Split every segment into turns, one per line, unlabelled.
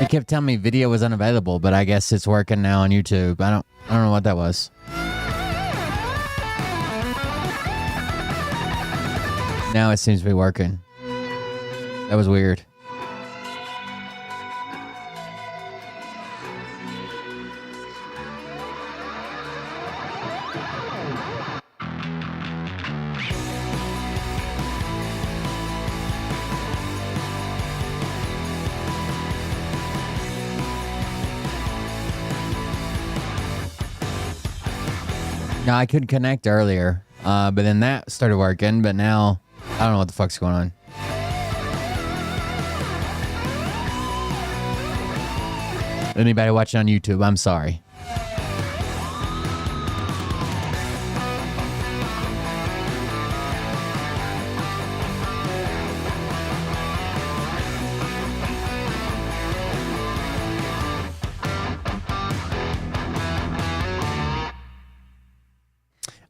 He kept telling me video was unavailable, but I guess it's working now on YouTube. I don't know what that was. Now it seems to be working. That was weird. No, I couldn't connect earlier, but then that started working, but now I don't know what the fuck's going on. Anybody watching on YouTube, I'm sorry.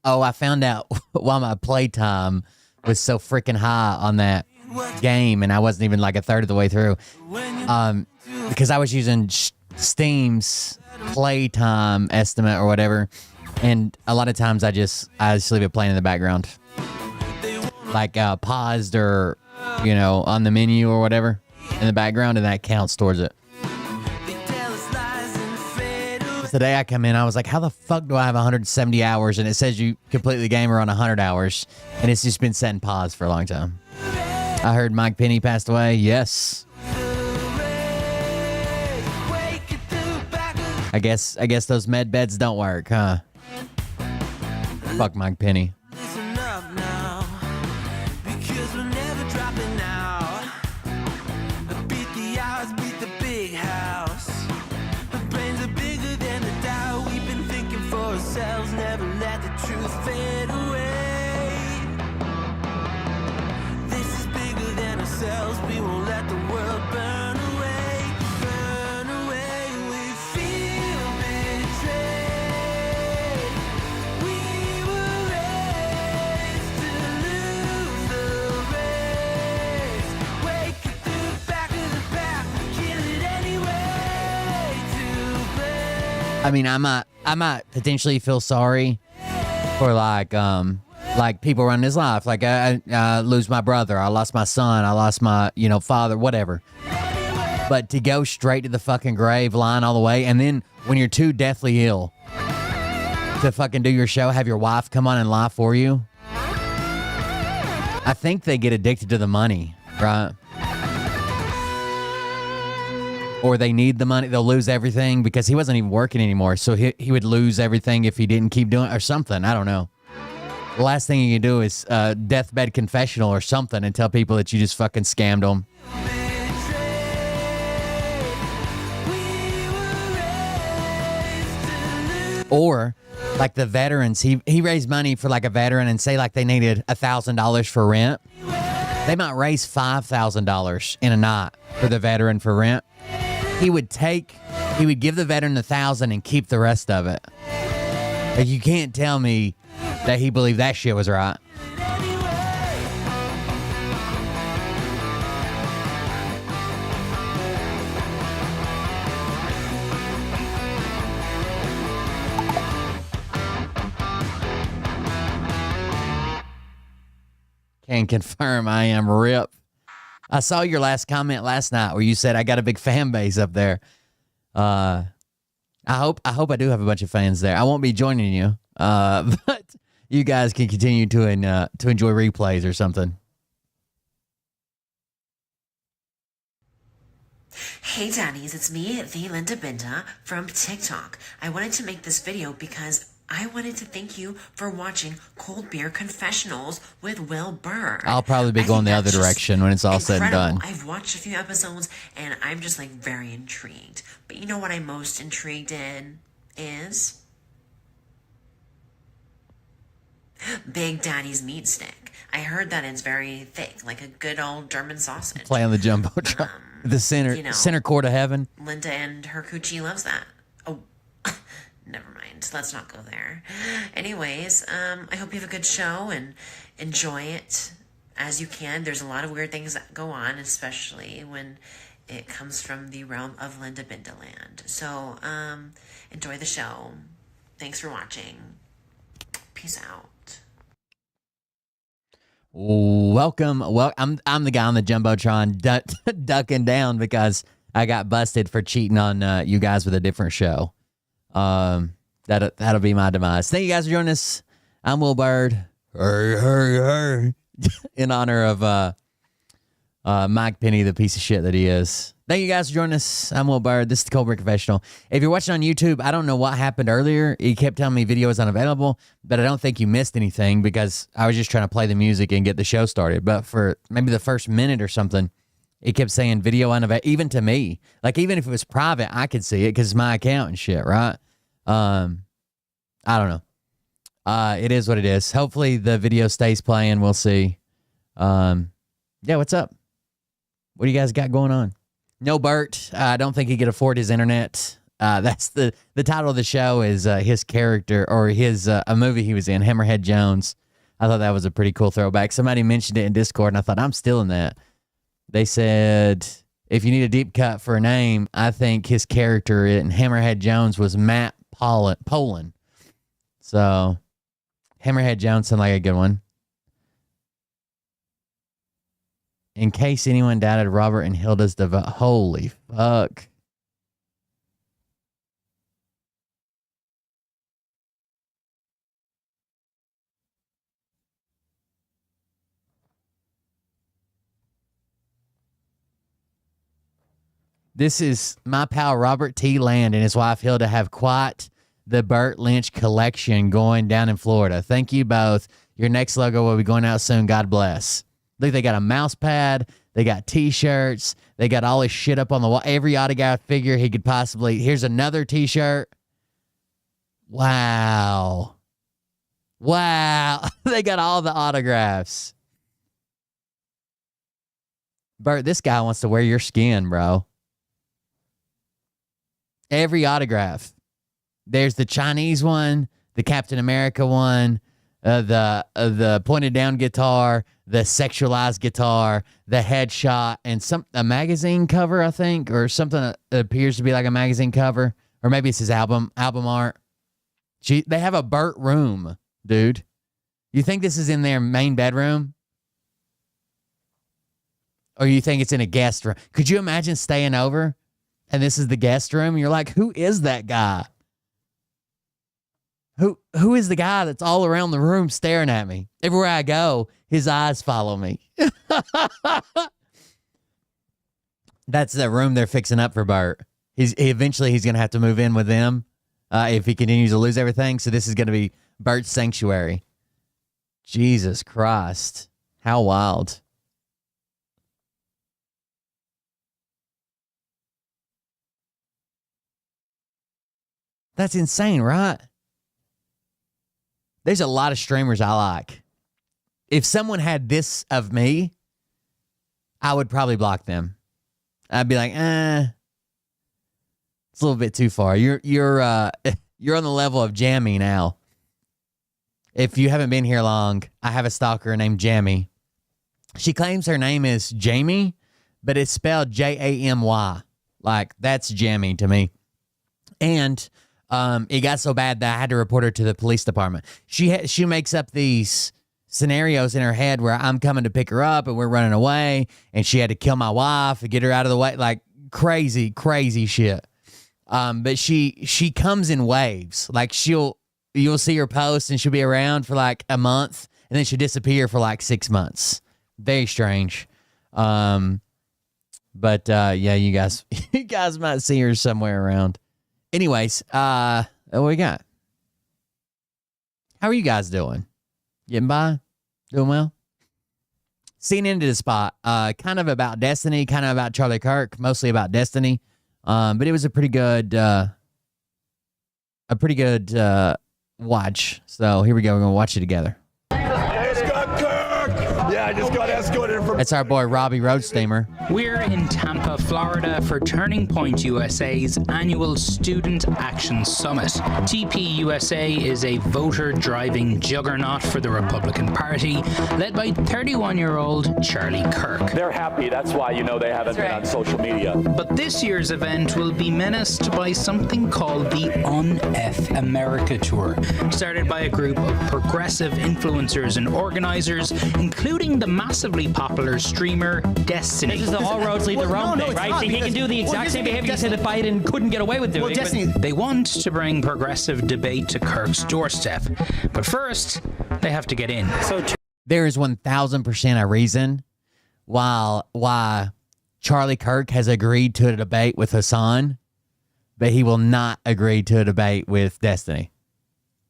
Oh, I found out why my playtime was so freaking high on that game, and I wasn't even like a third of the way through. Because I was using Steam's playtime estimate or whatever, and a lot of times I just leave it playing in the background, like paused or on the menu or whatever in the background, and that counts towards it. Today I come in, I was like, how the fuck do I have 170 hours? And it says you complete the game around 100 hours. And it's just been set in pause for a long time. I heard Mike Penny passed away. Yes. I guess those med beds don't work, huh? Fuck Mike Penny.
Never let the truth fade away. This is bigger than ourselves. We won't let the world burn away. Burn away. We feel betrayed. We were raised to lose the race. Wake it through the back of the pack. Kill it anyway to play.
I mean, I might potentially feel sorry for like people running his life. Like I lose my brother, I lost my son, I lost my father, whatever. But to go straight to the fucking grave, lying all the way, and then when you're too deathly ill to fucking do your show, have your wife come on and lie for you. I think they get addicted to the money, right? Or they need the money. They'll lose everything because he wasn't even working anymore. So he would lose everything if he didn't keep doing it or something. I don't know. The last thing you can do is deathbed confessional or something and tell people that you just fucking scammed them. Or like the veterans, he raised money for like a veteran and say like they needed $1,000 for rent. They might raise $5,000 in a night for the veteran for rent. He would give the veteran $1,000 and keep the rest of it. Like, you can't tell me that he believed that shit was right. Can confirm I am RIP. I saw your last comment last night where you said I got a big fan base up there. I hope I do have a bunch of fans there. I won't be joining you, but you guys can continue to enjoy replays or something.
Hey daddies, it's me, the Linda Binda from TikTok. I wanted to make this video because I wanted to thank you for watching Cold Beer Confessionals with Will Burr.
I'll probably be going the other direction when it's all said and done.
I've watched a few episodes and I'm just like very intrigued. But you know what I'm most intrigued in is Big Daddy's meat stick. I heard that it's very thick, like a good old German sausage.
Play on the Jumbotron. The center court of heaven.
Linda and her coochie loves that. Oh, never mind. Let's not go there. Anyways, I hope you have a good show and enjoy it as you can. There's a lot of weird things that go on, especially when it comes from the realm of Linda Bindaland. So, enjoy the show. Thanks for watching. Peace out.
Welcome. Well, I'm the guy on the Jumbotron ducking down because I got busted for cheating on you guys with a different show. That'll be my demise. Thank you guys for joining us. I'm Will Bird. Hey. In honor of Mike Penny, the piece of shit that he is. Thank you guys for joining us. I'm Will Bird. This is the Cold Beer Confessional. If you're watching on YouTube, I don't know what happened earlier. He kept telling me video is unavailable, but I don't think you missed anything because I was just trying to play the music and get the show started. But for maybe the first minute or something, it kept saying video unavailable, even to me. Like, even if it was private, I could see it because it's my account and shit, right? I don't know. It is what it is. Hopefully the video stays playing. We'll see. Yeah, what's up? What do you guys got going on? No Bert. I don't think he could afford his internet. That's the title of the show is his character or his a movie he was in, Hammerhead Jones. I thought that was a pretty cool throwback. Somebody mentioned it in Discord, and I thought, I'm stealing that. They said, if you need a deep cut for a name, I think his character in Hammerhead Jones was Matt Poland. So, Hammerhead Jones sounds like a good one. In case anyone doubted Robert and Hilda's devout. Holy fuck. This is my pal Robert T. Land and his wife Hilda have quite the Burt Lynch collection going down in Florida. Thank you both. Your next logo will be going out soon. God bless. Look, they got a mouse pad. They got T-shirts. They got all his shit up on the wall. Every autograph figure he could possibly. Here's another T-shirt. Wow. Wow. They got all the autographs. Bert, this guy wants to wear your skin, bro. Every autograph. There's the Chinese one, the Captain America one, the pointed down guitar, the sexualized guitar, the headshot, and a magazine cover, I think, or something that appears to be like a magazine cover, or maybe it's his album art. They have a Burt room, dude. You think this is in their main bedroom? Or you think it's in a guest room? Could you imagine staying over and this is the guest room? And you're like, who is that guy? Who is the guy that's all around the room staring at me? Everywhere I go, his eyes follow me. That's the room they're fixing up for Bert. Eventually he's going to have to move in with them if he continues to lose everything. So this is going to be Bert's sanctuary. Jesus Christ. How wild. That's insane, right? There's a lot of streamers I like. If someone had this of me, I would probably block them. I'd be like, it's a little bit too far. You're on the level of Jammy now. If you haven't been here long, I have a stalker named Jammy. She claims her name is Jamie, but it's spelled Jamy. Like, that's Jammy to me. And it got so bad that I had to report her to the police department. She makes up these scenarios in her head where I'm coming to pick her up and we're running away, and she had to kill my wife to get her out of the way. Like, crazy, crazy shit. But she comes in waves. Like, you'll see her post and she'll be around for like a month and then she'll disappear for like 6 months. Very strange. But yeah, you guys might see her somewhere around. Anyways, what we got? How are you guys doing? Getting by? Doing well? Seen into the spot. Kind of about Destiny, kind of about Charlie Kirk, mostly about Destiny. But it was a pretty good watch. So here we go. We're gonna watch it together.
Just got Kirk! Yeah, I just got escorted from
That's our boy Robbie Roadsteamer.
We're in Tampa, Florida for Turning Point USA's annual Student Action Summit. TPUSA is a voter-driving juggernaut for the Republican Party, led by 31-year-old Charlie Kirk.
They're happy. That's why you know they haven't been on social media.
But this year's event will be menaced by something called the On-F America Tour, started by a group of progressive influencers and organizers, including the massively popular streamer Destiny.
This is the all roads lead to Rome thing, right? So he can do the exact same behavior you said that Biden couldn't get away with doing.
They want to bring progressive debate to Kirk's doorstep. But first, they have to get in.
There is 1000% a reason why Charlie Kirk has agreed to a debate with Hassan, but he will not agree to a debate with Destiny.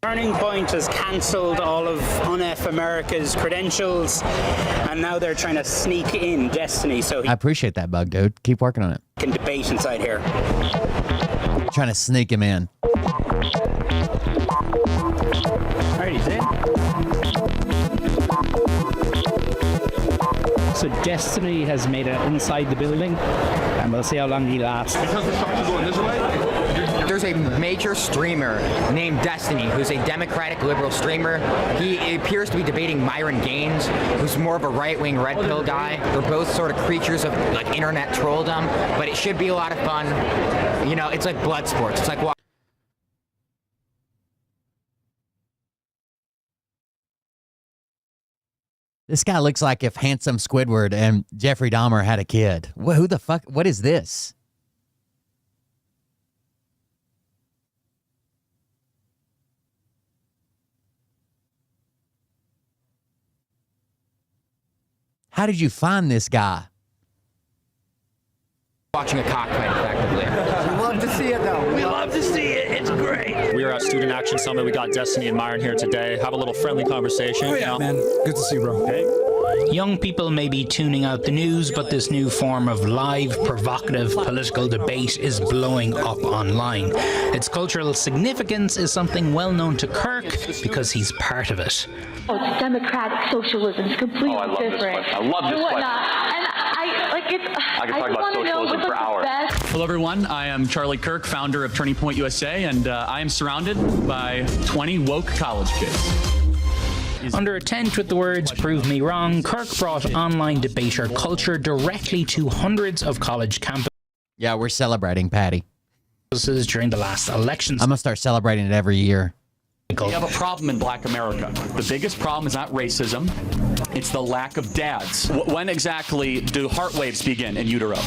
Turning Point has cancelled all of On-F America's credentials, and now they're trying to sneak in Destiny so he
I appreciate that, Bug Dude. Keep working on it.
can debate inside here.
Trying to sneak him in.
Alright, he's in. So Destiny has made it inside the building, and we'll see how long he lasts.
There's a major streamer named Destiny, who's a Democratic liberal streamer. He appears to be debating Myron Gaines, who's more of a right-wing red pill guy. They're both sort of creatures of like internet trolldom, but it should be a lot of fun. You know, it's like blood sports. It's like
This guy looks like if Handsome Squidward and Jeffrey Dahmer had a kid. Who the fuck? What is this? How did you find this guy?
watching a cockfight effectively.
We love to see it, though.
We love to see it. It's great. We are at Student Action Summit. We got Destiny and Myron here today. Have a little friendly conversation.
Oh, yeah, man. Good to see you, bro.
Okay.
Young people may be tuning out the news, but this new form of live, provocative political debate is blowing up online. Its cultural significance is something well known to Kirk because he's part of it.
Oh, it's democratic socialism. It's completely
I love this
different.
question. I love this
and
question.
whatnot. And
I could talk about socialism for hours.
Hello, everyone. I am Charlie Kirk, founder of Turning Point USA, and I am surrounded by 20 woke college kids.
Under a tent with the words "Prove me wrong," Kirk brought online debater culture directly to hundreds of college campuses.
Yeah, we're celebrating Patty.
During the last elections.
I'm going to start celebrating it every year.
We have a problem in Black America. The biggest problem is not racism. It's the lack of dads. When exactly do heart waves begin in utero?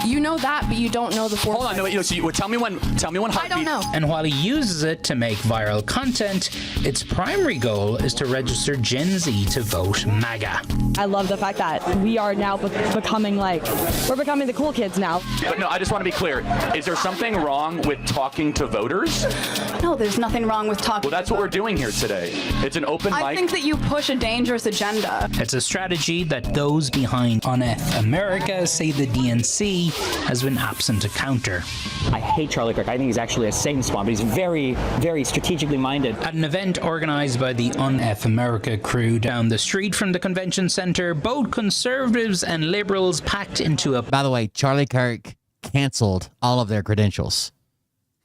You know that, but you don't know the fourth.
Hold on, no, so tell me when.
I don't know.
And while he uses it to make viral content, its primary goal is to register Gen Z to vote MAGA.
I love the fact that we are now becoming we're becoming the cool kids now.
But no, I just want to be clear. Is there something wrong with talking to voters?
No, there's nothing wrong with talking.
Well, that's what we're doing here today. It's an open mic.
I think that you push a dangerous agenda.
It's a strategy that those behind On-F America say the DNC has been absent to counter.
I hate Charlie Kirk. I think he's actually a Satan spawn, but he's very, very strategically minded.
At an event organized by the On-F America crew down the street from the convention center, both conservatives and liberals packed into a...
By the way, Charlie Kirk canceled all of their credentials.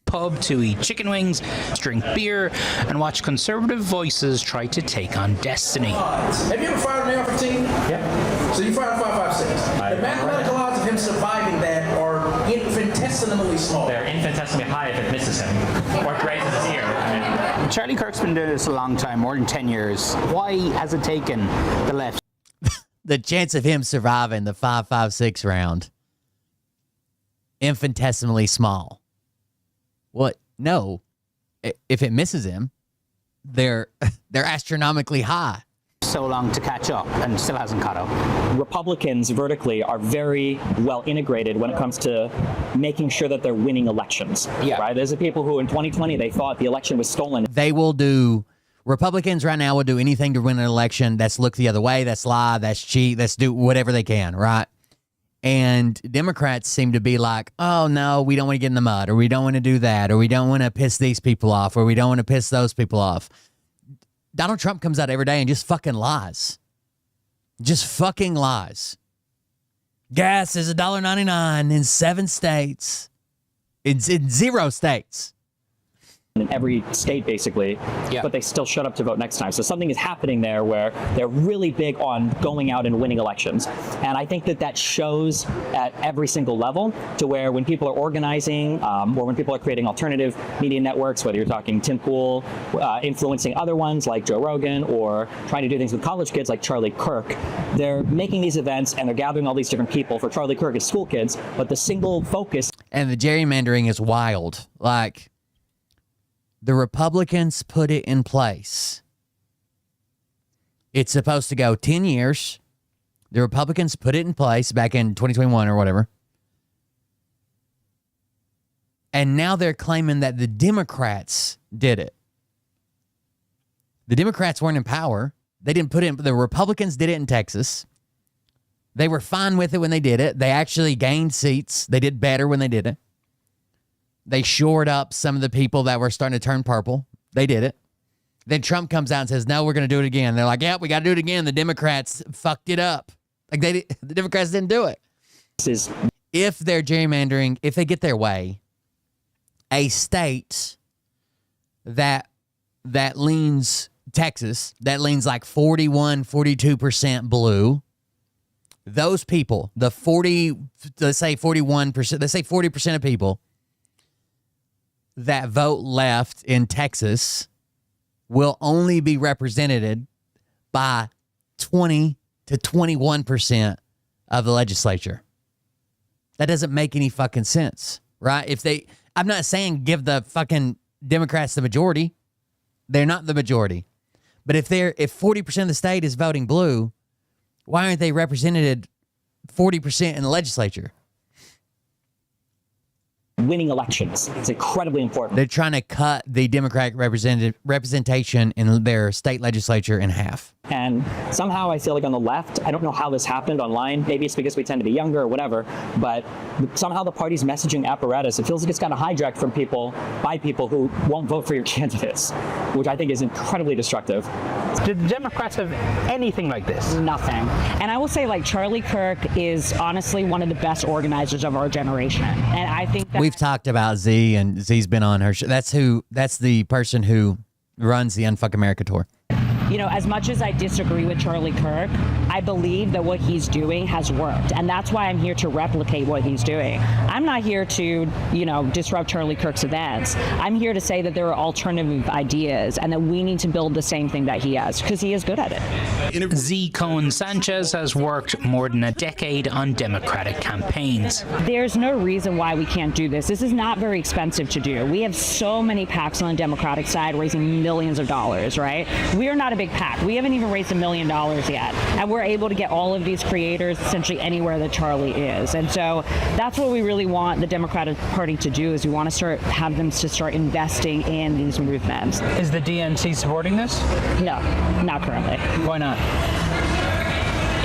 Pub to eat chicken wings, drink beer, and watch conservative voices try to take on Destiny.
Have you ever fired an AR-15? Yeah. So you fired a 5.56. The mathematical odds of him surviving that are infinitesimally small.
They're infinitesimally high if it misses him or grazes his ear.
Charlie Kirk's been doing this a long time, more than 10 years. Why has it taken the left?
The chance of him surviving the 5.56 round, infinitesimally small. What? No. If it misses him, they're astronomically high.
So long to catch up and still hasn't caught up.
Republicans vertically are very well integrated when it comes to making sure that they're winning elections.
Yeah.
Right? There's the people who in 2020 they thought the election was stolen.
They will do. Republicans right now will do anything to win an election. That's look the other way. That's lie. That's cheat. That's do whatever they can. Right. And Democrats seem to be like, oh, no, we don't want to get in the mud, or we don't want to do that, or we don't want to piss these people off, or we don't want to piss those people off. Donald Trump comes out every day and just fucking lies. Just fucking lies. Gas is $1.99 in 7 states. It's in 0 states.
In every state, basically, but they still shut up to vote next time. So something is happening there where they're really big on going out and winning elections. And I think that shows at every single level, to where when people are organizing or when people are creating alternative media networks, whether you're talking Tim Pool, influencing other ones like Joe Rogan, or trying to do things with college kids like Charlie Kirk, they're making these events and they're gathering all these different people. For Charlie Kirk, it's school kids, but the single focus...
And the gerrymandering is wild. Like... The Republicans put it in place. It's supposed to go 10 years. The Republicans put it in place back in 2021 or whatever. And now they're claiming that the Democrats did it. The Democrats weren't in power. They didn't put it in. The Republicans did it in Texas. They were fine with it when they did it. They actually gained seats. They did better when they did it. They shored up some of the people that were starting to turn purple. They did it. Then Trump comes out and says, no, we're going to do it again. They're like, yeah, we got to do it again. The Democrats fucked it up. Like the Democrats didn't do it. If they're gerrymandering, if they get their way, a state that leans, Texas, that leans like 41, 42% blue, those people, let's say 41%, let's say 40% of people that vote left in Texas will only be represented by 20 to 21% of the legislature. That doesn't make any fucking sense, right? I'm not saying give the fucking Democrats the majority. They're not the majority. But if 40% of the state is voting blue, why aren't they represented 40% in the legislature?
Winning elections. It's incredibly important.
They're trying to cut the Democratic representation in their state legislature in half.
And somehow I feel like on the left, I don't know how this happened online. Maybe it's because we tend to be younger or whatever, but somehow the party's messaging apparatus, it feels like it's gotten hijacked from people by people who won't vote for your candidates, which I think is incredibly destructive.
Did the Democrats have anything like this?
Nothing. And I will say, like, Charlie Kirk is honestly one of the best organizers of our generation. And I think that...
We've talked about Z, and Z's been on her show. That's the person who runs the Unfuck America tour.
You know, as much as I disagree with Charlie Kirk, I believe that what he's doing has worked. And that's why I'm here to replicate what he's doing. I'm not here to, disrupt Charlie Kirk's events. I'm here to say that there are alternative ideas and that we need to build the same thing that he has, because he is good at it.
Z. Cohen Sanchez has worked more than a decade on Democratic campaigns.
There's no reason why we can't do this. This is not very expensive to do. We have so many PACs on the Democratic side raising millions of dollars, right? We are not a big PAC. We haven't even raised $1 million yet. And we're able to get all of these creators essentially anywhere that Charlie is. And so that's what we really want the Democratic Party to do, is we want to have them to start investing in these movements.
Is the DNC supporting this?
No, not currently.
Why not?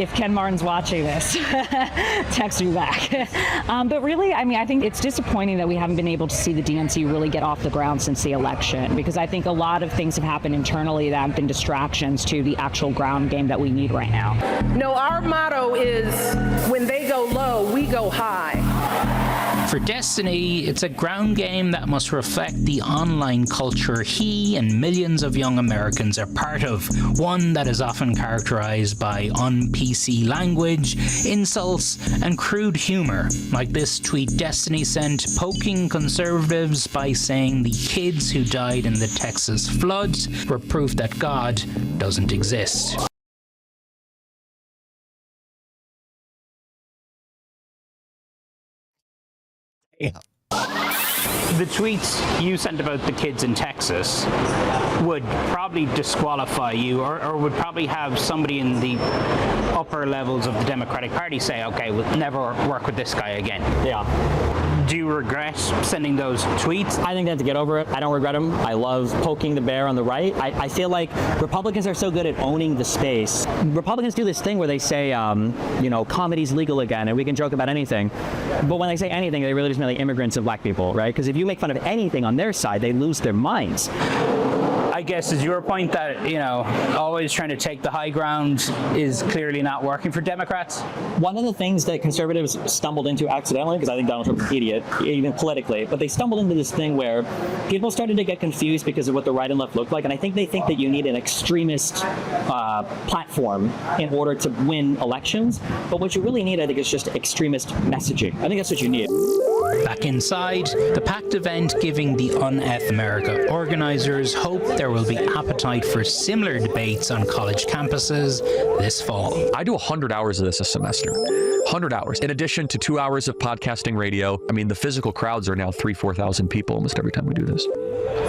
If Ken Martin's watching this, text me back. But really, I think it's disappointing that we haven't been able to see the DNC really get off the ground since the election, because I think a lot of things have happened internally that have been distractions to the actual ground game that we need right now.
No, our motto is, when they go low, we go high.
For Destiny, it's a ground game that must reflect the online culture he and millions of young Americans are part of, one that is often characterized by un-PC language, insults, and crude humor, like this tweet Destiny sent poking conservatives by saying the kids who died in the Texas floods were proof that God doesn't exist.
Yeah.
The tweets you sent about the kids in Texas would probably disqualify you, or would probably have somebody in the upper levels of the Democratic Party say, okay, we'll never work with this guy again.
Yeah.
Do you regret sending those tweets?
I think they have to get over it. I don't regret them. I love poking the bear on the right. I feel like Republicans are so good at owning the space. Republicans do this thing where they say, comedy's legal again and we can joke about anything. But when they say anything, they really just mean like immigrants and black people, right? Because if you make fun of anything on their side, they lose their minds.
I guess is your point that, you know, always trying to take the high ground is clearly not working for Democrats?
One of the things that conservatives stumbled into accidentally, because I think Donald Trump's an idiot, even politically, but they stumbled into this thing where people started to get confused because of what the right and left looked like, and I think they think that you need an extremist platform in order to win elections, but what you really need, I think, is just extremist messaging. I think that's what you need.
Back inside, the packed event giving the UNF America organizers hope there will be appetite for similar debates on college campuses this fall.
I do 100 hours of this a semester. 100 hours. In addition to 2 hours of podcasting radio. I mean, the physical crowds are now 3,000-4,000 people almost every time we do this.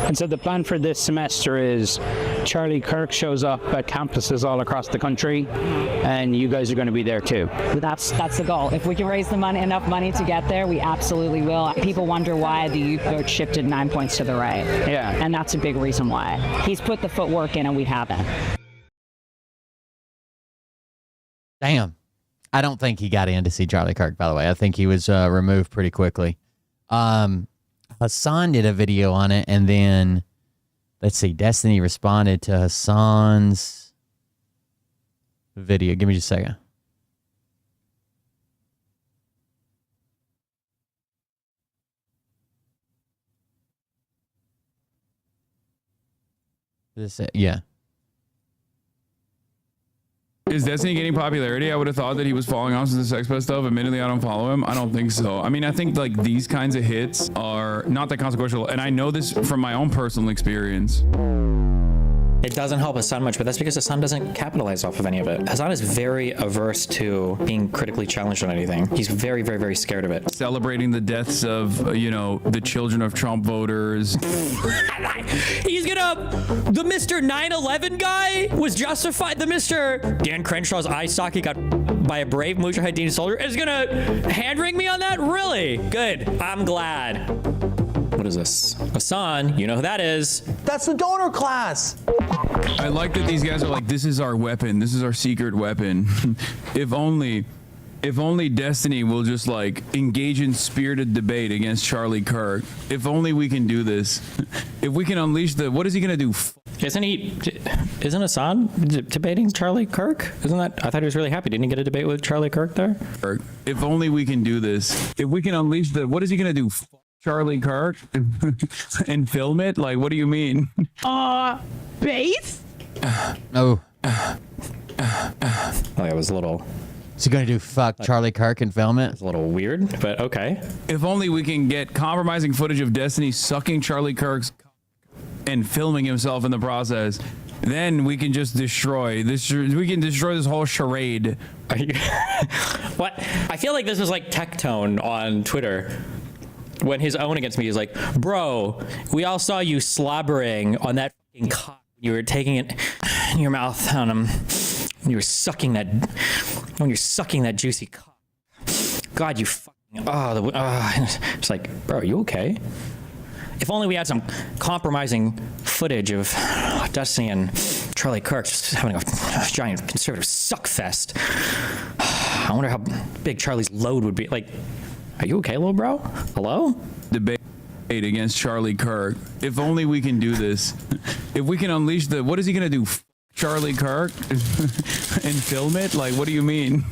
And so the plan for this semester is Charlie Kirk shows up at campuses all across the country, and you guys are going to be there too.
That's the goal. If we can raise the money, enough money to get there, we absolutely will. People wonder why the youth vote shifted 9 points to the right.
Yeah.
And that's a big reason why. He's put the footwork in and we haven't.
Damn. I don't think he got in to see Charlie Kirk, by the way. I think he was removed pretty quickly. Hassan did a video on it, and then, let's see, Destiny responded to Hassan's video. Give me just a second. This, yeah.
Is Destiny getting popularity? I would have thought that he was falling off since the Sex Pest stuff. Admittedly, I don't follow him. I don't think so. I mean, I think like these kinds of hits are not that consequential, and I know this from my own personal experience.
It doesn't help Hassan much, but that's because Hassan doesn't capitalize off of any of it. Hassan is very averse to being critically challenged on anything. He's very, very, very scared of it.
Celebrating the deaths of, you know, the children of Trump voters.
He's gonna... The Mr. 9/11 guy was justified. The Mr. Dan Crenshaw's eye socket got by a brave Mujahideen soldier is gonna hand-wring me on that? Really? Good. I'm glad. What is this? Hassan, you know who that is.
That's the donor class.
I like that these guys are like, this is our weapon. This is our secret weapon. If only Destiny will just like engage in spirited debate against Charlie Kirk. If only we can do this. If we can unleash the, what is he gonna do?
Isn't Hassan debating Charlie Kirk? Isn't that, I thought he was really happy. Didn't he get a debate with Charlie Kirk there?
If only we can do this. If we can unleash the, what is he gonna do? Charlie Kirk and film it? Like, what do you mean?
Base?
Oh.
It was a little...
Is he going to do fuck Charlie Kirk and film it?
It's a little weird, but okay.
If only we can get compromising footage of Destiny sucking Charlie Kirk's and filming himself in the process, then we can just destroy this. We can destroy this whole charade.
What? I feel like this is like Tectone on Twitter. When his own against me is like, bro, we all saw you slobbering on that fucking cock. You were taking it in your mouth on him. You were sucking that. When you're sucking that juicy cock. God, you fucking. It's like, bro, are you okay? If only we had some compromising footage of Destiny and Charlie Kirk just having a giant conservative suck fest. I wonder how big Charlie's load would be. Like, are you okay, little bro? Hello?
Debate against Charlie Kirk. If only we can do this. If we can unleash the, what is he gonna do? Charlie Kirk and film it? Like, what do you mean?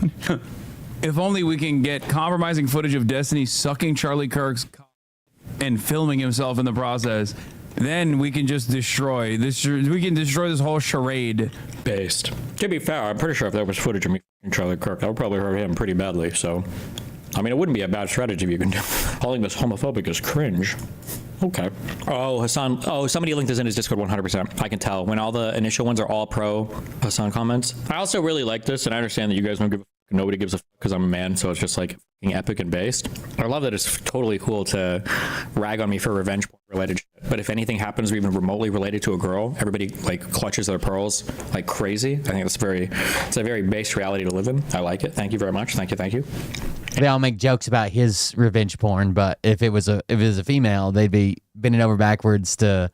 If only we can get compromising footage of Destiny sucking Charlie Kirk's and filming himself in the process, then we can just destroy this. We can destroy this whole charade.
Based. To be fair, I'm pretty sure if there was footage of me and Charlie Kirk, that would probably hurt him pretty badly. So, I mean, it wouldn't be a bad strategy if you can do. Calling this homophobic is cringe. Okay. Oh, Hassan. Oh, somebody linked this in his Discord 100%. I can tell when all the initial ones are all pro Hassan comments. I also really like this, and I understand that you guys don't give a nobody gives a fuck because I'm a man, so it's just like epic and based. I love that it's totally cool to rag on me for revenge related shit. But if anything happens even remotely related to a girl, everybody like clutches their pearls like crazy. I think it's a very base reality to live in. I like it. Thank you very much. Thank you.
They all make jokes about his revenge porn, but if it was a female, they'd be bending over backwards to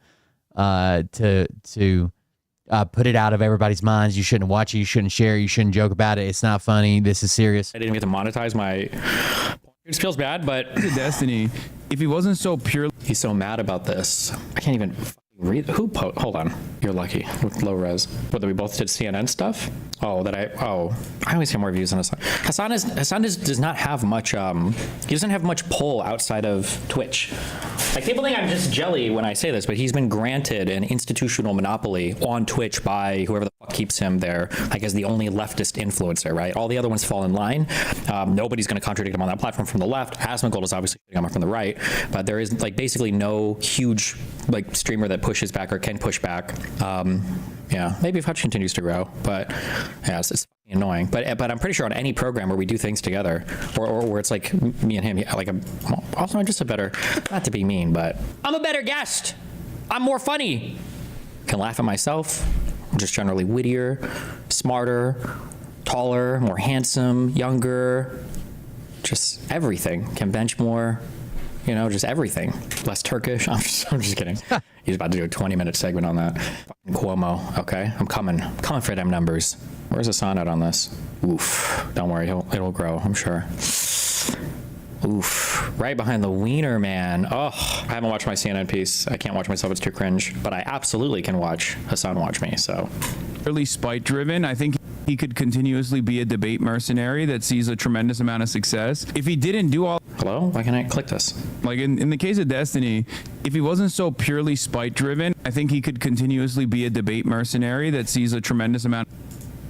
put it out of everybody's minds. You shouldn't watch it. You shouldn't share it. You shouldn't joke about it. It's not funny. This is serious.
I didn't get to monetize my... It feels bad, but...
Destiny, if he wasn't so pure...
He's so mad about this. I can't even Hold on. You're lucky with low res. But we both did CNN stuff? I always hear more views on Hassan. Hassan does not have much, he doesn't have much pull outside of Twitch. Like, people think I'm just jelly when I say this, but he's been granted an institutional monopoly on Twitch by whoever the fuck keeps him there, like, as the only leftist influencer, right? All the other ones fall in line. Nobody's going to contradict him on that platform from the left. Asmongold is obviously coming from the right, but there is, like, basically no huge, like, streamer that pushes back or can push back. Yeah, maybe if Hutch continues to grow, but yeah, it's annoying. But I'm pretty sure on any program where we do things together, or where it's like me and him, like, I'm just a better, not to be mean, but I'm a better guest. I'm more funny. Can laugh at myself. I'm just generally wittier, smarter, taller, more handsome, younger, just everything. Can bench more. You know, just everything. Less Turkish. I'm just kidding. He's about to do a 20-minute segment on that. Fucking Cuomo. Okay, I'm coming for them numbers. Where's Hassan at on this? Oof. Don't worry, it'll grow, I'm sure. Oof. Right behind the wiener man. Oh, I haven't watched my CNN piece. I can't watch myself, it's too cringe. But I absolutely can watch Hassan watch me, so.
Really spite-driven. I think he could continuously be a debate mercenary that sees a tremendous amount of success. If he didn't do all...
Hello? Why can't I click this?
Like, in the case of Destiny, if he wasn't so purely spite-driven, I think he could continuously be a debate mercenary that sees a tremendous amount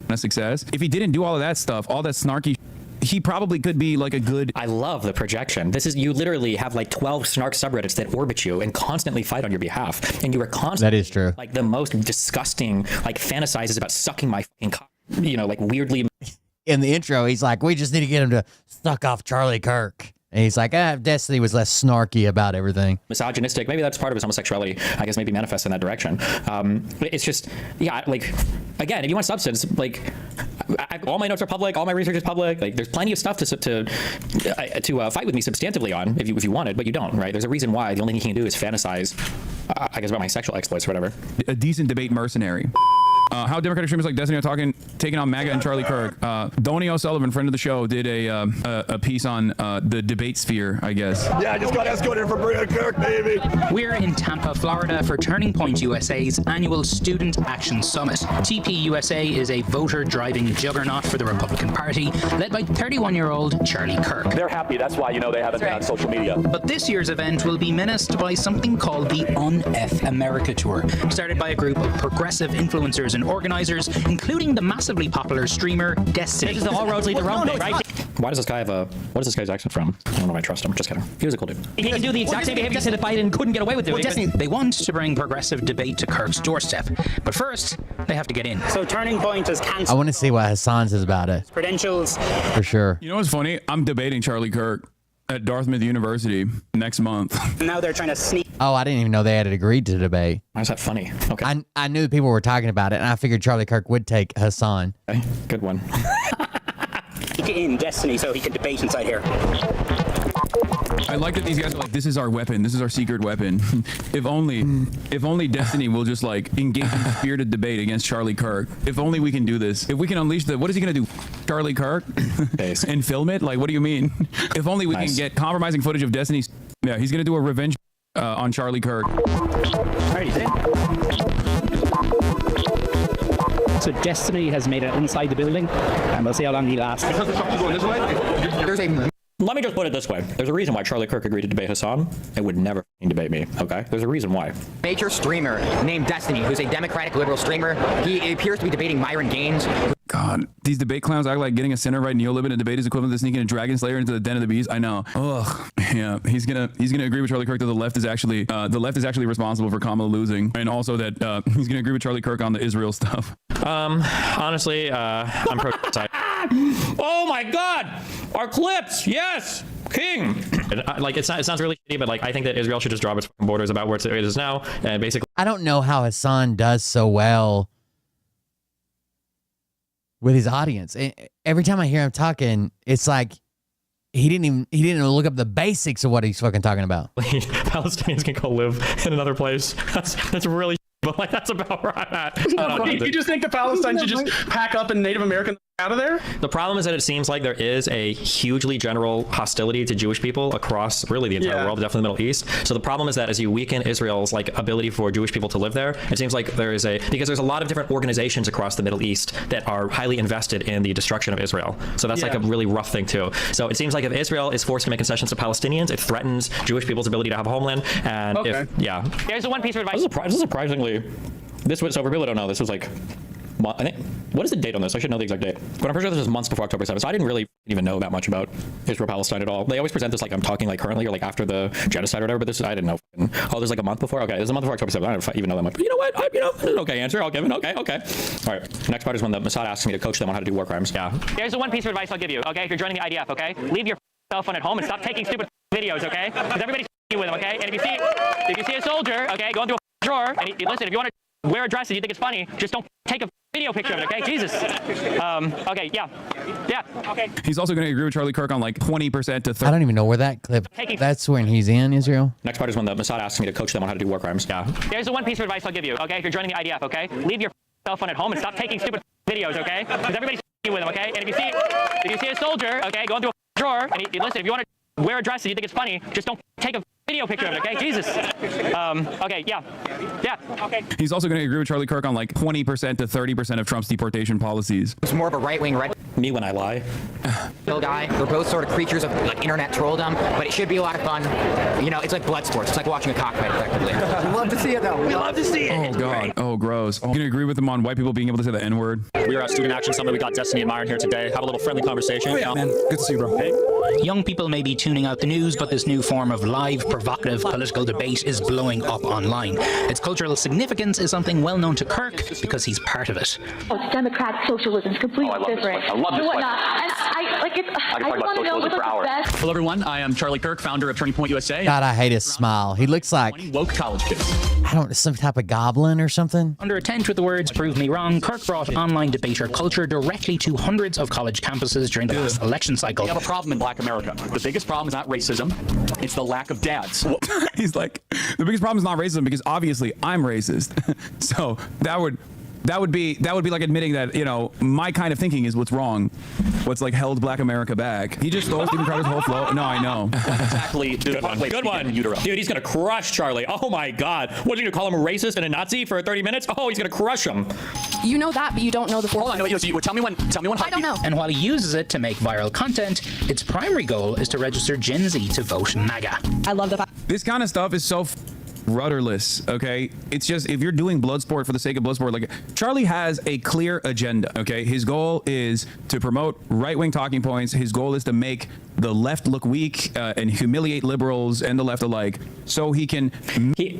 of success. If he didn't do all of that stuff, all that snarky, he probably could be like a good...
I love the projection. This is, you literally have like 12 snark subreddits that orbit you and constantly fight on your behalf. And you are constantly...
That is true.
Like the most disgusting, like, fantasizes about sucking my fucking cock, you know, like weirdly...
In the intro, he's like, we just need to get him to suck off Charlie Kirk. And he's like, Destiny was less snarky about everything.
Misogynistic. Maybe that's part of his homosexuality. I guess maybe manifests in that direction. It's just, yeah, like, again, if you want substance, like, all my notes are public, all my research is public. Like, there's plenty of stuff to fight with me substantively on if you wanted, but you don't, right? There's a reason why. The only thing you can do is fantasize, I guess, about my sexual exploits or whatever.
A decent debate mercenary. How Democratic streamers like Destiny are taking on MAGA and Charlie Kirk. Donnie O'Sullivan, friend of the show, did a piece on the debate sphere, I guess.
Yeah, I just got escorted from Brian Kirk, baby.
We're in Tampa, Florida for Turning Point USA's annual Student Action Summit. TP USA is a voter-driving juggernaut for the Republican Party, led by 31-year-old Charlie Kirk.
They're happy. That's why, you know, they haven't been on social media.
But this year's event will be menaced by something called the UNF America Tour, started by a group of progressive influencers and organizers, including the massively popular streamer Destiny.
This is all roads lead to Rome, right? Why does this guy have what is this guy's accent from? I don't know if I trust him. Just kidding. He was a cool dude. He can do the exact same behavior that Biden couldn't get away with doing.
Destiny, they want to bring progressive debate to Kirk's doorstep, but first they have to get in.
So Turning Point is cancelled.
I want to see what Hassan says about it.
Credentials.
For sure.
You know what's funny? I'm debating Charlie Kirk at Dartmouth University next month.
Now they're trying to sneak.
Oh, I didn't even know they had agreed to debate.
Why is that funny? Okay.
I knew people were talking about it, and I figured Charlie Kirk would take Hassan.
Okay, good one.
He get in Destiny so he can debate inside here.
I like that these guys are like, this is our weapon. This is our secret weapon. If only Destiny will just like engage in spirited debate against Charlie Kirk. If only we can do this. If we can unleash what is he going to do? Charlie Kirk? And film it? Like, what do you mean? If only we can get compromising footage of Destiny. Yeah, he's going to do a revenge on Charlie Kirk.
Alrighty, so Destiny has made it inside the building, and we'll see how long he lasts.
Let me just put it this way. There's a reason why Charlie Kirk agreed to debate Hassan and would never debate me, okay? There's a reason why.
Major streamer named Destiny, who's a Democratic liberal streamer. He appears to be debating Myron Gaines.
God, these debate clowns act like getting a center-right neoliberal debate is equivalent to sneaking a dragon slayer into the den of the beast. I know. Ugh. Yeah, he's gonna agree with Charlie Kirk that the left is actually responsible for Kamala losing, and also that he's gonna agree with Charlie Kirk on the Israel stuff.
Honestly, I'm pro. Oh my God! Our clips, yes, King. Like it sounds really shitty, but like I think that Israel should just drop its borders about where it is now, and basically.
I don't know how Hassan does so well with his audience. Every time I hear him talking, it's like he didn't look up the basics of what he's fucking talking about.
Palestinians can go live in another place. That's really. But like that's about where I'm at.
You just think the Palestinians should just pack up and Native American out of there?
The problem is that it seems like there is a hugely general hostility to Jewish people across really the entire world, definitely the Middle East. So the problem is that as you weaken Israel's like ability for Jewish people to live there, it seems like because there's a lot of different organizations across the Middle East that are highly invested in the destruction of Israel. So that's like a really rough thing too. So it seems like if Israel is forced to make concessions to Palestinians, it threatens Jewish people's ability to have a homeland. And there's the one piece of advice. This is surprisingly, so for people who don't know, this was like, I think, what is the date on this? I should know the exact date. But I'm pretty sure this was months before October 7th. So I didn't really even know that much about Israel-Palestine at all. They always present this like I'm talking like currently or like after the genocide or whatever, but this I didn't know. Oh, there's like a month before? Okay, there's a month before October 7th. I don't even know that much. But you know what? This is an okay answer. I'll give it. Okay. All right. Next part is when the Mossad asks me to coach them on how to do war crimes. Yeah. Here's the one piece of advice I'll give you, okay? If you're joining the IDF, okay? Leave your cell phone at home and stop taking stupid videos, okay? Because everybody's with them, okay? And if you see a soldier, okay, go into a drawer and listen, if you want to wear a dress and you think it's funny, just don't take a video picture of it, okay? Jesus. Okay, okay.
He's also going to agree with Charlie Kirk on like 20% to 30%.
I don't even know where that clip. That's when he's in Israel.
Next part is when the Mossad asks me to coach them on how to do war crimes. Yeah. Here's the one piece of advice I'll give you, okay? If you're joining the IDF, okay? Leave your cell phone at home and stop taking stupid videos, okay? Because everybody's with them, okay? And if you see a soldier, okay, go into a drawer and listen, if you want to wear a dress and you think it's funny, just don't take a video picture of it, okay? Jesus. Okay.
He's also going to agree with Charlie Kirk on like 20% to 30% of Trump's deportation policies.
It's more of a right-wing red
me when I lie
guy. We're both sort of creatures of like internet trolldom, but it should be a lot of fun. You know, it's like blood sports. It's like watching a cockfight effectively.
We love to see it though. We love to see it.
Oh God. Oh gross. I'm going to agree with him on white people being able to say the N-word.
We are at Student Action Summit. We got Destiny and Myron here today. Have a little friendly conversation.
Oh, yeah, man. Good to see you, bro.
Hey.
Young people may be tuning out the news, but this new form of live, provocative political debate is blowing up online. Its cultural significance is something well known to Kirk because he's part of it.
It's democratic socialism. It's completely different.
I love this
And I want to know what's the best.
Hello, everyone. I am Charlie Kirk, founder of Turning Point USA.
God, I hate his smile. He looks like
woke college kids.
some type of goblin or something.
Under a tent with the words "Prove me wrong," Kirk brought online debater culture directly to hundreds of college campuses during the last election cycle.
We have a problem in Black America. The biggest problem is not racism; it's the lack of dads.
He's like, the biggest problem is not racism because obviously I'm racist. So that would be like admitting that, you know, my kind of thinking is what's wrong, what's like held Black America back. He just stole Stephen Crowder's whole flow. No, I know.
Exactly.
Good one. Dude, he's gonna crush Charlie. Oh my God. What are you gonna call him, a racist and a Nazi for 30 minutes? Oh, he's gonna crush him.
You know that, but you don't know the full.
Hold on, no, tell me when.
I don't know.
And while he uses it to make viral content, its primary goal is to register Gen Z to vote MAGA.
I love the fact
this kind of stuff is so rudderless, okay? It's just, if you're doing blood sport for the sake of blood sport, like Charlie has a clear agenda, okay? His goal is to promote right-wing talking points. His goal is to make the left look weak and humiliate liberals and the left alike, so he can.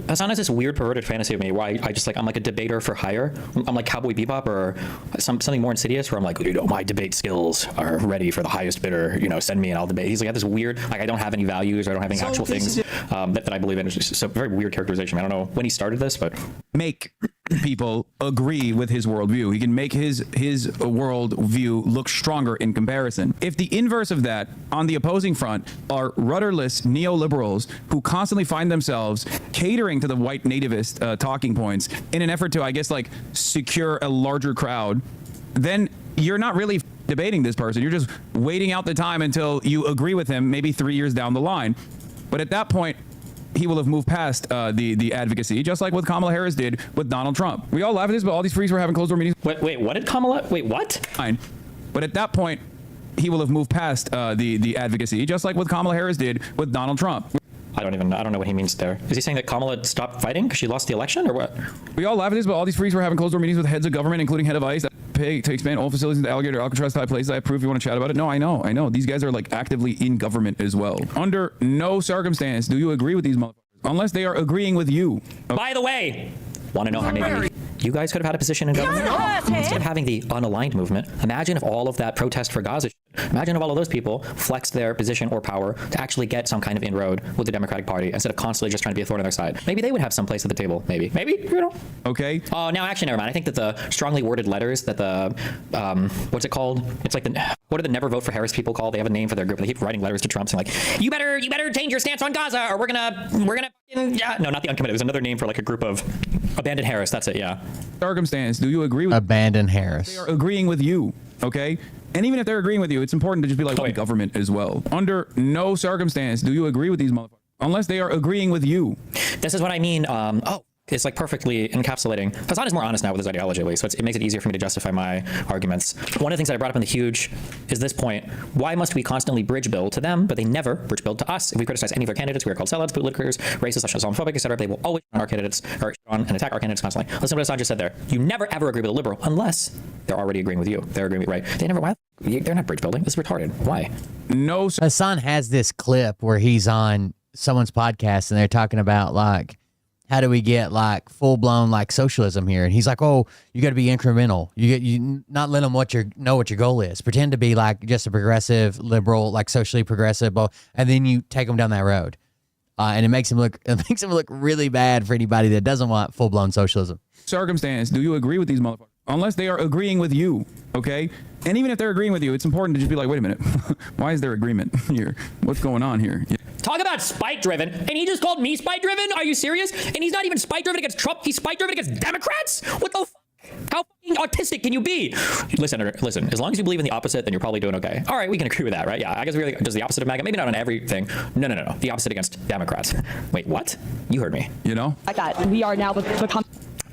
Hassan has this weird perverted fantasy of me where I'm like a debater for hire. I'm like Cowboy Bebop or something more insidious where I'm like, you know, my debate skills are ready for the highest bidder. You know, send me and I'll debate. He's like got this weird, like I don't have any values, or I don't have any actual things that I believe in. It's just a very weird characterization. I don't know when he started this, but
make people agree with his worldview. He can make his worldview look stronger in comparison. If the inverse of that on the opposing front are rudderless neoliberals who constantly find themselves catering to the white nativist talking points in an effort to, I guess, like secure a larger crowd, then you're not really debating this person. You're just waiting out the time until you agree with him, maybe 3 years down the line. But at that point, he will have moved past the advocacy, just like what Kamala Harris did with Donald Trump. We all laugh at this, but all these freaks were having closed door meetings.
Wait, what did Kamala? Wait, what?
Fine. But at that point, he will have moved past the advocacy, just like what Kamala Harris did with Donald Trump.
I don't know what he means there. Is he saying that Kamala stopped fighting because she lost the election, or what?
We all laugh at this, but all these freaks were having closed door meetings with heads of government, including head of ICE, pay to expand all facilities into alligator Alcatraz type places. I approve. You want to chat about it? No, I know. These guys are like actively in government as well. Under no circumstance do you agree with these motherfuckers unless they are agreeing with you.
By the way, want to know how maybe you guys could have had a position in government instead of having the unaligned movement? Imagine if all of that protest for Gaza, imagine if all of those people flexed their position or power to actually get some kind of inroad with the Democratic Party instead of constantly just trying to be a thorn on their side. Maybe they would have some place at the table. Maybe, you know.
Okay.
Now actually, never mind. I think that the strongly worded letters that the what's it called? It's like what are the never vote for Harris people called? They have a name for their group. And they keep writing letters to Trump saying like, you better change your stance on Gaza, or we're gonna no, not the uncommitted. There's another name for like a group of abandoned Harris. That's it. Yeah.
Circumstance. Do you agree with
abandoned Harris?
They are agreeing with you. okay? And even if they're agreeing with you, it's important to just be like, well, government as well. Under no circumstance do you agree with these motherfuckers unless they are agreeing with you.
This is what I mean. It's like perfectly encapsulating. Hassan is more honest now with his ideology, so it makes it easier for me to justify my arguments. One of the things that I brought up in the huge is this point: why must we constantly bridge build to them, but they never bridge build to us? If we criticize any of their candidates, we are called sellouts, bootlickers, racist, Islamophobic, etc. They will always on our candidates or on and attack our candidates constantly. Listen to what Hassan just said there. You never ever agree with a liberal unless they're already agreeing with you. They're agreeing with right. They never. Why? They're not bridge building. This is retarded. Why?
No.
Hassan has this clip where he's on someone's podcast and they're talking about like, how do we get like full blown like socialism here? And he's like, oh, you got to be incremental. You not let them know what your goal is. Pretend to be like just a progressive liberal, like socially progressive, and then you take them down that road. And it makes him look really bad for anybody that doesn't want full blown socialism.
Circumstance, do you agree with these motherfuckers? Unless they are agreeing with you, okay? And even if they're agreeing with you, it's important to just be like, wait a minute, why is there agreement here? What's going on here?
Talk about spite-driven, and he just called me spite-driven? Are you serious? And he's not even spite-driven against Trump. He's spite-driven against Democrats? What the How fucking autistic can you be? Listen, as long as you believe in the opposite, then you're probably doing okay. All right, we can agree with that, right? Yeah, I guess we're just the opposite of MAGA. Maybe not on everything. No. The opposite against Democrats. Wait, what? You heard me.
You know?
Like that. We are now become...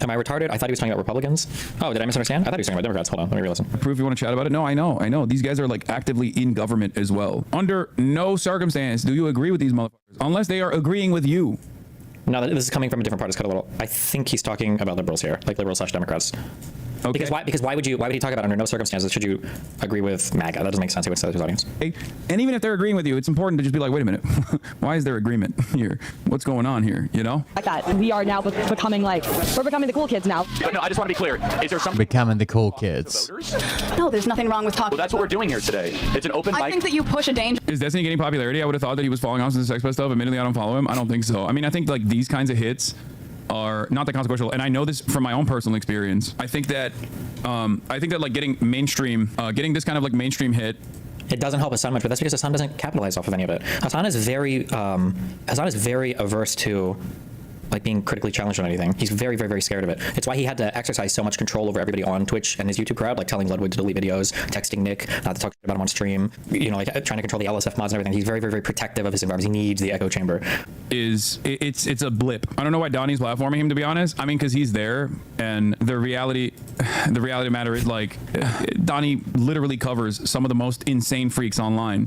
Am I retarded? I thought he was talking about Republicans. Oh, did I misunderstand? I thought he was talking about Democrats. Hold on, let me re-listen.
Proof you want to chat about it? No, I know. These guys are like actively in government as well. Under no circumstance do you agree with these motherfuckers unless they are agreeing with you.
No, this is coming from a different part. It's cut a little. I think he's talking about liberals here, like liberals/Democrats. Okay. Because why would he talk about under no circumstances should you agree with MAGA? That doesn't make sense. He would say to his audience.
And even if they're agreeing with you, it's important to just be like, wait a minute, why is there agreement here? What's going on here? You know?
Like that. We are now becoming we're becoming the cool kids now.
No, I just want to be clear. Is there something
becoming the cool kids?
No, there's nothing wrong with talking.
Well, that's what we're doing here today. It's an open mic.
I think that you push a danger.
Is Destiny getting popularity? I would have thought that he was falling off since the Sex Pest stuff. Admittedly, I don't follow him. I don't think so. I mean, I think like these kinds of hits are not that consequential, and I know this from my own personal experience. I think that like getting mainstream, getting this kind of like mainstream hit,
it doesn't help Hassan much, but that's because Hassan doesn't capitalize off of any of it. Hassan is very averse to like being critically challenged on anything. He's very, very, very scared of it. It's why he had to exercise so much control over everybody on Twitch and his YouTube crowd, like telling Ludwig to delete videos, texting Nick not to talk about him on stream, like trying to control the LSF mods and everything. He's very, very, very protective of his environment. He needs the echo chamber.
It's a blip. I don't know why Donnie's platforming him, to be honest. I mean, because he's there, and the reality of the matter is like Donnie literally covers some of the most insane freaks online.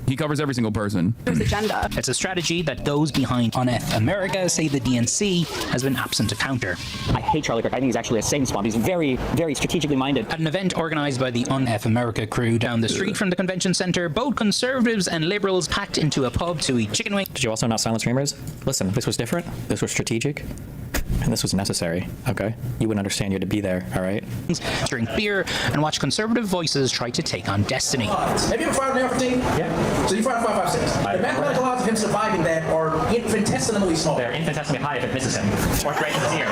He covers every single person.
There's agenda.
It's a strategy that those behind UNF America say the DNC has been absent to counter.
I hate Charlie Kirk. I think he's actually a Satan spawn. He's very, very strategically minded.
At an event organized by the UNF America crew down the street from the convention center, both conservatives and liberals packed into a pub to eat chicken wings.
Did you also not silence streamers? Listen, this was different. This was strategic. And this was necessary, okay? You wouldn't understand. You had to be there, all right?
Drink beer and watch conservative voices try to take on Destiny.
Have you ever fired an AR-15? Yeah. So you fired 5.56. The mathematical odds of him surviving that are infinitesimally small.
They're infinitesimally high if it misses him. Fourth grade this year.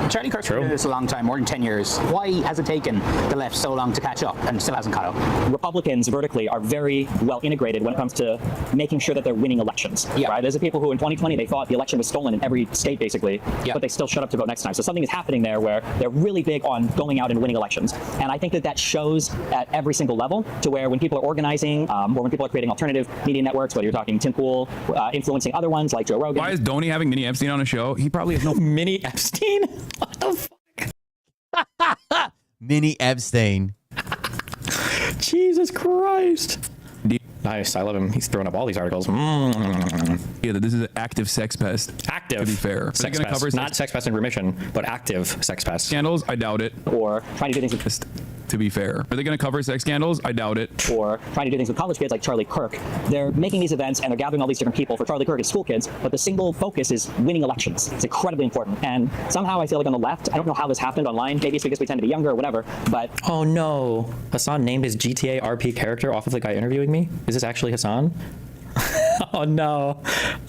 Charlie Kirk's been doing this a long time, more than 10 years. Why has it taken the left so long to catch up and still hasn't caught up?
Republicans vertically are very well integrated when it comes to making sure that they're winning elections. Yeah. Right? There's the people who in 2020 they thought the election was stolen in every state basically, but they still shut up to vote next time. So something is happening there where they're really big on going out and winning elections. And I think that shows at every single level to where when people are organizing or when people are creating alternative media networks, whether you're talking Tim Pool, influencing other ones like Joe Rogan.
Why is Donnie having Mini Epstein on a show? He probably has no
Mini Epstein? What the fuck?
Mini Epstein.
Jesus Christ. Nice, I love him. He's throwing up all these articles.
Yeah, this is an active sex pest.
Active.
To be fair.
Sex pest. Cover not sex pest in remission, but active sex pest.
Scandals? I doubt it.
Or trying to do things with...
To be fair. Are they going to cover sex scandals? I doubt it.
Or trying to do things with college kids like Charlie Kirk. They're making these events and they're gathering all these different people. For Charlie Kirk, it's school kids, but the single focus is winning elections. It's incredibly important. And somehow I feel like on the left, I don't know how this happened online. Maybe it's because we tend to be younger or whatever, but...
Oh no. Hassan named his GTA RP character off of the guy interviewing me? Is this actually Hassan? Oh no.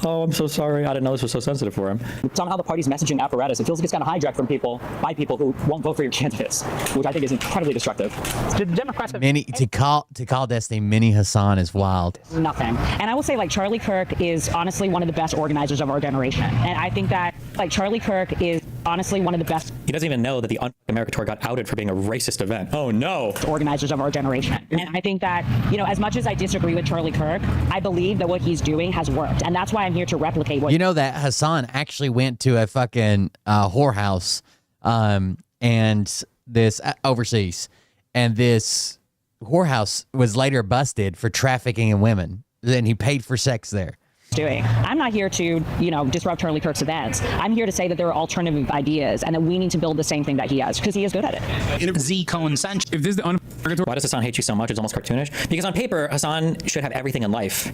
Oh, I'm so sorry. I didn't know this was so sensitive for him.
Somehow the party's messaging apparatus, it feels like it's kind of hijacked from people, by people who won't vote for your candidates, which I think is incredibly destructive.
The Democrats have
to call Destiny Mini Hassan is wild.
Nothing. And I will say, like, Charlie Kirk is honestly one of the best organizers of our generation. And I think that, like, Charlie Kirk is honestly one of the best.
He doesn't even know that the America tour got outed for being a racist event. Oh no.
Organizers of our generation. And I think that, you know, as much as I disagree with Charlie Kirk, I believe that what he's doing has worked. And that's why I'm here to replicate what.
You know that Hassan actually went to a fucking whorehouse and this overseas, and this whorehouse was later busted for trafficking in women, and he paid for sex there.
Doing. I'm not here to, you know, disrupt Charlie Kirk's events. I'm here to say that there are alternative ideas and that we need to build the same thing that he has, because he is good at it.
Z. Cohen Sanchez.
If this is the why does Hassan hate you so much? It's almost cartoonish. Because on paper, Hassan should have everything in life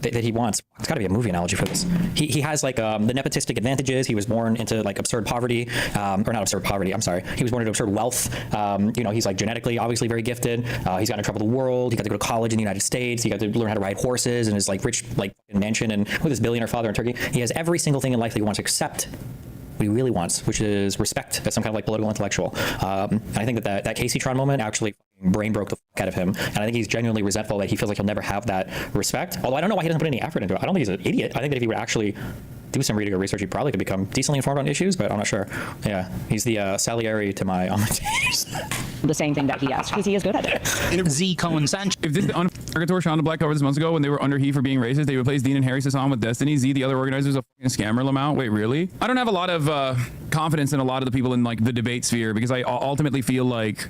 that he wants. It's got to be a movie analogy for this. He has like the nepotistic advantages. He was born into like absurd poverty, or not absurd poverty. I'm sorry. He was born into absurd wealth. You know, he's like genetically obviously very gifted. He's got in trouble with the world. He got to go to college in the United States. He got to learn how to ride horses in his like rich like mansion and with his billionaire father in Turkey. He has every single thing in life that he wants except what he really wants, which is respect as some kind of like political intellectual. And I think that Casey-tron moment actually brain broke the fuck out of him, and I think he's genuinely resentful that he feels like he'll never have that respect. Although I don't know why he doesn't put any effort into it. I don't think he's an idiot. I think that if he would actually do some reading or research, he probably could become decently informed on issues, but I'm not sure. Yeah, he's the Salieri to my
the same thing that he has, because he is good at it.
Z. Cohen Sanchez.
If this is the Unforgatory Shonda Black covered this months ago when they were under heat for being racist, they replaced Dean and Harry Sasson with Destiny. Z, the other organizers, a fucking scammer Lamont. Wait, really? I don't have a lot of confidence in a lot of the people in like the debate sphere, because I ultimately feel like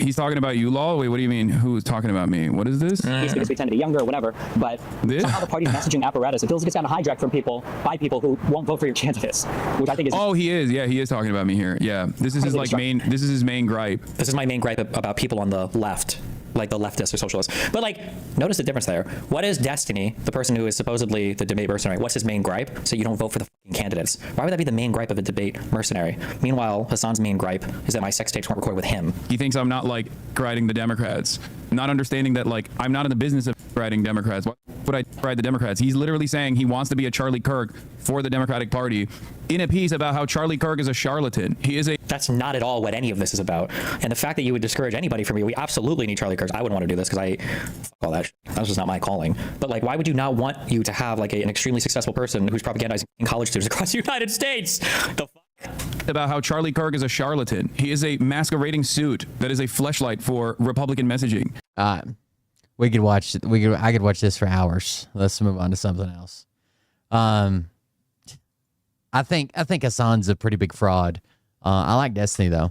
he's talking about you, Law. Wait, what do you mean? Who's talking about me? What is this?
It's because we tend to be younger or whatever, but somehow the party's messaging apparatus, it feels like it's kind of hijacked from people, by people who won't vote for your candidates, which I think is.
Oh, he is. Yeah, he is talking about me here. Yeah, this is his like main. This is his main gripe.
This is my main gripe about people on the left, like the leftists or socialists. But like, notice the difference there. What is Destiny, the person who is supposedly the debate mercenary? What's his main gripe? So you don't vote for the fucking candidates. Why would that be the main gripe of a debate mercenary? Meanwhile, Hassan's main gripe is that my sex tapes weren't recorded with him.
He thinks I'm not like writing the Democrats, not understanding that like I'm not in the business of writing Democrats. Why would I write the Democrats? He's literally saying he wants to be a Charlie Kirk for the Democratic Party in a piece about how Charlie Kirk is a charlatan. He is a.
That's not at all what any of this is about. And the fact that you would discourage anybody from me, we absolutely need Charlie Kirk. I wouldn't want to do this because all that. That's just not my calling. But like, why would you not want you to have like an extremely successful person who's propagandizing college students across the United States? The fuck?
About how Charlie Kirk is a charlatan. He is a masquerading suit that is a fleshlight for Republican messaging.
We could watch. I could watch this for hours. Let's move on to something else. I think Hassan's a pretty big fraud. I like Destiny though.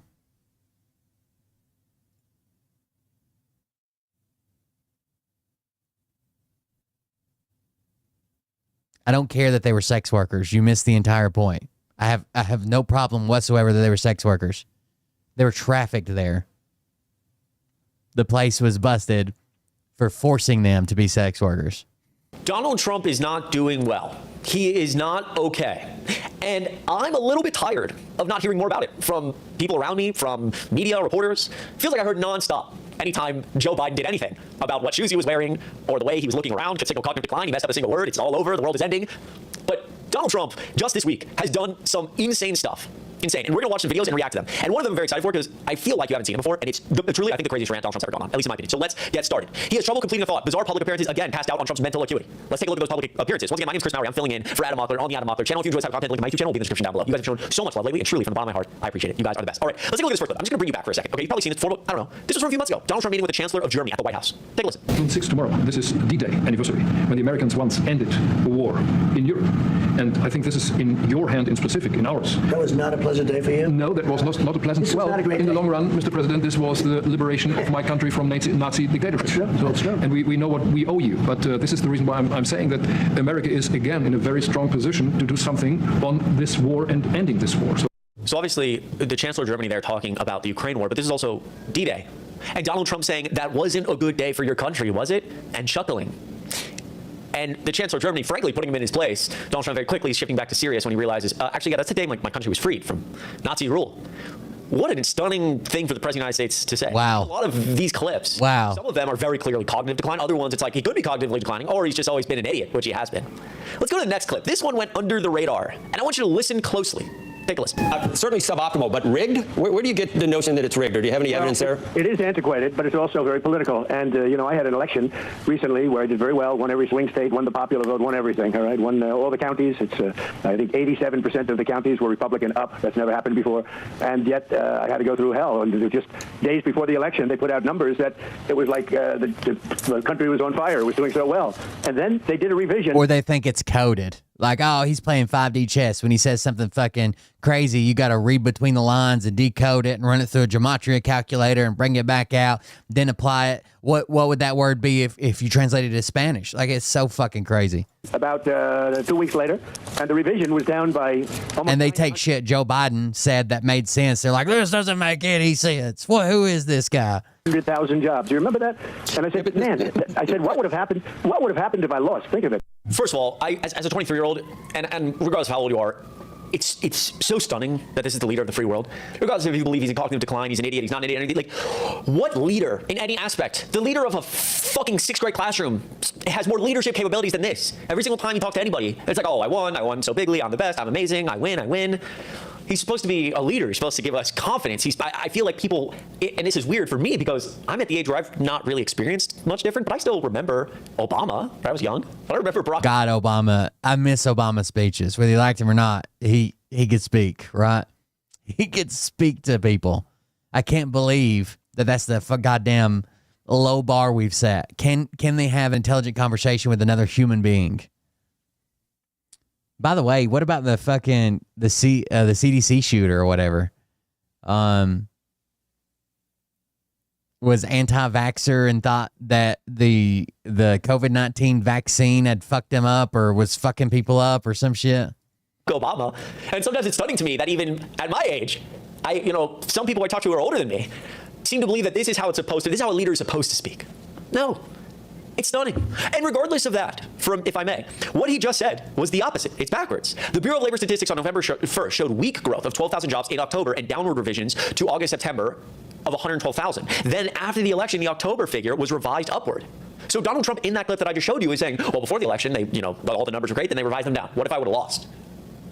I don't care that they were sex workers. You missed the entire point. I have no problem whatsoever that they were sex workers. They were trafficked there. The place was busted for forcing them to be sex workers.
Donald Trump is not doing well. He is not okay. And I'm a little bit tired of not hearing more about it from people around me, from media, reporters. Feels like I heard nonstop anytime Joe Biden did anything about what shoes he was wearing or the way he was looking around could signal cognitive decline. He messed up a single word. It's all over. The world is ending. But Donald Trump, just this week, has done some insane stuff. Insane. And we're going to watch some videos and react to them. And one of them I'm very excited for because I feel like you haven't seen it before, and it's truly, I think, the craziest rant Donald Trump's ever gone on, at least in my opinion. So let's get started. He has trouble completing a thought. Bizarre public appearances, again, passed out on Trump's mental acuity. Let's take a look at those public appearances. Once again, my name is Chris Mowry. I'm filling in for Adam Mockler on the Adam Mockler channel. If you enjoy this type of content, link to my YouTube channel will be in the description down below. You guys have shown so much love lately, and truly, from the bottom of my heart, I appreciate it. You guys are the best. All right, let's take a look at this first clip. I'm just going to bring you back for a second. Okay, you've probably seen it before, I don't know. This was from a few months ago. Donald Trump meeting with the Chancellor of Germany at the White House. Take a listen.
June 6th tomorrow. This is D-Day anniversary, when the Americans once ended a war in Europe. And I think this is in your hand in specific, in ours.
That was not a pleasant day for you?
No, that was not a pleasant.
Well, not a great
in
day.
the long run, Mr. President, this was the liberation of my country from Nazi dictatorship.
That's true.
And we know what we owe you. But this is the reason why I'm saying that America is, again, in a very strong position to do something on this war and ending this war.
So obviously, the Chancellor of Germany there talking about the Ukraine war, but this is also D-Day. And Donald Trump saying, that wasn't a good day for your country, was it? And chuckling. And the Chancellor of Germany, frankly, putting him in his place, Donald Trump very quickly shifting back to serious when he realizes, actually, yeah, that's the day my country was freed from Nazi rule. What a stunning thing for the President of the United States to say.
Wow.
A lot of these clips,
wow.
Some of them are very clearly cognitive decline. Other ones, it's like he could be cognitively declining, or he's just always been an idiot, which he has been. Let's go to the next clip. This one went under the radar, and I want you to listen closely. Take a listen.
Certainly suboptimal, but rigged? Where do you get the notion that it's rigged, or do you have any evidence there?
It is antiquated, but it's also very political. And, I had an election recently where I did very well, won every swing state, won the popular vote, won everything, all right? Won all the counties. It's, I think 87% of the counties were Republican up. That's never happened before. And yet I had to go through hell. And just days before the election, they put out numbers that it was like the country was on fire. It was doing so well. And then they did a revision.
Or they think it's coded. Like, oh, he's playing 5D chess. When he says something fucking crazy, you got to read between the lines and decode it and run it through a gematria calculator and bring it back out, then apply it. What would that word be if you translated it to Spanish? Like, it's so fucking crazy.
About 2 weeks later, and the revision was down by almost.
And they take shit Joe Biden said that made sense. They're like, this doesn't make any sense. Well, who is this guy?
100,000 jobs. Do you remember that? And I said, man, I said, what would have happened? What would have happened if I lost? Think of it.
First of all, as a 23-year-old, and regardless of how old you are, it's so stunning that this is the leader of the free world. Regardless if you believe he's in cognitive decline, he's an idiot, he's not an idiot, like, what leader in any aspect, the leader of a fucking 6th grade classroom has more leadership capabilities than this? Every single time you talk to anybody, it's like, oh, I won so bigly, I'm the best, I'm amazing, I win. He's supposed to be a leader. He's supposed to give us confidence. I feel like people, and this is weird for me because I'm at the age where I've not really experienced much different, but I still remember Obama when I was young. I remember Barack.
God, Obama. I miss Obama's speeches. Whether you liked him or not, he could speak, right? He could speak to people. I can't believe that that's the goddamn low bar we've set. Can they have an intelligent conversation with another human being? By the way, what about the fucking the CDC shooter or whatever? Was anti-vaxxer and thought that the COVID-19 vaccine had fucked him up or was fucking people up or some shit?
Obama, and sometimes it's stunning to me that even at my age, some people I talk to who are older than me seem to believe that this is how a leader is supposed to speak. No. It's stunning. And regardless of that, if I may, what he just said was the opposite. It's backwards. The Bureau of Labor Statistics on November 1st showed weak growth of 12,000 jobs in October and downward revisions to August, September of 112,000. Then after the election, the October figure was revised upward. So Donald Trump in that clip that I just showed you is saying, well, before the election, they, all the numbers were great, then they revised them down. What if I would have lost?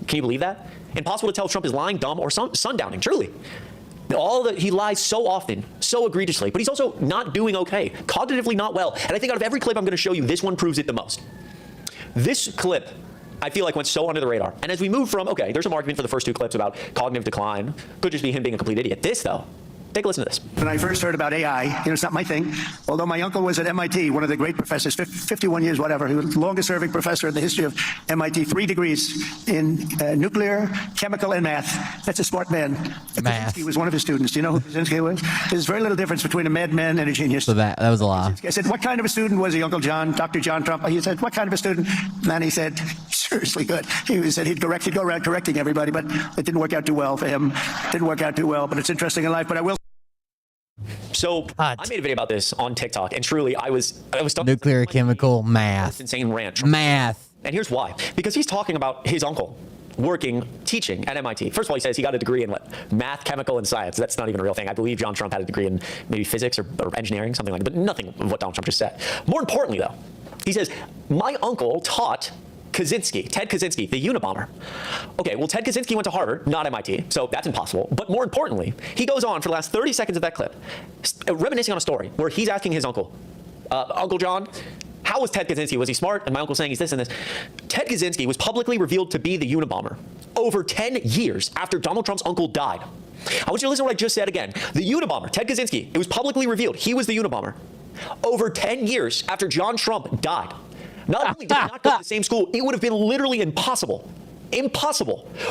Can you believe that? Impossible to tell if Trump is lying, dumb, or sundowning, truly. He lies so often, so egregiously, but he's also not doing okay, cognitively not well. And I think out of every clip I'm going to show you, this one proves it the most. This clip, I feel like, went so under the radar. And as we move from, okay, there's some argument for the first two clips about cognitive decline, could just be him being a complete idiot. This, though, take a listen to this.
When I first heard about AI, it's not my thing. Although my uncle was at MIT, one of the great professors, 51 years, whatever. He was the longest serving professor in the history of MIT, 3 degrees in nuclear, chemical, and math. That's a smart man.
Math.
He was one of his students. Do you know who Kaczynski was? There's very little difference between a madman and a genius.
So that was a lie.
I said, what kind of a student was he, Uncle John, Dr. John Trump? He said, what kind of a student? And he said, seriously good. He said he'd go around correcting everybody, but it didn't work out too well for him. Didn't work out too well, but it's interesting in life. But I will.
So I made a video about this on TikTok, and truly, I was
nuclear, chemical, math,
insane rant,
math.
And here's why: because he's talking about his uncle teaching at MIT. First of all, he says he got a degree in what? Math, chemical, and science. That's not even a real thing. I believe John Trump had a degree in maybe physics or engineering, something like that, but nothing of what Donald Trump just said. More importantly, though, he says my uncle taught Ted Kaczynski, the Unabomber. Okay, well, Ted Kaczynski went to Harvard, not MIT, so that's impossible. But more importantly, he goes on for the last 30 seconds of that clip, reminiscing on a story where he's asking his uncle, Uncle John, how was Ted Kaczynski? Was he smart? And my uncle's saying he's this and this. Ted Kaczynski was publicly revealed to be the Unabomber over 10 years after Donald Trump's uncle died. I want you to listen to what I just said again. The Unabomber, Ted Kaczynski, it was publicly revealed he was the Unabomber over 10 years after John Trump died. Not only did he not go to the same school, it would have been literally impossible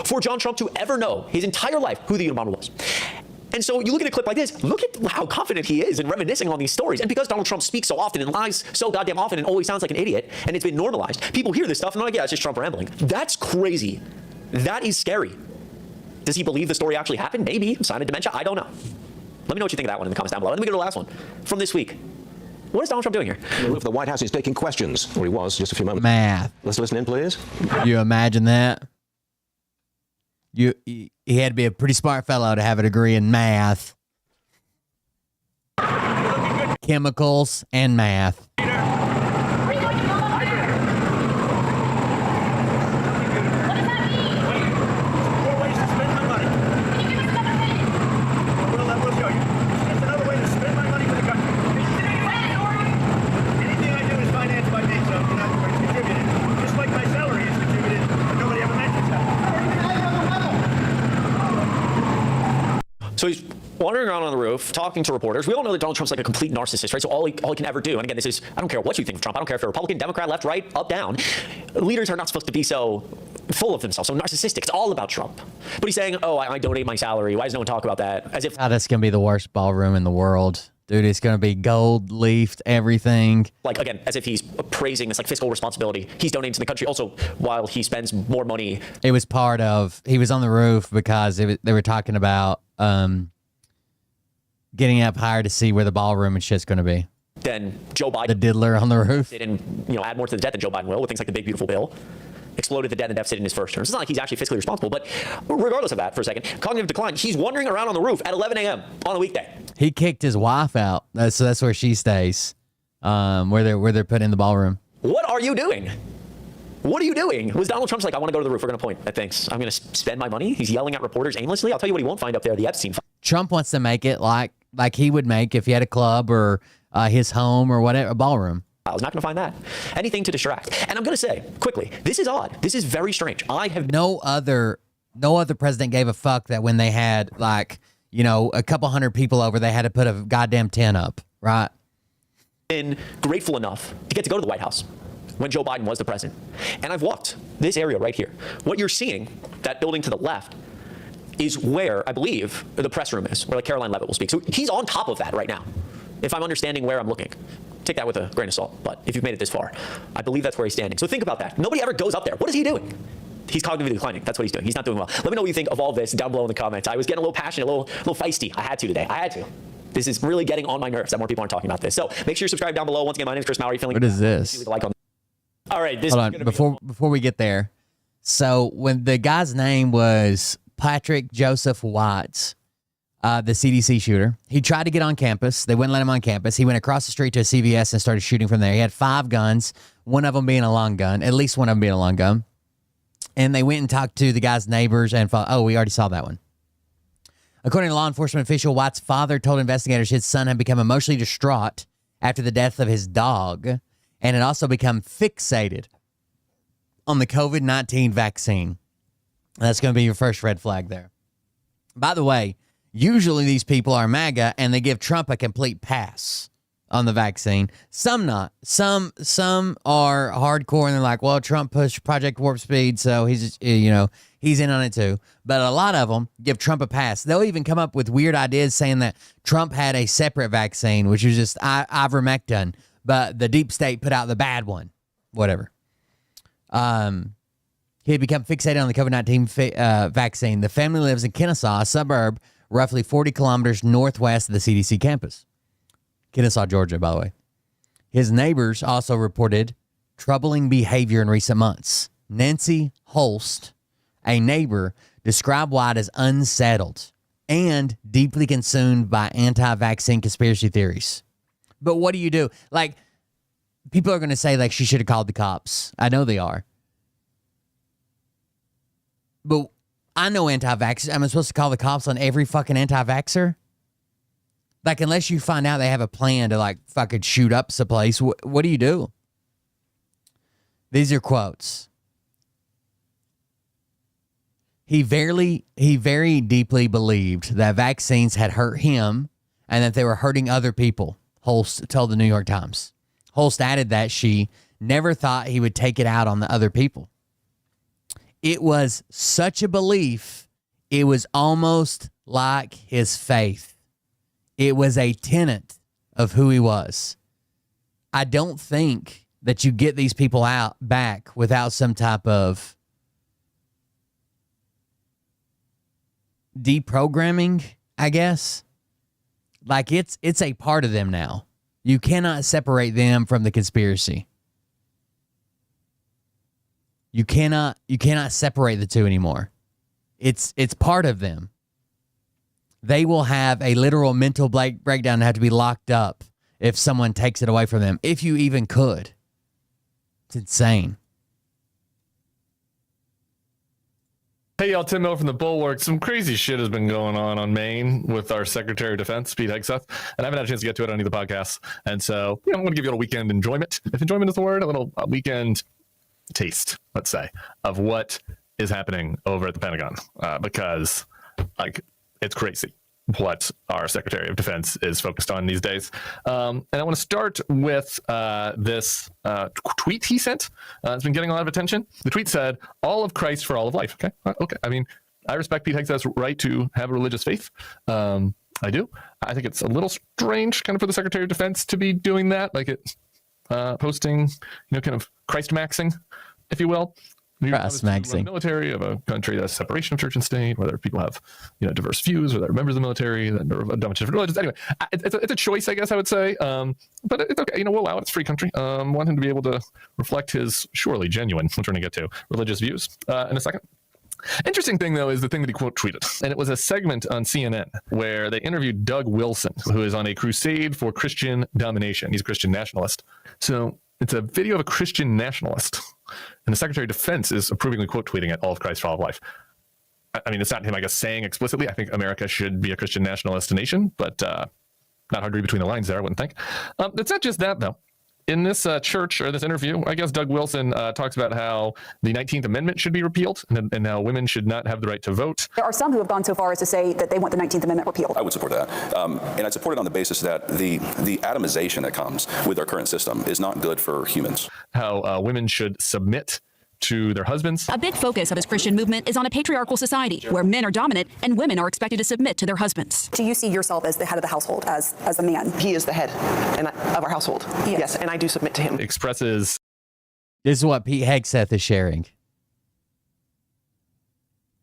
for John Trump to ever know his entire life who the Unabomber was. And so you look at a clip like this, look at how confident he is in reminiscing on these stories. And because Donald Trump speaks so often and lies so goddamn often and always sounds like an idiot, and it's been normalized, people hear this stuff and they're like, yeah, it's just Trump rambling. That's crazy. That is scary. Does he believe the story actually happened? Maybe. Sign of dementia? I don't know. Let me know what you think of that one in the comments down below. Let me go to the last one from this week. What is Donald Trump doing here?
The White House is taking questions, or he was just a few moments.
Math.
Let's listen in, please.
You imagine that? He had to be a pretty smart fellow to have a degree in math, chemicals, and math.
So he's wandering around on the roof, talking to reporters. We all know that Donald Trump's like a complete narcissist, right? So all he can ever do, and again, this is, I don't care what you think of Trump. I don't care if you're Republican, Democrat, left, right, up, down. Leaders are not supposed to be so full of themselves, so narcissistic. It's all about Trump. But he's saying, oh, I donate my salary. Why does no one talk about that? As if
that's going to be the worst ballroom in the world. Dude, it's going to be gold leafed, everything.
Like, again, as if he's praising this like fiscal responsibility. He's donating to the country. Also, while he spends more money.
It was part of, he was on the roof because they were talking about getting up higher to see where the ballroom and shit's going to be.
Then Joe Biden.
The diddler on the roof.
And, add more to the debt than Joe Biden will with things like the big, beautiful bill. Exploded the debt and deficit in his first term. It's not like he's actually fiscally responsible, but regardless of that, for a second, cognitive decline, he's wandering around on the roof at 11 a.m. on a weekday.
He kicked his wife out, so that's where she stays, where they're put in the ballroom.
What are you doing? What are you doing? Was Donald Trump's like, I want to go to the roof. We're going to point at things. I'm going to spend my money. He's yelling at reporters aimlessly. I'll tell you what he won't find up there, the Epstein file.
Trump wants to make it like he would make if he had a club or his home or whatever, a ballroom.
I was not going to find that. Anything to distract. And I'm going to say, quickly, this is odd. This is very strange. I have
no other president gave a fuck that when they had a couple hundred people over, they had to put a goddamn tent up, right?
Been grateful enough to get to go to the White House when Joe Biden was the president. And I've walked this area right here. What you're seeing, that building to the left, is where I believe the press room is, where like Caroline Levitt will speak. So he's on top of that right now, if I'm understanding where I'm looking. Take that with a grain of salt, but if you've made it this far, I believe that's where he's standing. So think about that. Nobody ever goes up there. What is he doing? He's cognitively declining. That's what he's doing. He's not doing well. Let me know what you think of all this down below in the comments. I was getting a little passionate, a little feisty. I had to today. I had to. This is really getting on my nerves that more people aren't talking about this. So make sure you subscribe down below. Once again, my name is Chris Mowry.
What is this?
Like on. All right. This
Hold on. Before we get there. So when the guy's name was Patrick Joseph Watts, the CDC shooter, he tried to get on campus. They wouldn't let him on campus. He went across the street to a CVS and started shooting from there. He had 5 guns, one of them being a long gun, at least one of them being a long gun. And they went and talked to the guy's neighbors and thought, oh, we already saw that one. According to law enforcement official, Watt's father told investigators his son had become emotionally distraught after the death of his dog and had also become fixated on the COVID-19 vaccine. That's going to be your first red flag there. By the way, usually these people are MAGA and they give Trump a complete pass on the vaccine. Some not. Some are hardcore and they're like, well, Trump pushed Project Warp Speed, so he's in on it too. But a lot of them give Trump a pass. They'll even come up with weird ideas saying that Trump had a separate vaccine, which was just ivermectin, but the deep state put out the bad one. Whatever. He had become fixated on the COVID-19 vaccine. The family lives in Kennesaw, a suburb roughly 40 kilometers northwest of the CDC campus. Kennesaw, Georgia, by the way. His neighbors also reported troubling behavior in recent months. Nancy Holst, a neighbor, described White as unsettled and deeply consumed by anti-vaccine conspiracy theories. But what do you do? Like, people are going to say, like, she should have called the cops. I know they are. But I know anti-vaxxers. Am I supposed to call the cops on every fucking anti-vaxxer? Like, unless you find out they have a plan to, like, fucking shoot up someplace, what do you do? These are quotes. He very deeply believed that vaccines had hurt him and that they were hurting other people, Holst told the New York Times. Holst added that she never thought he would take it out on the other people. It was such a belief, it was almost like his faith. It was a tenet of who he was. I don't think that you get these people out back without some type of deprogramming, I guess. Like it's a part of them now. You cannot separate them from the conspiracy. You cannot separate the two anymore. It's part of them. They will have a literal mental breakdown and have to be locked up if someone takes it away from them, if you even could. It's insane.
Hey, y'all, Tim Miller from the Bulwark. Some crazy shit has been going on Maine with our Secretary of Defense, Pete Hegseth, and I haven't had a chance to get to it on any of the podcasts. And so, I'm going to give you a little weekend enjoyment, if enjoyment is the word, a little weekend taste, let's say, of what is happening over at the Pentagon, because, like, it's crazy. what our Secretary of Defense is focused on these days. And I want to start with this tweet he sent. It's been getting a lot of attention. The tweet said, "All of Christ for all of life." Okay. I mean, I respect Pete Hegseth's right to have a religious faith. I do. I think it's a little strange kind of for the Secretary of Defense to be doing that, like it posting, kind of Christ-maxing, if you will.
Christ-maxing.
Military of a country that's separation of church and state, whether people have, diverse views, or they're members of the military, that are of a bunch of different religions. Anyway, it's a choice, I guess I would say. But it's okay. We'll allow it. It's a free country. Want him to be able to reflect his surely genuine, which we're going to get to, religious views in a second. Interesting thing, though, is the thing that he quote tweeted. And it was a segment on CNN where they interviewed Doug Wilson, who is on a crusade for Christian domination. He's a Christian nationalist. So it's a video of a Christian nationalist. And the Secretary of Defense is approvingly quote tweeting it, "All of Christ for all of life." I mean, it's not him, I guess, saying explicitly, I think America should be a Christian nationalist nation, but not hard to read between the lines there, I wouldn't think. It's not just that, though. In this church, or this interview, I guess Doug Wilson talks about how the 19th Amendment should be repealed and how women should not have the right to vote.
There are some who have gone so far as to say that they want the 19th Amendment repealed.
I would support that. And I'd support it on the basis that the atomization that comes with our current system is not good for humans.
How women should submit to their husbands.
A big focus of his Christian movement is on a patriarchal society where men are dominant and women are expected to submit to their husbands.
Do you see yourself as the head of the household, as a man?
He is the head of our household. Yes, and I do submit to him.
Expresses.
This is what Pete Hegseth is sharing.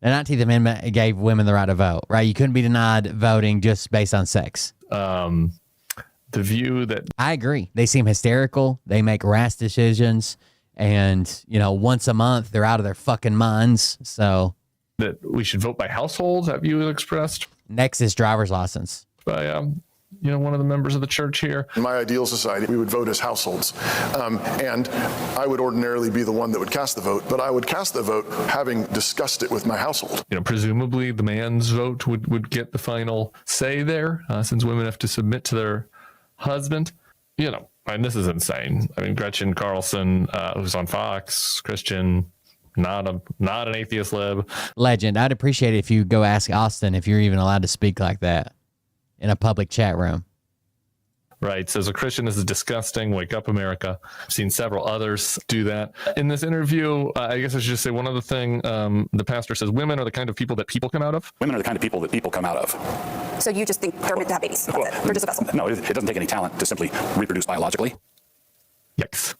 The 19th Amendment gave women the right to vote, right? You couldn't be denied voting just based on sex.
The view that...
I agree. They seem hysterical. They make rash decisions. And, once a month, they're out of their fucking minds. So
that we should vote by household, that view is expressed.
Next is driver's license.
By, one of the members of the church here.
In my ideal society, we would vote as households. And I would ordinarily be the one that would cast the vote, but I would cast the vote having discussed it with my household.
Presumably the man's vote would get the final say there, since women have to submit to their husband. And this is insane. I mean, Gretchen Carlson, who's on Fox, Christian, not an atheist lib.
Legend. I'd appreciate it if you go ask Austin if you're even allowed to speak like that in a public chat room.
Right. Says a Christian, this is disgusting. Wake up, America. I've seen several others do that. In this interview, I guess I should just say one other thing. The pastor says women are the kind of people that people come out of.
Women are the kind of people that people come out of.
So you just think they're meant to have babies? That's it. They're just a vessel.
No, it doesn't take any talent to simply reproduce biologically.
Yikes.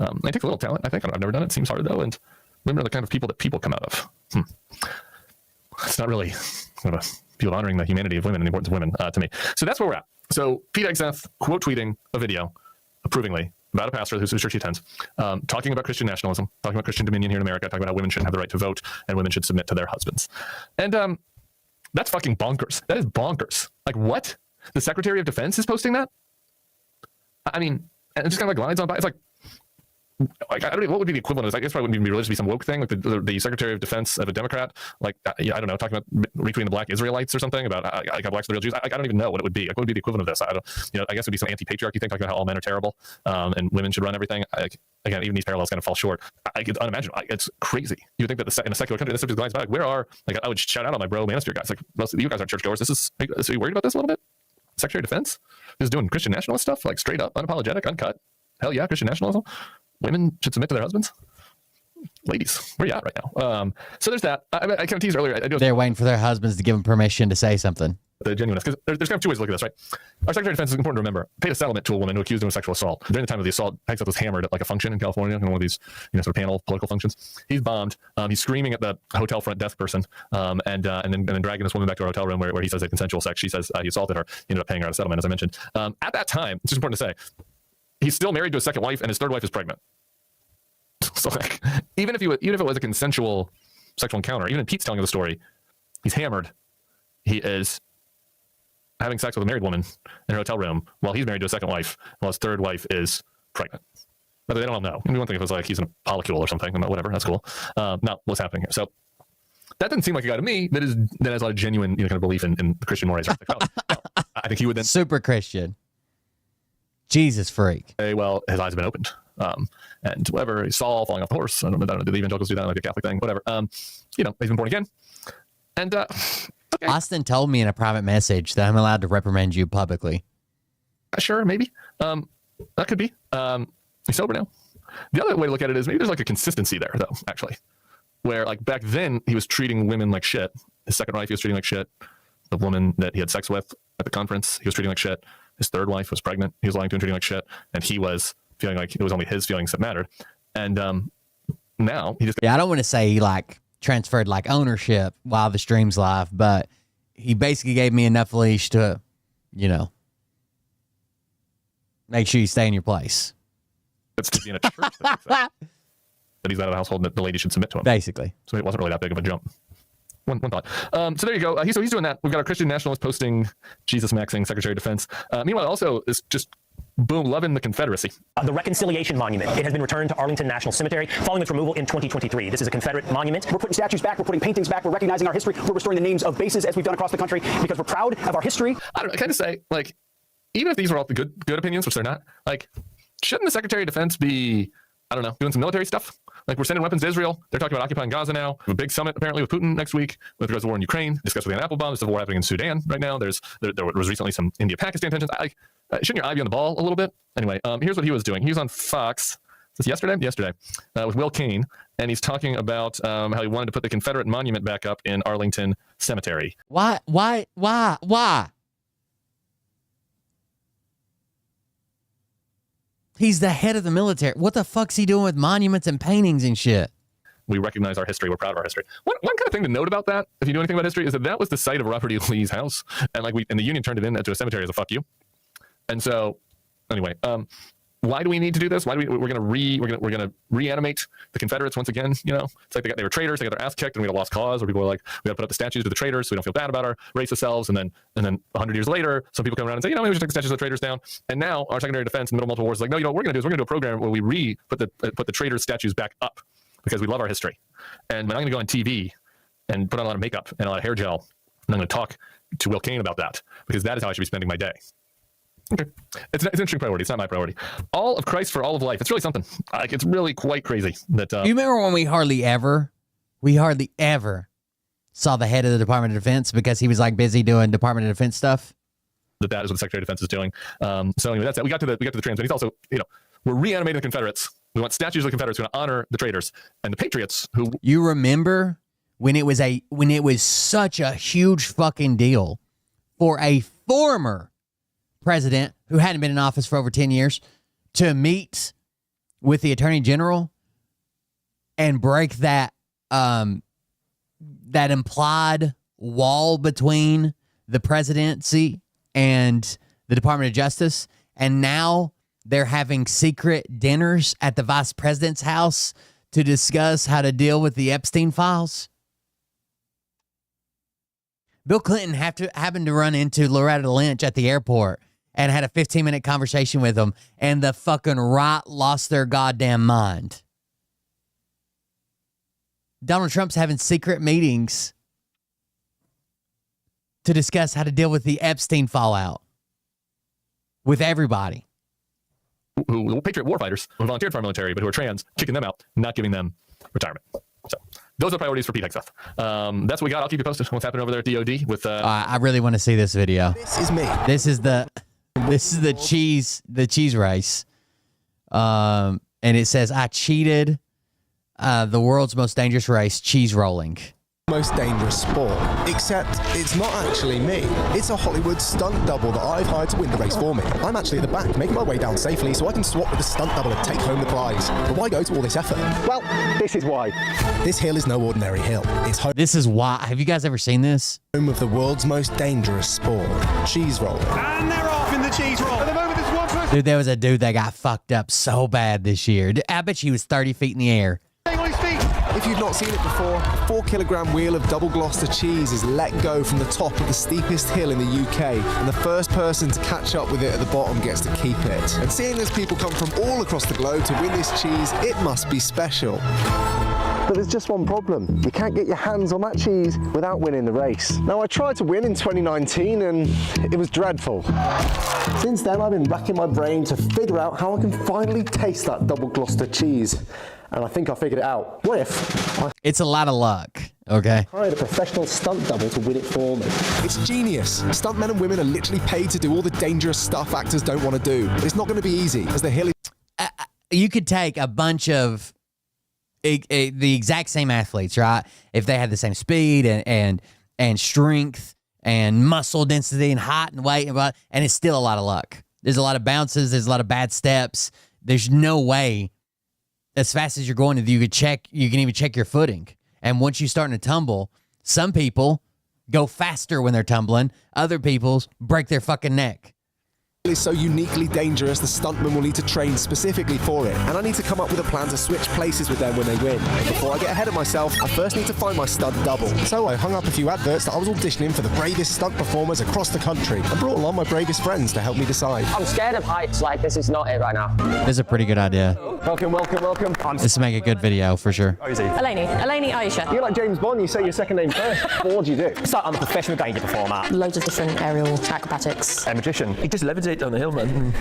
It takes a little talent, I think. I've never done it. It seems hard, though. And women are the kind of people that people come out of. It's not really people honoring the humanity of women and the importance of women to me. So that's where we're at. So Pete Hegseth quote tweeting a video approvingly about a pastor whose church he attends, talking about Christian nationalism, talking about Christian dominion here in America, talking about how women shouldn't have the right to vote and women should submit to their husbands. And that's fucking bonkers. That is bonkers. Like, what? The Secretary of Defense is posting that? I mean, and it's just kind of like lines on by. It's like I don't know what would be the equivalent of this. I guess probably wouldn't be religious, be some woke thing, like the Secretary of Defense of a Democrat, like I don't know, talking about retweeting the Black Israelites or something about how blacks are the real Jews. I don't even know what it would be. Like, what would be the equivalent of this? I don't. I guess it would be some anti-patriarchy thing, talking about how all men are terrible and women should run everything. Again, even these parallels kind of fall short. It's unimaginable. It's crazy. You would think that in a secular country, this is glides by. Like, where are I would shout out on my bro manosphere guys. Like, most of you guys aren't churchgoers. So you worried about this a little bit? Secretary of Defense is doing Christian nationalist stuff, like straight up, unapologetic, uncut. Hell yeah, Christian nationalism. Women should submit to their husbands. Ladies, where you at right now? So there's that. I kind of teased earlier.
They're waiting for their husbands to give them permission to say something.
The genuineness, because there's kind of two ways to look at this, right? Our Secretary of Defense, is important to remember, paid a settlement to a woman who accused him of sexual assault. During the time of the assault, Hegseth was hammered at like a function in California, in one of these, sort of panel political functions. He's bombed. He's screaming at the hotel front desk person, and then dragging this woman back to her hotel room where he says they had consensual sex. She says he assaulted her. He ended up paying her out a settlement, as I mentioned. At that time, it's just important to say, he's still married to a second wife, and his third wife is pregnant. So, like, even if it was a consensual sexual encounter, even in Pete's telling of the story, he's hammered. He is having sex with a married woman in her hotel room while he's married to a second wife, while his third wife is pregnant. But they don't all know. One thing if it was like he's in a polycule or something, whatever, that's cool. Not what's happening here. So that doesn't seem like a guy to me that has a lot of genuine kind of belief in Christian mores. Like, no. I think he would then
super Christian. Jesus freak.
Say, well, his eyes have been opened. And whatever, Saul falling off the horse. I don't know, do the evangelicals do that, like a Catholic thing? Whatever. He's been born again. And
Austin told me in a private message that I'm allowed to reprimand you publicly.
Sure, maybe. That could be. He's sober now. The other way to look at it is maybe there's like a consistency there, though, actually. Where, like, back then, he was treating women like shit. His second wife, he was treating like shit. The woman that he had sex with at the conference, he was treating like shit. His third wife was pregnant. He was lying to and treating like shit. And he was feeling like it was only his feelings that mattered. And now he just...
Yeah, I don't want to say he, like, transferred, like, ownership while the stream's live, but he basically gave me enough leash to, you know, make sure you stay in your place.
It's to be in a church that he's out of the household and that the lady should submit to him.
Basically.
So it wasn't really that big of a jump. One thought. So there you go. He's doing that. We've got our Christian nationalist posting Jesus maxing Secretary of Defense. Meanwhile, also is just boom, loving the Confederacy.
The Reconciliation Monument. It has been returned to Arlington National Cemetery following its removal in 2023. This is a Confederate monument. We're putting statues back. We're putting paintings back. We're recognizing our history. We're restoring the names of bases as we've done across the country because we're proud of our history.
I don't know. I kind of say, like, even if these are all the good opinions, which they're not, like, shouldn't the Secretary of Defense be, I don't know, doing some military stuff? Like, we're sending weapons to Israel. They're talking about occupying Gaza now. We have a big summit, apparently, with Putin next week with regards to the war in Ukraine. Discuss with Ann Applebaum. There's a war happening in Sudan right now. There was recently some India-Pakistan tensions. Shouldn't your eye be on the ball a little bit? Anyway, here's what he was doing. He was on Fox. Is this yesterday? Yesterday. With Will Cain. And he's talking about how he wanted to put the Confederate monument back up in Arlington Cemetery.
Why? He's the head of the military. What the fuck's he doing with monuments and paintings and shit?
We recognize our history. We're proud of our history. One kind of thing to note about that, if you know anything about history, is that was the site of Robert E. Lee's house, and the Union turned it into a cemetery as a fuck you. And so, anyway, why do we need to do this? Why do we're gonna reanimate the Confederates once again? You know, it's like they were traitors. They got their ass kicked, and we had a lost cause. Where people were like, we got to put up the statues to the traitors, so we don't feel bad about our racist selves. And then 100 years later, some people come around and say, you know, maybe we should take the statues of the traitors down. And now our Secretary of Defense in the middle of multiple wars is like, no, you know what we're gonna do is we're gonna do a program where we put the traitors' statues back up because we love our history. And I'm gonna go on TV and put on a lot of makeup and a lot of hair gel, and I'm gonna talk to Will Cain about that because that is how I should be spending my day. Okay. It's an interesting priority. It's not my priority. All of Christ for all of life. It's really something. Like, it's really quite crazy. That
you remember when we hardly ever saw the head of the Department of Defense because he was like busy doing Department of Defense stuff?
That is what the Secretary of Defense is doing. So anyway, that's it. We got to the trans, but he's also, you know, we're reanimating the Confederates. We want statues of the Confederates. We want to honor the traitors and the patriots who. You
remember when it was such a huge fucking deal for a former president who hadn't been in office for over 10 years to meet with the attorney general and break that implied wall between the presidency and the Department of Justice. And now they're having secret dinners at the vice president's house to discuss how to deal with the Epstein files. Bill Clinton happened to run into Loretta Lynch at the airport and had a 15-minute conversation with him, and the fucking right lost their goddamn mind. Donald Trump's having secret meetings to discuss how to deal with the Epstein fallout with everybody.
Who Patriot warfighters who volunteered for our military, but who are trans, kicking them out, not giving them retirement. So those are priorities for Pete Hegseth. That's what we got. I'll keep you posted on what's happening over there at DOD with.
I really want to see this video.
This is me.
This is the cheese race. And it says, I cheated the world's most dangerous race, cheese rolling.
Most dangerous sport, except it's not actually me. It's a Hollywood stunt double that I've hired to win the race for me. I'm actually at the back, making my way down safely so I can swap with the stunt double and take home the prize. But why go to all this effort? Well, this is why. This hill is no ordinary hill. It's home.
This is why. Have you guys ever seen this?
Home of the world's most dangerous sport, cheese rolling. And they're off in the cheese roll. At the moment, there's one person.
Dude, there was a dude that got fucked up so bad this year. I bet he was 30 feet in the air.
If you've not seen it before, a 4-kilogram wheel of double Gloucester cheese is let go from the top of the steepest hill in the UK, and the first person to catch up with it at the bottom gets to keep it. And seeing as people come from all across the globe to win this cheese, it must be special. But there's just one problem. You can't get your hands on that cheese without winning the race. Now, I tried to win in 2019 and it was dreadful. Since then, I've been racking my brain to figure out how I can finally taste that double Gloucester cheese. And I think I figured it out. What if?
It's a lot of luck. Okay.
Hired a professional stunt double to win it for me.
It's genius. Stuntmen and women are literally paid to do all the dangerous stuff actors don't want to do. But it's not going to be easy, as the hill is...
You could take a bunch of the exact same athletes, right? If they had the same speed and strength and muscle density and height and weight, and it's still a lot of luck. There's a lot of bounces. There's a lot of bad steps. There's no way, as fast as you're going, you can even check your footing. And once you start to tumble, some people go faster when they're tumbling. Other people break their fucking neck.
Is so uniquely dangerous, the stuntmen will need to train specifically for it, and I need to come up with a plan to switch places with them when they win. And before I get ahead of myself, I first need to find my stunt double. So I hung up a few adverts that I was auditioning for the bravest stunt performers across the country, and brought along my bravest friends to help me decide.
I'm scared of heights, like this is not it right now.
This is a pretty good idea.
Welcome, welcome, welcome.
This will make a good video for sure.
Eleni Aisha.
You're like James Bond, you say your second name first. What do you do?
So I'm a professional danger performer.
Loads of different aerial acrobatics.
A magician.
He just levitates down the hill, man.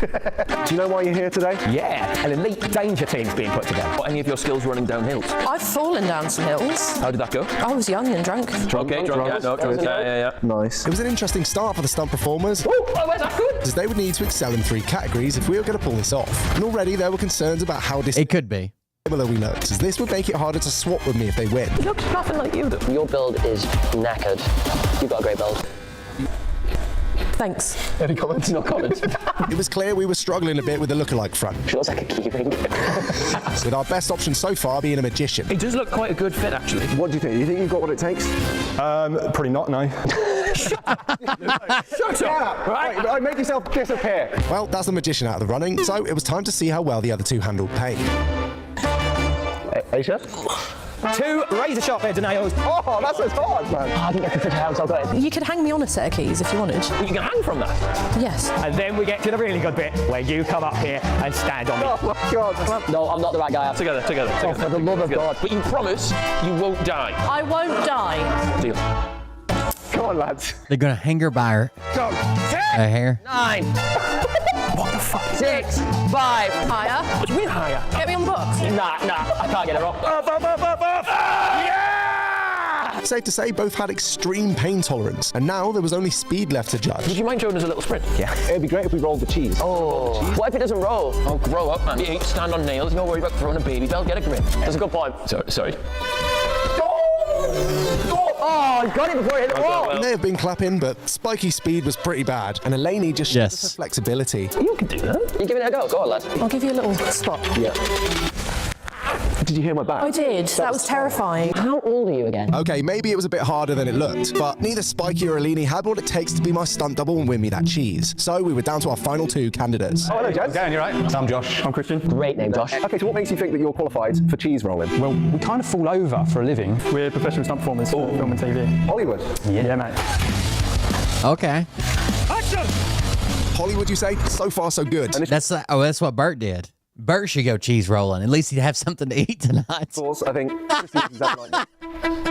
Do you know why you're here today?
Yeah, an elite danger team's being put together. What, any of your skills running down hills?
I've fallen down some hills.
How did that go?
I was young and drunk.
Drunk. Yeah.
Nice.
It was an interesting start for the stunt performers.
Oh, where's that good?
As they would need to excel in 3 categories if we were going to pull this off. And already there were concerns about how
it could be.
Similar we looked, as this would make it harder to swap with me if they win.
He looks nothing like you, though.
Your build is knackered. You've got a great build. Thanks.
Any comments?
No comments.
It was clear we were struggling a bit with the lookalike front.
Feels like a key ring.
With our best option so far being a magician.
It does look quite a good fit, actually.
What do you think? You think you've got what it takes? Probably not, no.
Shut up! Right?
Right, make yourself disappear.
Well, that's the magician out of the running, so it was time to see how well the other 2 handled pain.
Aisha?
2 razor sharp heads and nails.
Oh, that's as hard, man.
I think I can figure out how got it.
You could hang me on a set of keys if you wanted.
You can hang from that.
Yes.
And then we get to the really good bit where you come up here and stand on me.
Oh my God.
No, I'm not the right guy. Together.
Oh, for the love of God.
But you promise you won't die.
I won't die.
Deal.
Come on, lads.
They're going to hang her by her
Go.
hair.
9. What the fuck? 6, 5.
Higher.
What do you mean higher?
Get me on the box.
Nah, I can't get it off. Yeah!
Safe to say, both had extreme pain tolerance, and now there was only speed left to judge.
Would you mind showing us a little sprint?
Yeah. It'd be great if we rolled the cheese.
Oh. What if it doesn't roll? Oh, grow up, man. You stand on nails. No worry about throwing a baby bell. Get a grip. That's a good point. Sorry. Oh, I got it before it hit the wall.
They may have been clapping, but spiky speed was pretty bad, and Eleni just showed us her flexibility.
You can do that. You giving it a go? Go on, lad.
I'll give you a little spot.
Yeah. Did you hear my back?
I did. That was terrifying.
How old are you again?
Okay, maybe it was a bit harder than it looked, but neither Spiky or Eleni had what it takes to be my stunt double and win me that cheese. So we were down to our final 2 candidates.
Oh, hello, gents.
Dan, you right? I'm Josh.
I'm Christian.
Great name, Josh.
Okay, so what makes you think that you're qualified for cheese rolling?
Well, we kind of fall over for a living. We're professional stunt performers for film and TV.
Hollywood?
Yeah, mate.
Okay.
Action!
Hollywood, you say? So far, so good.
That's what Bert did. Bert should go cheese rolling. At least he'd have something to eat tonight.
Of course, I think.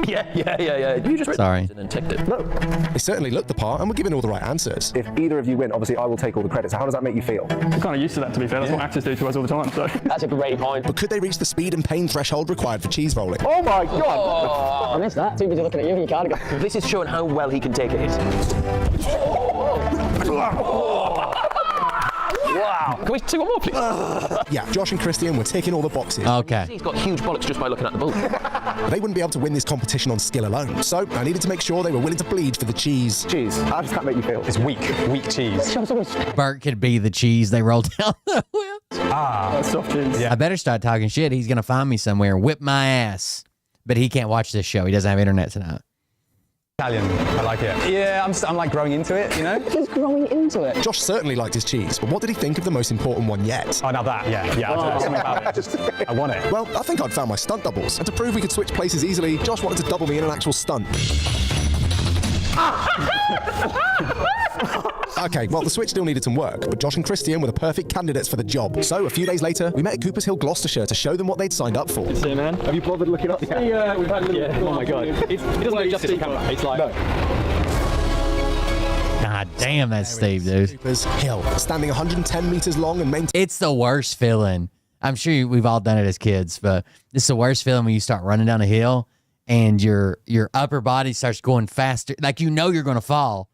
Yeah. You just
Sorry.
and then ticked it.
No.
They certainly looked the part, and we're giving all the right answers.
If either of you win, obviously I will take all the credit. So how does that make you feel?
I'm kind of used to that, to be fair. That's what actors do to us all the time. So.
That's a great point.
But could they reach the speed and pain threshold required for cheese rolling?
Oh my God!
Oh, I missed that. Too busy looking at you. You can't go. This is showing how well he can take a hit. Wow. Can we see one more, please?
Yeah, Josh and Christian were ticking all the boxes.
Okay.
He's got huge bollocks just by looking at the bull.
They wouldn't be able to win this competition on skill alone, so I needed to make sure they were willing to bleed for the cheese.
Cheese. How does that make you feel?
It's weak cheese.
Bert could be the cheese they rolled down the whip.
That's soft cheese.
I better start talking shit. He's going to find me somewhere and whip my ass. But he can't watch this show. He doesn't have internet tonight.
Italian. I like it. Yeah, I'm like growing into it, you know?
He's growing into it.
Josh certainly liked his cheese, but what did he think of the most important one yet?
Oh, now that, yeah. I don't know, something about it. I want it.
Well, I think I'd found my stunt doubles, and to prove we could switch places easily, Josh wanted to double me in an actual stunt. Okay, well, the switch still needed some work, but Josh and Christian were the perfect candidates for the job. So, a few days later, we met at Cooper's Hill, Gloucestershire to show them what they'd signed up for.
See you, man.
Have you bothered looking up?
Yeah, we've had a little... Oh my God. It doesn't look justice to camera. It's like...
No.
God damn, that's Steve, dude.
Cooper's Hill, standing 110 meters long and maintaining...
It's the worst feeling. I'm sure we've all done it as kids, but it's the worst feeling when you start running down a hill and your upper body starts going faster, like you know you're going to fall.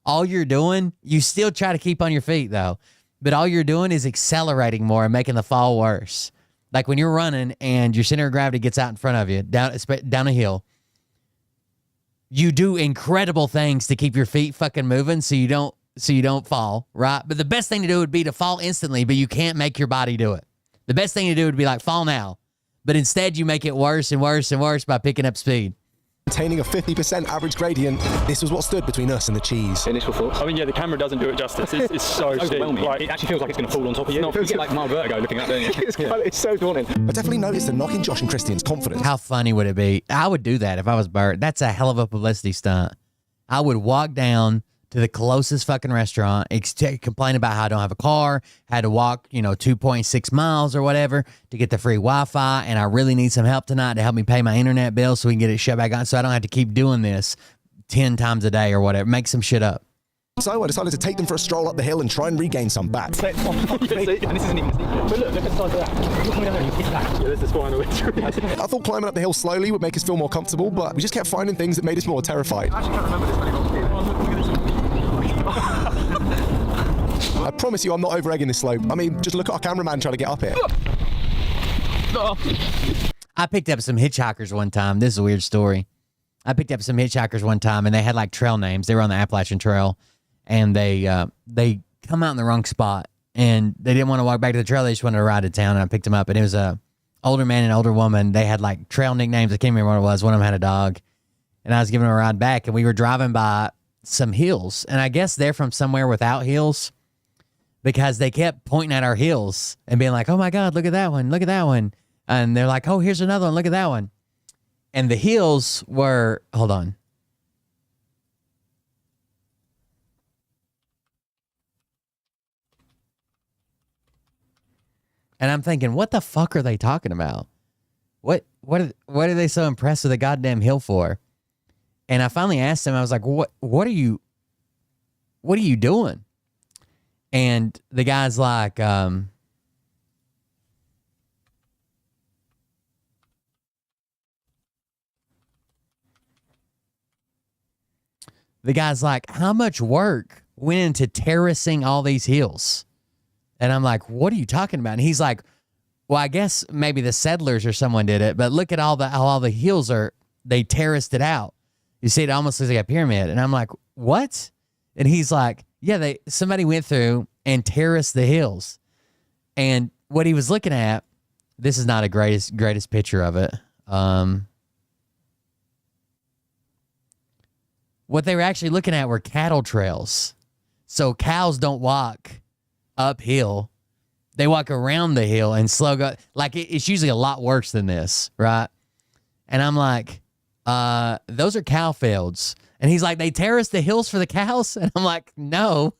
All you're doing, you still try to keep on your feet though, but all you're doing is accelerating more and making the fall worse. Like when you're running and your center of gravity gets out in front of you down a hill, you do incredible things to keep your feet fucking moving so you don't fall, right? But the best thing to do would be to fall instantly, but you can't make your body do it. The best thing to do would be like fall now, but instead you make it worse and worse and worse by picking up speed.
Maintaining a 50% average gradient, this was what stood between us and the cheese.
Initial thoughts? I mean, yeah, the camera doesn't do it justice. It's so steep. Like, it actually feels like it's going to fall on top of you. You get like mild vertigo looking up, don't you? It's so daunting.
I definitely noticed a knock in Josh and Christian's confidence.
How funny would it be? I would do that if I was Bert. That's a hell of a publicity stunt. I would walk down to the closest fucking restaurant, complain about how I don't have a car, had to walk, 2.6 miles or whatever to get the free Wi-Fi, and I really need some help tonight to help me pay my internet bill so we can get it shut back on so I don't have to keep doing this 10 times a day or whatever. Make some shit up.
So I decided to take them for a stroll up the hill and try and regain some back.
And this isn't even steep. But look at the size of that. Look down there, you hit that. Yeah, there's the spine of it.
I thought climbing up the hill slowly would make us feel more comfortable, but we just kept finding things that made us more terrified.
I actually can't remember this very well.
I promise you I'm not over-egging this slope. I mean, just look at our cameraman trying to get up here.
I picked up some hitchhikers one time. This is a weird story. I picked up some hitchhikers one time, and they had like trail names. They were on the Appalachian Trail, and they come out in the wrong spot, and they didn't want to walk back to the trail. They just wanted to ride to town, and I picked them up, and it was a older man and older woman. They had like trail nicknames. I can't remember what it was. One of them had a dog, and I was giving them a ride back, and we were driving by some hills, and I guess they're from somewhere without hills because they kept pointing at our hills and being like, oh my God, look at that one, look at that one. And they're like, oh, here's another one, look at that one. And the hills were, hold on. And I'm thinking, what the fuck are they talking about? What are they so impressed with the goddamn hill for? And I finally asked him, I was like, what are you doing? And the guy's like, the guy's like, how much work went into terracing all these hills? And I'm like, what are you talking about? And he's like, well, I guess maybe the settlers or someone did it, but look at how all the hills they terraced it out. You see, it almost looks like a pyramid. And I'm like, what? And he's like, yeah, somebody went through and terraced the hills. And what he was looking at, this is not a greatest picture of it. What they were actually looking at were cattle trails. So cows don't walk uphill. They walk around the hill and slow go. Like it's usually a lot worse than this, right? And I'm like, those are cow fields. And he's like, they terraced the hills for the cows? And I'm like, no.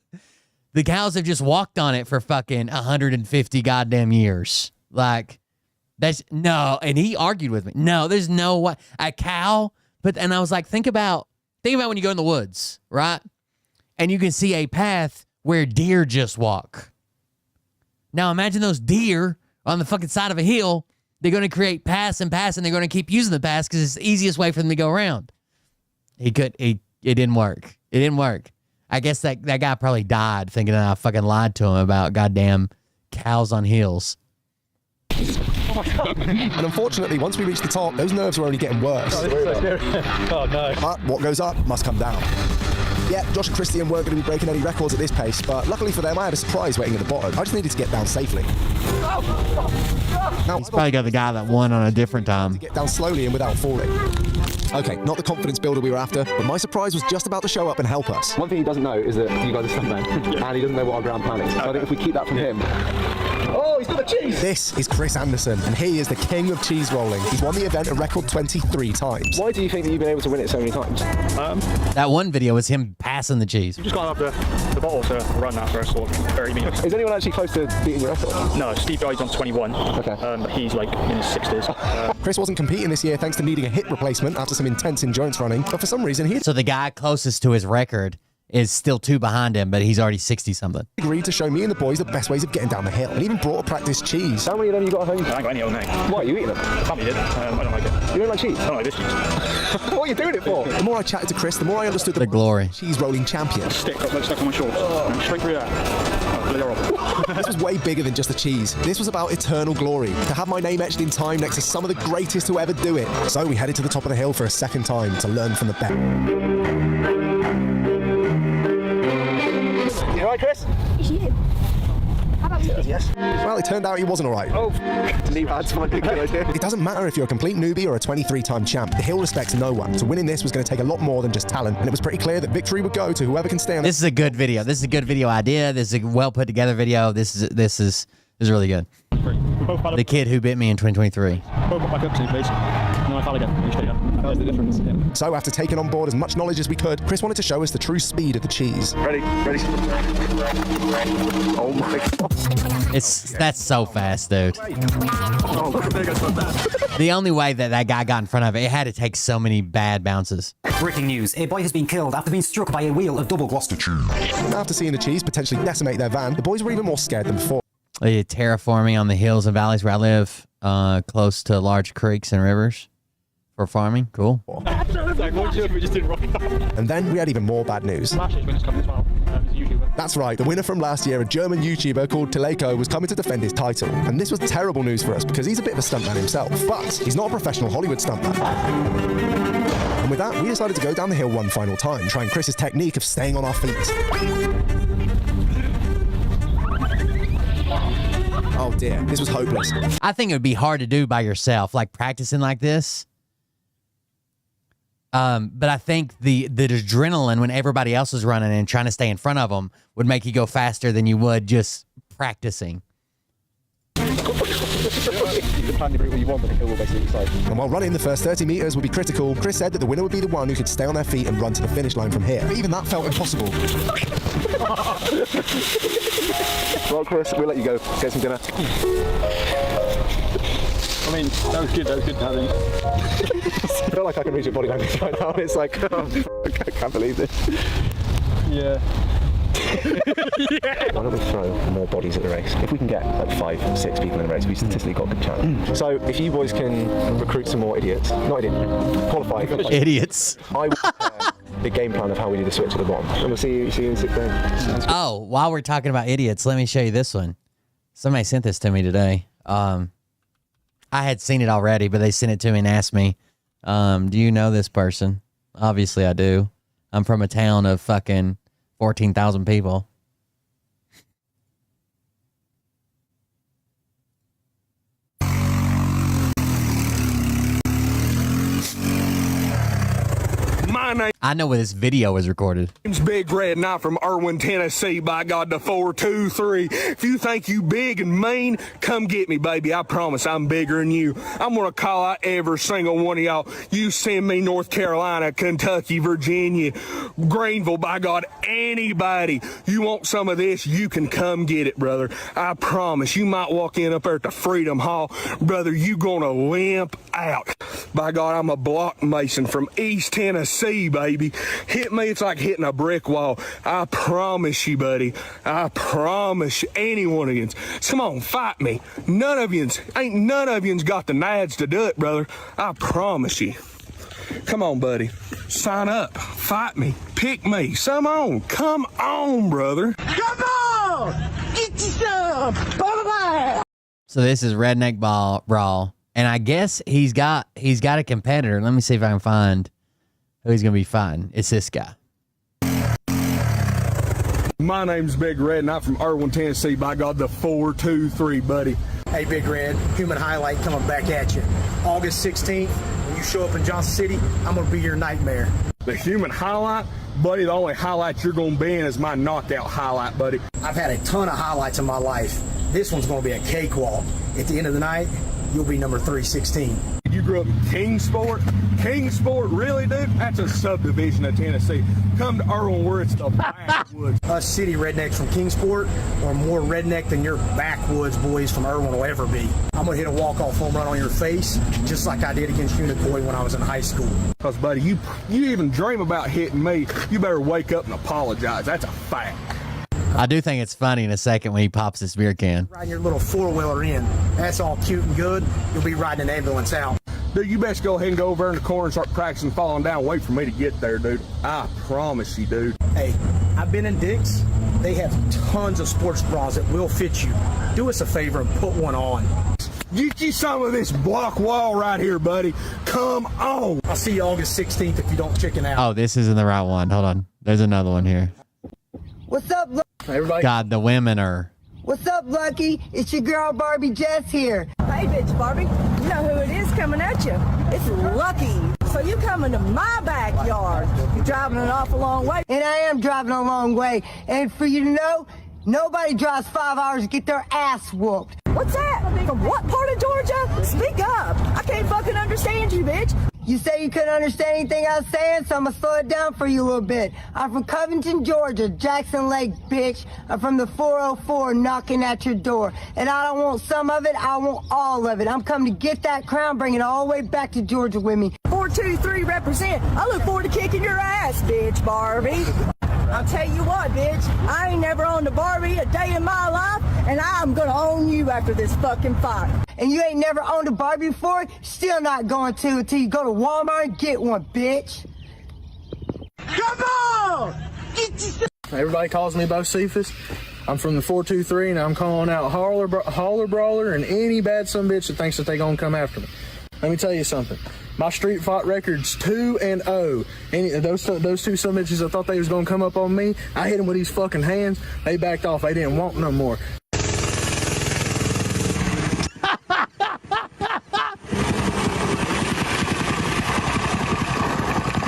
The cows have just walked on it for fucking 150 goddamn years. Like, that's, no. And he argued with me. No, there's no way. A cow? And I was like, think about when you go in the woods, right? And you can see a path where deer just walk. Now imagine those deer on the fucking side of a hill. They're going to create paths and paths, and they're going to keep using the paths because it's the easiest way for them to go around. It didn't work. It didn't work. I guess that guy probably died thinking that I fucking lied to him about goddamn cows on hills.
And unfortunately, once we reached the top, those nerves were only getting worse.
Oh no.
But what goes up must come down. Yeah, Josh and Christian weren't going to be breaking any records at this pace, but luckily for them, I had a surprise waiting at the bottom. I just needed to get down safely. Now,
he's probably got the guy that won on a different time.
To get down slowly and without falling. Okay, not the confidence builder we were after, but my surprise was just about to show up and help us.
One thing he doesn't know is that you guys are stuntmen, and he doesn't know what our ground plan is. So I think if we keep that from him...
Oh, he's got the cheese! This is Chris Anderson, and he is the king of cheese rolling. He's won the event a record 23 times.
Why do you think that you've been able to win it so many times?
That one video was him passing the cheese.
You've just gone up the bottle to run that for a sort of 30 minutes.
Is anyone actually close to beating your record?
No, Steve Guy's on 21. Okay. He's like in his 60s.
Chris wasn't competing this year thanks to needing a hip replacement after some intense endurance running, but for some reason
So the guy closest to his record is still 2 behind him, but he's already 60-something.
Agreed to show me and the boys the best ways of getting down the hill, and even brought a practice cheese.
How many of them you got at home?
I ain't got any old, mate.
What, you eating them?
Family did. I don't like it.
You don't like cheese?
I don't like this cheese.
What are you doing it for?
The more I chatted to Chris, the more I understood
the glory.
Cheese rolling champion.
Stick got stuck on my shorts. Straight through that.
This was way bigger than just the cheese. This was about eternal glory. To have my name etched in time next to some of the greatest who ever do it. So we headed to the top of the hill for a second time to learn from the best.
You alright, Chris?
Yeah. How about you?
Yes.
Well, it turned out he wasn't alright.
Oh, knee pads might be a good idea.
It doesn't matter if you're a complete newbie or a 23-time champ. The hill respects no one. So winning this was going to take a lot more than just talent. And it was pretty clear that victory would go to whoever can stay on.
This is a good video. This is a good video idea. This is a well put together video. This is really good. The kid who bit me in 2023.
That was the difference. Yeah.
So after taking on board as much knowledge as we could, Chris wanted to show us the true speed of the cheese.
Ready? Oh my god.
That's so fast, dude. The only way that guy got in front of it had to take so many bad bounces.
Breaking news. A boy has been killed after being struck by a wheel of double Gloucester cheese.
After seeing the cheese potentially decimate their van, the boys were even more scared than before.
Terraforming on the hills and valleys where I live, close to large creeks and rivers for farming. Cool.
And then we had even more bad news. That's right, the winner from last year, a German YouTuber called Tileko, was coming to defend his title. And this was terrible news for us because he's a bit of a stuntman himself, but he's not a professional Hollywood stuntman. And with that, we decided to go down the hill one final time, trying Chris's technique of staying on our feet. Oh dear, this was hopeless.
I think it would be hard to do by yourself, like practicing like this. But I think the adrenaline when everybody else is running and trying to stay in front of them would make you go faster than you would just practicing.
And while running, the first 30 meters would be critical. Chris said that the winner would be the one who could stay on their feet and run to the finish line from here. But even that felt impossible.
Well, Chris, we'll let you go. Get some dinner.
I mean, that was good, I think.
I feel like I can read your body language right now. It's like, oh, I can't believe this.
Yeah.
Why don't we throw more bodies at the race? If we can get like 5, 6 people in the race, we statistically got a good chance. So if you boys can recruit some more idiots, not idiots, qualified
idiots,
I will prepare the game plan of how we do the switch at the bottom. And we'll see you in 6 days.
Oh, while we're talking about idiots, let me show you this one. Somebody sent this to me today. I had seen it already, but they sent it to me and asked me, do you know this person? Obviously I do. I'm from a town of fucking 14,000 people. I know where this video was recorded.
Name's Big Red, and I'm from Irwin, Tennessee. By God, the 423. If you think you big and mean, come get me, baby. I promise I'm bigger than you. I'm gonna call out every single one of y'all. You send me North Carolina, Kentucky, Virginia, Greenville. By God, anybody. You want some of this? You can come get it, brother. I promise. You might walk in up there at the Freedom Hall, brother. You gonna limp out. By God, I'm a block mason from East Tennessee, baby. Hit me, it's like hitting a brick wall. I promise you, buddy. I promise you, any one of yous. Come on, fight me. None of yous got the nads to do it, brother. I promise you. Come on, buddy. Sign up. Fight me. Pick me. Come on, brother. Come on! Get you some!
So this is Redneck Brawl, and I guess he's got a competitor. Let me see if I can find who he's gonna be fighting. It's this guy.
My name's Big Red, and I'm from Irwin, Tennessee. By God, the 423, buddy.
Hey, Big Red, Human Highlight coming back at you. August 16th, when you show up in Johnson City, I'm going to be your nightmare.
The Human Highlight? Buddy, the only highlight you're going to be in is my knockout highlight, buddy.
I've had a ton of highlights in my life. This one's going to be a cakewalk. At the end of the night, you'll be number 316.
You grew up in Kingsport? Kingsport, really, dude? That's a subdivision of Tennessee. Come to Irwin where it's the backwoods.
Us city rednecks from Kingsport are more redneck than your backwoods boys from Irwin will ever be. I'm going to hit a walk-off home run on your face, just like I did against Unicoi when I was in high school.
Because, buddy, you even dream about hitting me, you better wake up and apologize. That's a fact.
I do think it's funny in a second when he pops this beer can.
Riding your little four-wheeler in. That's all cute and good. You'll be riding an ambulance out.
Dude, you best go ahead and go over in the corner and start practicing falling down. Wait for me to get there, dude. I promise you, dude.
Hey, I've been in Dick's. They have tons of sports bras that will fit you. Do us a favor and put one on.
Get you some of this block wall right here, buddy. Come on.
I'll see you August 16th if you don't chicken out.
Oh, this isn't the right one. Hold on. There's another one here.
What's up,
everybody?
God, the women are...
What's up, Lucky? It's your girl, Barbie Jess here.
Hey, bitch, Barbie. You know who it is coming at you. It's Lucky. So you coming to my backyard. You're driving an awful long way.
And I am driving a long way. And for you to know, nobody drives 5 hours to get their ass whooped.
What's that? From what part of Georgia? Speak up. I can't fucking understand you, bitch.
You say you couldn't understand anything I was saying, so I'm going to slow it down for you a little bit. I'm from Covington, Georgia, Jackson Lake, bitch. I'm from the 404 knocking at your door. And I don't want some of it, I want all of it. I'm coming to get that crown, bring it all the way back to Georgia with me.
423 represent. I look forward to kicking your ass, bitch, Barbie. I'll tell you what, bitch. I ain't never owned a Barbie a day in my life, and I'm gonna own you after this fucking fight.
And you ain't never owned a Barbie before? Still not going to until you go to Walmart and get one, bitch.
Come on!
Everybody calls me Bo Cephas. I'm from the 423, and I'm calling out Holler Brawler and any bad sumbitch that thinks that they gonna come after me. Let me tell you something. My street fight record's 2-0. Those two sumbitches that thought they was gonna come up on me, I hit them with these fucking hands. They backed off. They didn't want no more.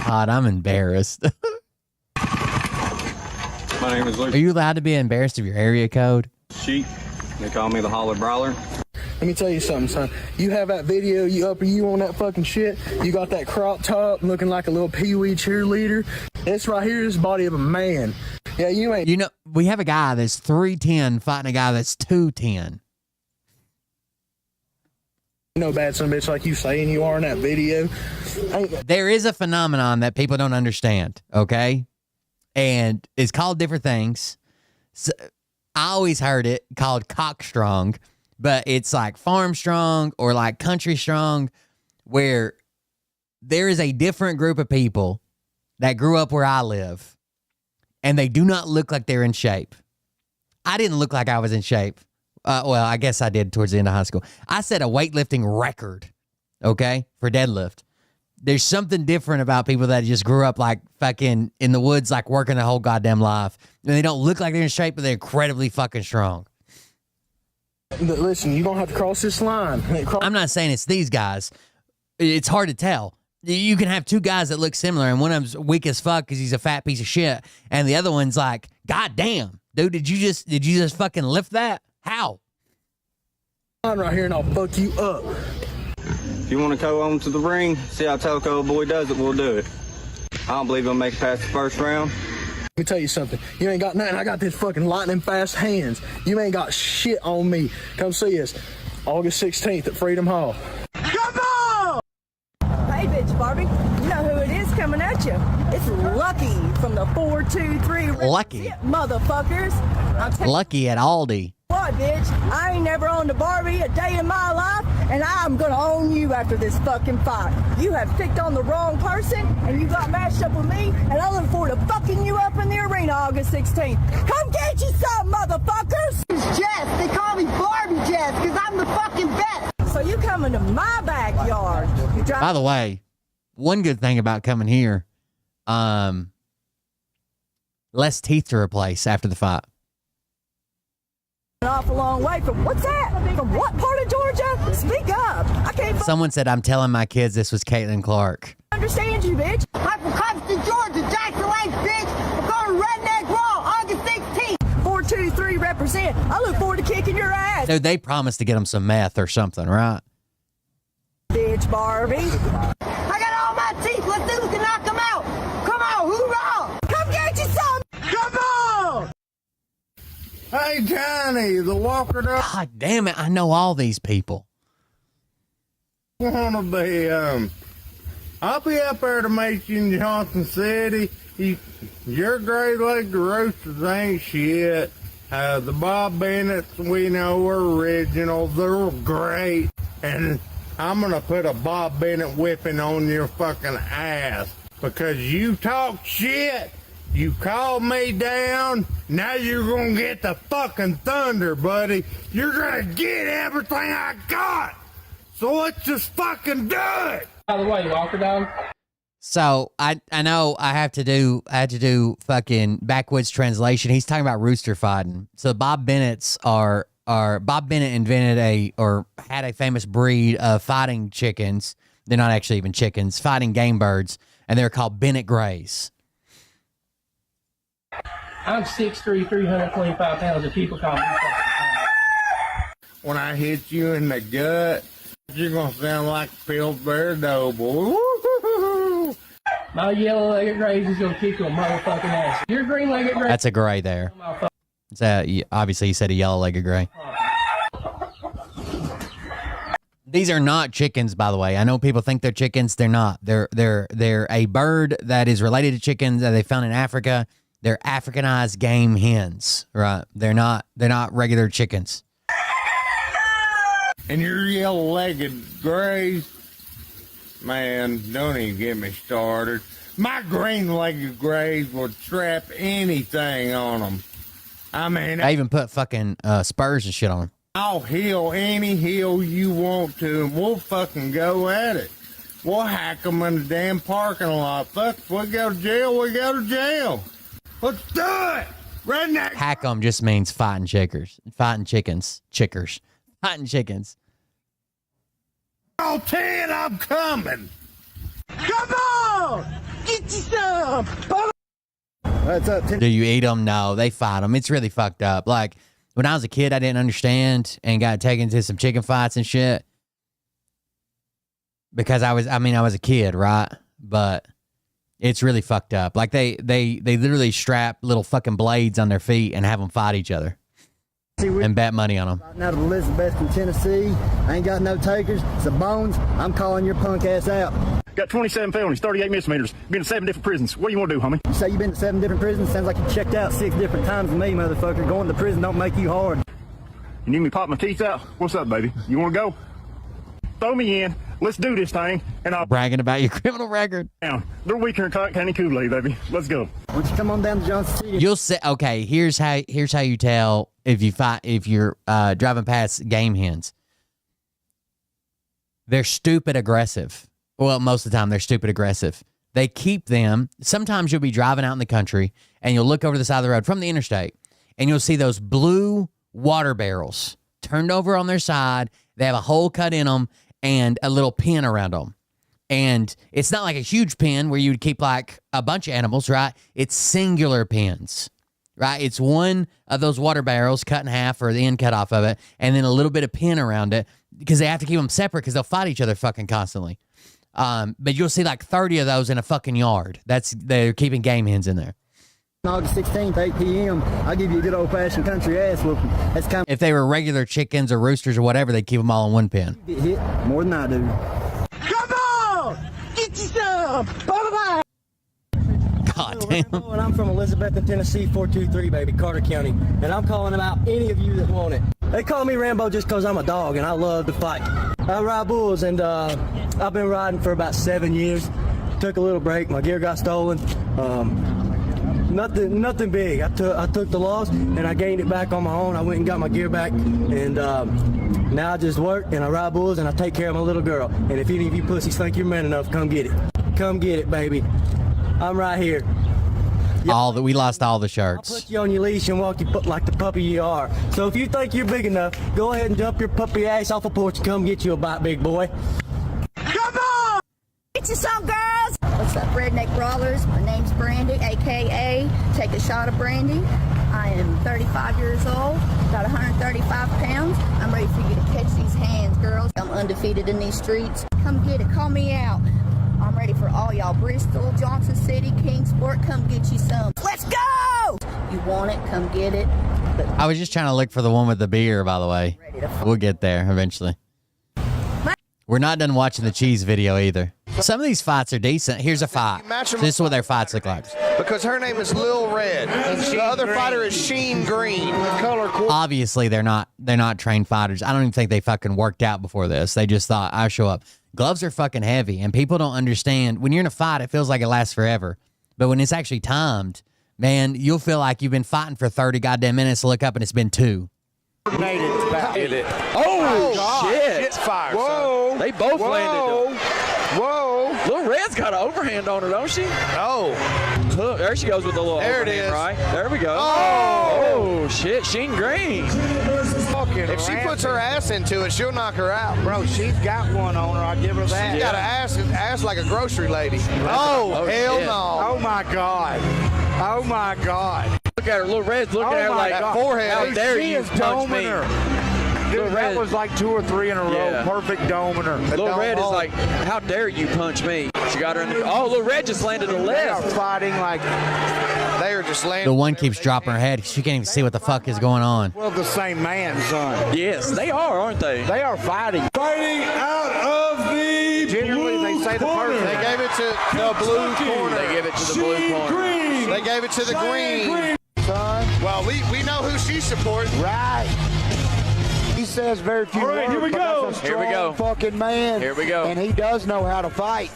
God, I'm embarrassed.
My name is Luke.
Are you allowed to be embarrassed of your area code?
Sheep. They call me the Holler Brawler.
Let me tell you something, son. You have that video, you on that fucking shit. You got that crop top looking like a little pee-wee cheerleader. This right here is the body of a man. Yeah, you ain't.
You know, we have a guy that's 310 fighting a guy that's 210.
No bad son bitch like you saying you are in that video.
There is a phenomenon that people don't understand, okay? And it's called different things. So, I always heard it called cock strong, but it's like farm strong or like country strong, where there is a different group of people that grew up where I live, and they do not look like they're in shape. I didn't look like I was in shape. Well, I guess I did towards the end of high school. I set a weightlifting record, okay, for deadlift. There's something different about people that just grew up like fucking in the woods, like working their whole goddamn life. And they don't look like they're in shape, but they're incredibly fucking strong.
Listen, you don't have to cross this line.
I'm not saying it's these guys. It's hard to tell. You can have two guys that look similar, and one of them's weak as fuck because he's a fat piece of shit, and the other one's like, God damn, dude, did you just fucking lift that? How?
I'm right here and I'll fuck you up.
If you want to go on to the ring, see how Teleco Boy does it, we'll do it. I don't believe he'll make it past the first round.
Let me tell you something. You ain't got nothing. I got this fucking lightning fast hands. You ain't got shit on me. Come see us August 16th at Freedom Hall.
Come on! Hey, bitch, Barbie. You know who it is coming at you. It's Lucky from the 423.
Lucky.
Motherfuckers.
Lucky at Aldi.
What, bitch? I ain't never owned a Barbie a day in my life, and I'm gonna own you after this fucking fight. You have picked on the wrong person, and you got matched up with me, and I look forward to fucking you up in the arena August 16th. Come get you some, motherfuckers!
It's Jess. They call me Barbie Jess, because I'm the fucking best.
So you coming to my backyard.
By the way, one good thing about coming here, less teeth to replace after the fight.
An awful long way from what's that? From what part of Georgia? Speak up. I can't
Someone said I'm telling my kids this was Caitlin Clark.
understand you, bitch.
I'm from Covington, Georgia, Jackson Lake, bitch. We're going to Redneck Raw, August 16th.
423 represent. I look forward to kicking your ass.
Dude, they promised to get them some meth or something, right?
Bitch, Barbie.
I got all my
Hey, Johnny, the Walker dog.
God damn it, I know all these people.
Wanna be, I'll be up there to meet you in Johnson City. Your Great Lake Roosters ain't shit. The Bob Bennetts we know are original. They're great. And I'm gonna put a Bob Bennett whipping on your fucking ass because you talk shit. You called me down. Now you're gonna get the fucking thunder, buddy. You're gonna get everything I got. So let's just fucking do it.
By the way, Walker dog.
So I know I had to do fucking backwoods translation. He's talking about rooster fighting. So Bob Bennetts Bob Bennett invented had a famous breed of fighting chickens. They're not actually even chickens, fighting game birds, and they're called Bennett Greys.
I'm 6'3", 325 pounds, and people call me fucking fat.
When I hit you in the gut, you're gonna sound like Pillsbury Doughboy.
My yellow-legged grays is gonna kick your motherfucking ass. Your green-legged gray.
That's a gray there. Obviously, he said a yellow-legged gray. These are not chickens, by the way. I know people think they're chickens. They're not. They're a bird that is related to chickens that they found in Africa. They're Africanized game hens, right? They're not regular chickens.
And your yellow-legged grays, man, don't even get me started. My green-legged grays will trap anything on them. I mean,
I even put fucking spurs and shit on them.
I'll heal any hill you want to, and we'll fucking go at it. We'll hack them in the damn parking lot. Fuck, if we go to jail, we go to jail. Let's do it! Redneck!
Hack 'em just means fighting chickers. Fighting chickens. Fighting chickens.
All 10, I'm coming! Come on! Get you some! What's up,
Do you eat them? No, they fight them. It's really fucked up. Like, when I was a kid, I didn't understand and got taken to some chicken fights and shit. Because I was a kid, right? But it's really fucked up. Like, they literally strap little fucking blades on their feet and have them fight each other. And bet money on them.
Out of Elizabeth in Tennessee. I ain't got no takers. So Bones, I'm calling your punk ass out.
Got 27 felonies, 38 misdemeanors. Been to 7 different prisons. What do you want to do, homie?
You say you've been to 7 different prisons? Sounds like you checked out 6 different times with me, motherfucker. Going to prison don't make you hard.
You need me to pop my teeth out? What's up, baby? You want to go? Throw me in. Let's do this thing. And I'll
bragging about your criminal record.
Down. They're weaker than Cotton County Kool-Aid, baby. Let's go.
Why don't you come on down to Johnson City?
You'll say, okay, here's how you tell if you're driving past game hens. They're stupid aggressive. Well, most of the time they're stupid aggressive. They keep them. Sometimes you'll be driving out in the country and you'll look over the side of the road from the interstate and you'll see those blue water barrels turned over on their side. They have a hole cut in them and a little pin around them. And it's not like a huge pen where you would keep like a bunch of animals, right? It's singular pins, right? It's one of those water barrels cut in half or the end cut off of it, and then a little bit of pin around it because they have to keep them separate because they'll fight each other fucking constantly. But you'll see like 30 of those in a fucking yard. They're keeping game hens in there.
August 16th, 8 p.m., I'll give you a good old-fashioned country ass whooping. That's kind of...
If they were regular chickens or roosters or whatever, they'd keep them all in one pen.
You get hit more than I do.
Come on! Get you some! Bye-bye!
God damn.
I'm from Elizabeth, Tennessee, 423, baby, Carter County. And I'm calling about any of you that want it. They call me Rambo just because I'm a dog and I love to fight. I ride bulls and I've been riding for about 7 years. Took a little break. My gear got stolen. Nothing big. I took the loss and I gained it back on my own. I went and got my gear back, and now I just work and I ride bulls and I take care of my little girl. And if any of you pussies think you're man enough, come get it. Come get it, baby. I'm right here.
We lost all the shirts.
I'll put you on your leash and walk you like the puppy you are. So if you think you're big enough, go ahead and dump your puppy ass off a porch and come get you a bite, big boy.
Come on!
Get you some, girls! What's up, Redneck Brawlers? My name's Brandy, a.k.a. Take a Shot of Brandy. I am 35 years old, about 135 pounds. I'm ready for you to catch these hands, girls. I'm undefeated in these streets. Come get it. Call me out. I'm ready for all y'all. Bristol, Johnson City, Kingsport, come get you some. Let's go! You want it, come get it.
I was just trying to look for the one with the beer, by the way. We'll get there eventually. We're not done watching the cheese video either. Some of these fights are decent. Here's a fight. This is what their fights look like.
Because her name is Lil Red, and the other fighter is Sheen Green.
Obviously, they're not trained fighters. I don't even think they fucking worked out before this. They just thought, I'll show up. Gloves are fucking heavy, and people don't understand. When you're in a fight, it feels like it lasts forever. But when it's actually timed, man, you'll feel like you've been fighting for 30 goddamn minutes to look up and it's been 2.
Oh, shit.
Fire,
whoa.
son.
They both landed.
Whoa.
Little Red's got an overhand on her, don't she?
Oh.
Look, there she goes with the little
there
overhand,
it is.
right? There we go.
Oh.
Shit. Sheen Green.
If she puts her ass into it, she'll knock her out.
Bro, she's got one on her. I'll give her that.
She's got an ass like a grocery lady. Oh, hell
shit.
no.
Oh, my God. Oh, my God.
Look at her. Little Red's looking at her like,
that forehead.
how dare
She
you
is
punch me?
doming her. Dude, that was like 2 or 3 in a row.
Yeah.
Perfect doming her.
Little Red is like, how dare you punch me? She got her in the... Oh, Little Red just landed a
They are
left.
fighting like...
They are just landing.
The one keeps dropping her head. She can't even see what the fuck is going on.
Well, the same man, son.
Yes, they are, aren't they?
They are fighting.
Fighting out of the
Generally, they say the person.
They gave it to the blue corner.
They give it to the blue corner.
They gave it to the green.
Son.
Well, we know who she supports.
Right. He says very few words.
here we
but
go.
That's a
Here we
strong
go.
fucking man.
Here we go.
And he does know how to fight.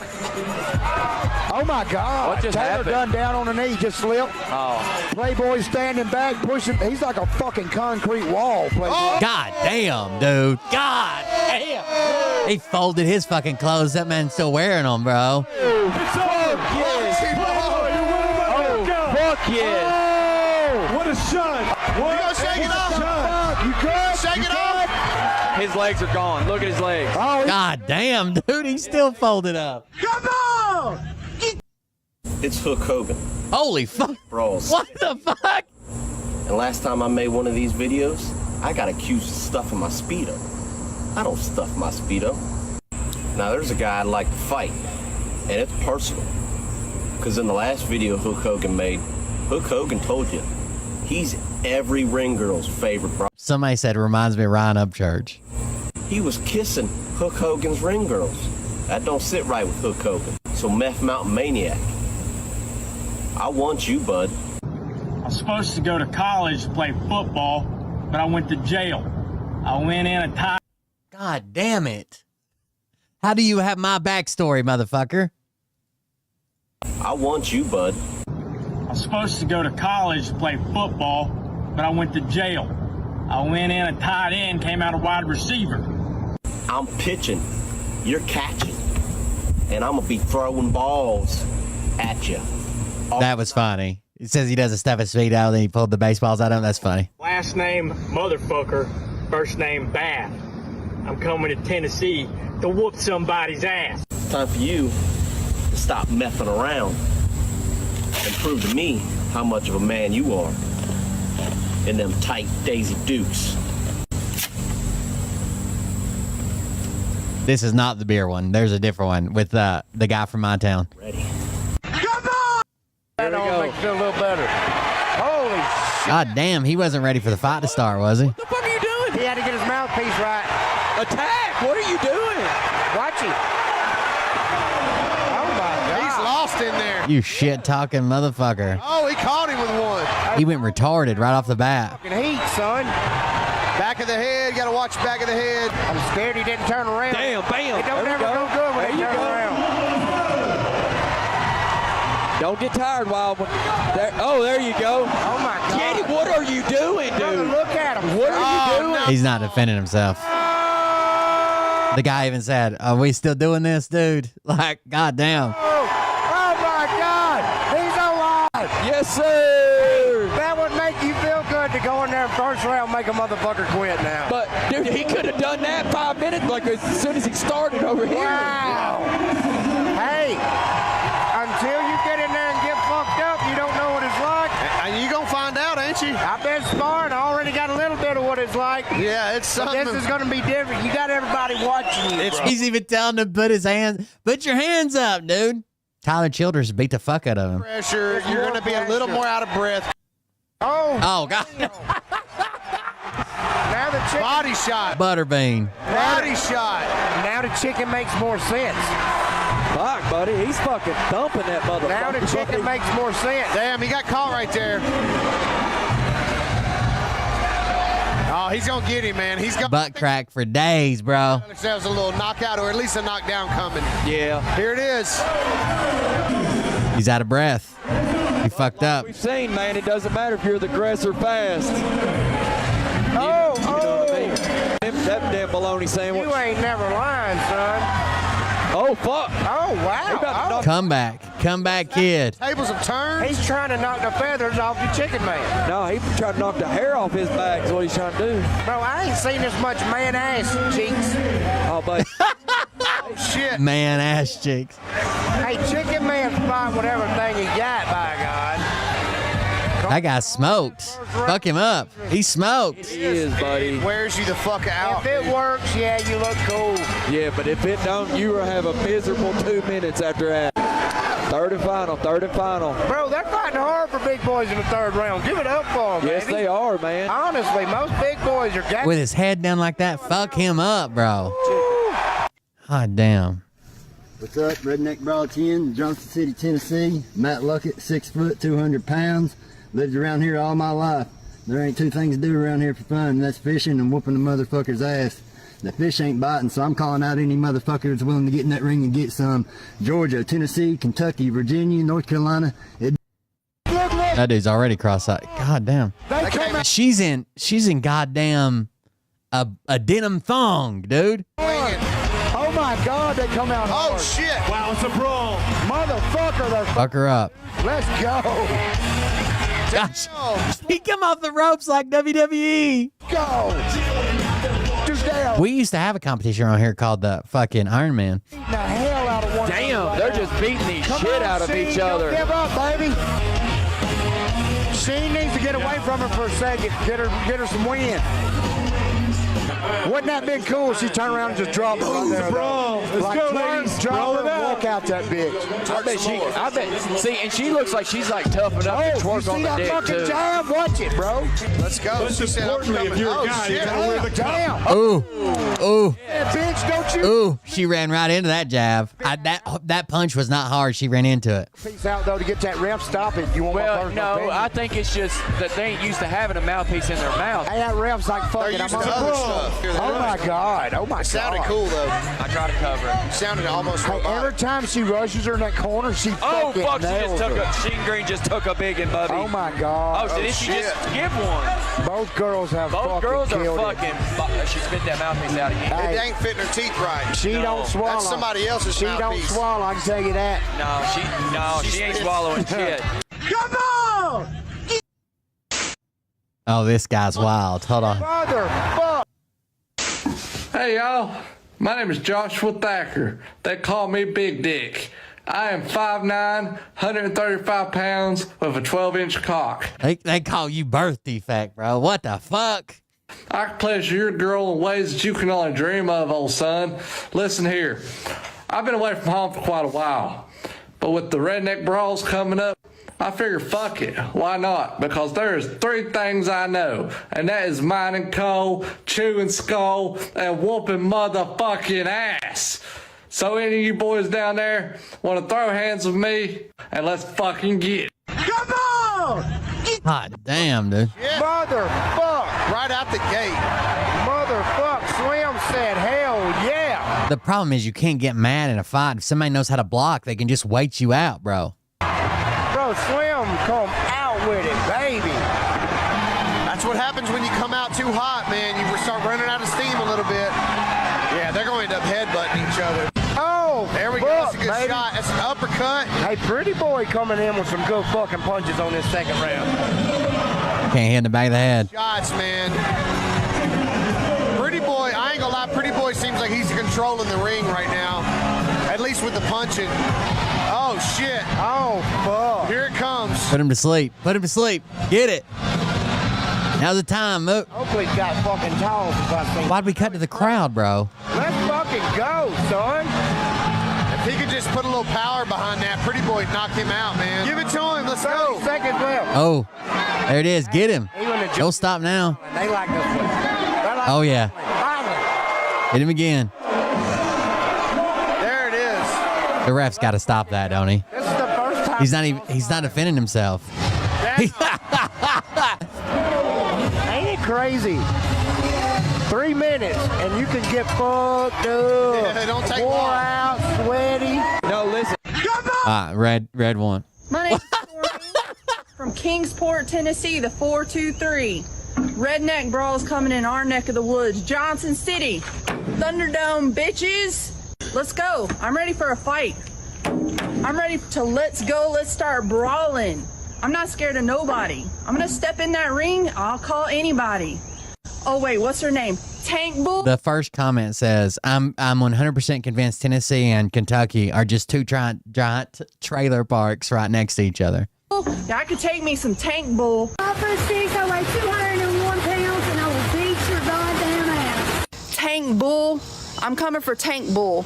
Oh my God!
What just
Taylor
happened?
Dunn down on the knee, just slipped.
Oh.
Playboy's standing back, pushing. He's like a fucking concrete wall. Playboy.
God damn, dude. God damn. He folded his fucking clothes. That man's still wearing them, bro.
Fuck yes. What a shot.
You gonna shake it off?
You could.
Shake it off.
His legs are gone. Look at his legs.
Oh,
God damn, dude. He's still folded up.
come on!
It's Hook Hogan.
Holy fuck.
Brawls.
What the fuck?
And last time I made one of these videos, I got accused of stuffing my Speedo. I don't stuff my Speedo. Now there's a guy I'd like to fight, and it's personal. Because in the last video Hook Hogan made, Hook Hogan told you he's every ring girl's favorite bro.
Somebody said reminds me of Ryan Upchurch.
He was kissing Hook Hogan's ring girls. That don't sit right with Hook Hogan. So Meth Mountain Maniac, I want you, bud.
I was supposed to go to college to play football, but I went to jail. I went in a tie.
God damn it. How do you have my backstory, motherfucker?
I want you, bud.
I was supposed to go to college to play football, but I went to jail. I went in a tight end, came out a wide receiver.
I'm pitching, you're catching, and I'm gonna be throwing balls at you.
That was funny. He says he doesn't stuff his feet out, then he pulled the baseballs out of him. That's funny.
Last name Motherfucker, first name Bath. I'm coming to Tennessee to whoop somebody's ass.
It's time for you to stop messing around and prove to me how much of a man you are in them tight Daisy Dukes.
This is not the beer one. There's a different one with the guy from my town.
Ready?
That don't make you feel a little better. Holy shit.
God damn, he wasn't ready for the fight to start, was he?
What the fuck are you doing?
He had to get his mouthpiece right.
Attack! What are you doing?
Watch it. Oh my God.
He's lost in there.
You shit-talking motherfucker.
Oh, he caught him with one.
He went retarded right off the bat.
Fucking heat, son.
Back of the head. Got to watch back of the head.
I'm scared he didn't turn around.
Damn, bam.
It don't
There we
never
go.
go good when
There
they
you
turn
go.
around.
Don't get tired, Wildman. There you go.
Oh my God.
Jenny, what are you doing,
Brother,
dude?
look at him.
What are you doing?
He's not defending himself. The guy even said, are we still doing this, dude? Like, goddamn.
Oh my God. He's alive.
Yes, sir.
That would make you feel good to go in there in first round, make a motherfucker quit now.
But, dude, he could have done that 5 minutes, like as soon as he started over here.
Wow. Hey, until you get in there and get fucked up, you don't know what it's like.
And you gonna find out, ain't you?
I've been sparring. I already got a little bit of what it's like.
Yeah, it's something.
But this is going to be different. You got everybody watching you, bro.
He's even telling him to put your hands up, dude. Tyler Childers beat the fuck out of him.
Pressure. You're gonna be a little more out of breath.
Oh, God.
Now the chicken. Body shot.
Butterbean.
Body shot. Now the chicken makes more sense.
Fuck, buddy. He's fucking thumping that motherfucker.
Now the chicken makes more sense. Damn, he got caught right there. Oh, he's going to get him, man. He's got
Butt crack for days, bro.
That was a little knockout or at least a knockdown coming.
Yeah.
Here it is.
He's out of breath. He fucked up.
We've seen, man, it doesn't matter if you're the aggressor fast.
Oh,
you know what I mean? That damn bologna sandwich.
You ain't never lying, son.
Oh, fuck.
Oh, wow.
Come back, kid.
Tables have turned. He's trying to knock the feathers off the chicken man.
No, he's trying to knock the hair off his back is what he's trying to do.
Bro, I ain't seen this much man ass cheeks.
Oh, buddy.
Oh, shit.
Man ass cheeks.
Hey, chicken man's fine with everything he got, by God.
That guy smoked. Fuck him up. He smoked.
He is, buddy.
Wears you the fuck out. If it works, yeah, you look cool.
Yeah, but if it don't, you will have a miserable 2 minutes after that. Third and final.
Bro, they're fighting hard for big boys in the third round. Give it up for them,
Yes,
baby.
they are, man.
Honestly, most big boys are gas.
With his head down like that, fuck him up, bro. God damn.
What's up, Redneck Brawl 10, Johnson City, Tennessee. Matt Luckett, 6 foot, 200 pounds. Lived around here all my life. There ain't two things to do around here for fun, and that's fishing and whooping the motherfucker's ass. The fish ain't biting, so I'm calling out any motherfucker that's willing to get in that ring and get some. Georgia, Tennessee, Kentucky, Virginia, North Carolina.
That dude's already cross-eyed. God damn. She's in goddamn a denim thong, dude.
Oh my God, they come out hard. Oh shit. Wow, it's a brawl. Motherfucker, they're
Fuck her up.
Let's go.
Gosh. He come off the ropes like WWE.
Go.
We used to have a competition around here called the fucking Iron Man.
The hell out of one.
Damn, they're just beating the shit out of each other.
Don't give up, baby. She needs to get away from her for a second. Get her some wind. Wouldn't that been cool if she turned around and just dropped it right there?
Bro, let's go, ladies.
Drop her and walk out that bitch.
I bet. See, and she looks like she's like tough enough to twerk on the dick,
fucking
too.
jab? Watch it, bro. Let's go.
Most importantly, if you're a guy, you gotta wear the cup.
Damn.
Ooh.
Yeah, bitch, don't you?
Ooh. She ran right into that jab. That punch was not hard. She ran into it.
Peace out, though, to get that ref stop it. You want
Well, no, I think it's just that they ain't used to having a mouthpiece in their mouth.
Hey, that ref's like fucking.
They're used to other stuff.
Oh my God. Oh my God.
It sounded cool though.
I try to cover it.
It sounded almost
Hey,
robotic.
every time she rushes her in that corner, she
Oh,
fucking
fuck,
nails her.
Sheen Green just took a big one, Bubby.
Oh my God.
Oh, didn't she just give one?
Both girls have
Both
fucking
girls are
killed it.
fucking. She spit that mouthpiece out again.
Hey,
It ain't fitting her teeth right.
she don't swallow.
That's somebody else's
She don't
mouthpiece.
swallow, I can tell you that.
She ain't swallowing shit.
Come on!
Oh, this guy's wild. Hold on.
Motherfucker!
Hey y'all, my name is Joshua Thacker. They call me Big Dick. I am 5'9", 135 pounds with a 12-inch cock.
They call you birth defect, bro. What the fuck?
I can pleasure your girl in ways that you can only dream of, old son. Listen here, I've been away from home for quite a while, but with the redneck brawls coming up, I figure fuck it, why not? Because there's 3 things I know, and that is mining coal, chewing skull, and whooping motherfucking ass. So any of you boys down there want to throw hands with me, and let's fucking get it.
Come on!
God damn, dude.
Yeah. Motherfuck!
Right out the gate.
Motherfuck! Slim said, hell yeah!
The problem is you can't get mad in a fight. If somebody knows how to block, they can just wait you out, bro.
Bro, Slim come out with it, baby.
That's what happens when you come out too hot, man. You start running out of steam a little bit. Yeah, they're going to end up headbutting each other.
Oh,
there we go. That's a good
baby.
shot. That's an uppercut.
Hey, Pretty Boy coming in with some good fucking punches on this second round.
Can't hit in the back of the head.
Shots, man. Pretty Boy, I ain't gonna lie, Pretty Boy seems like he's controlling the ring right now. At least with the punching. Oh, shit.
Oh, fuck.
Here it comes.
Put him to sleep. Put him to sleep. Get it. Now's the time. Move.
Hopefully he's got fucking towels.
Why'd we cut to the crowd, bro?
Let's fucking go, son.
If he could just put a little power behind that, Pretty Boy knocked him out, man. Give it to him. Let's go.
30 seconds left.
Oh. There it is. Get him. Don't stop now.
They like this one.
Oh, yeah.
Finally.
Hit him again.
There it is.
The ref's got to stop that, don't he?
This is the first time.
He's not defending himself.
Ain't it crazy? 3 minutes and you can get fucked up.
Yeah, don't take
wore
long.
out, sweaty.
No, listen.
Red one.
My name's from Kingsport, Tennessee, the 423. Redneck Brawl's coming in our neck of the woods. Johnson City. Thunderdome, bitches. Let's go. I'm ready for a fight. I'm ready to let's go. Let's start brawling. I'm not scared of nobody. I'm going to step in that ring. I'll call anybody. Oh, wait, what's her name? Tank Bull?
The first comment says, I'm 100% convinced Tennessee and Kentucky are just two giant trailer parks right next to each other.
Yeah, I could take me some Tank Bull.
5'6", I weigh 201 pounds, and I will beat your goddamn ass.
Tank Bull. I'm coming for Tank Bull.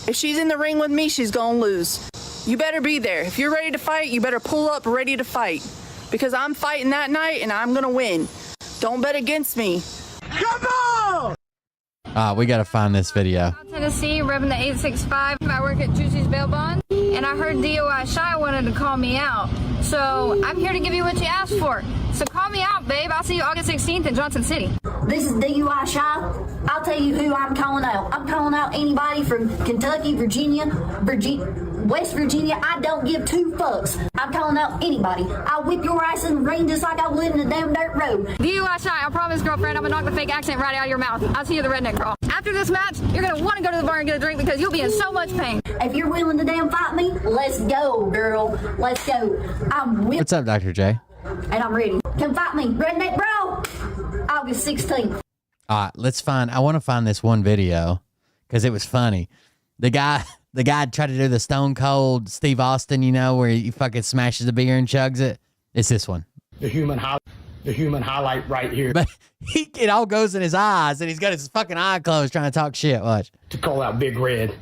If she's in the ring with me, she's gonna lose. You better be there. If you're ready to fight, you better pull up ready to fight. Because I'm fighting that night, and I'm gonna win. Don't bet against me. Come on!
We got to find this video.
Tennessee, repping the 865. I work at Juicy's Bail Bond, and I heard DOI Shy wanted to call me out. So I'm here to give you what you asked for. So call me out, babe. I'll see you August 16th in Johnson City.
This is DUI Shy. I'll tell you who I'm calling out. I'm calling out anybody from Kentucky, Virginia, West Virginia. I don't give two fucks. I'm calling out anybody. I'll whip your ass in the ring just like I would in the damn dirt road.
DUI Shy, I promise, girlfriend, I'm gonna knock the fake accent right out of your mouth. I'll see you the redneck girl. After this match, you're gonna want to go to the bar and get a drink because you'll be in so much pain.
If you're willing to damn fight me, let's go, girl. Let's go. I'm whipped.
What's up, Dr. J?
And I'm ready. Come fight me. Redneck bro. August 16th.
All right, I want to find this one video because it was funny. The guy tried to do the Stone Cold Steve Austin, where he fucking smashes the beer and chugs it. It's this one.
The human highlight right here.
But it all goes in his eyes, and he's got his fucking eye closed trying to talk shit. Watch.
To call out Big Red.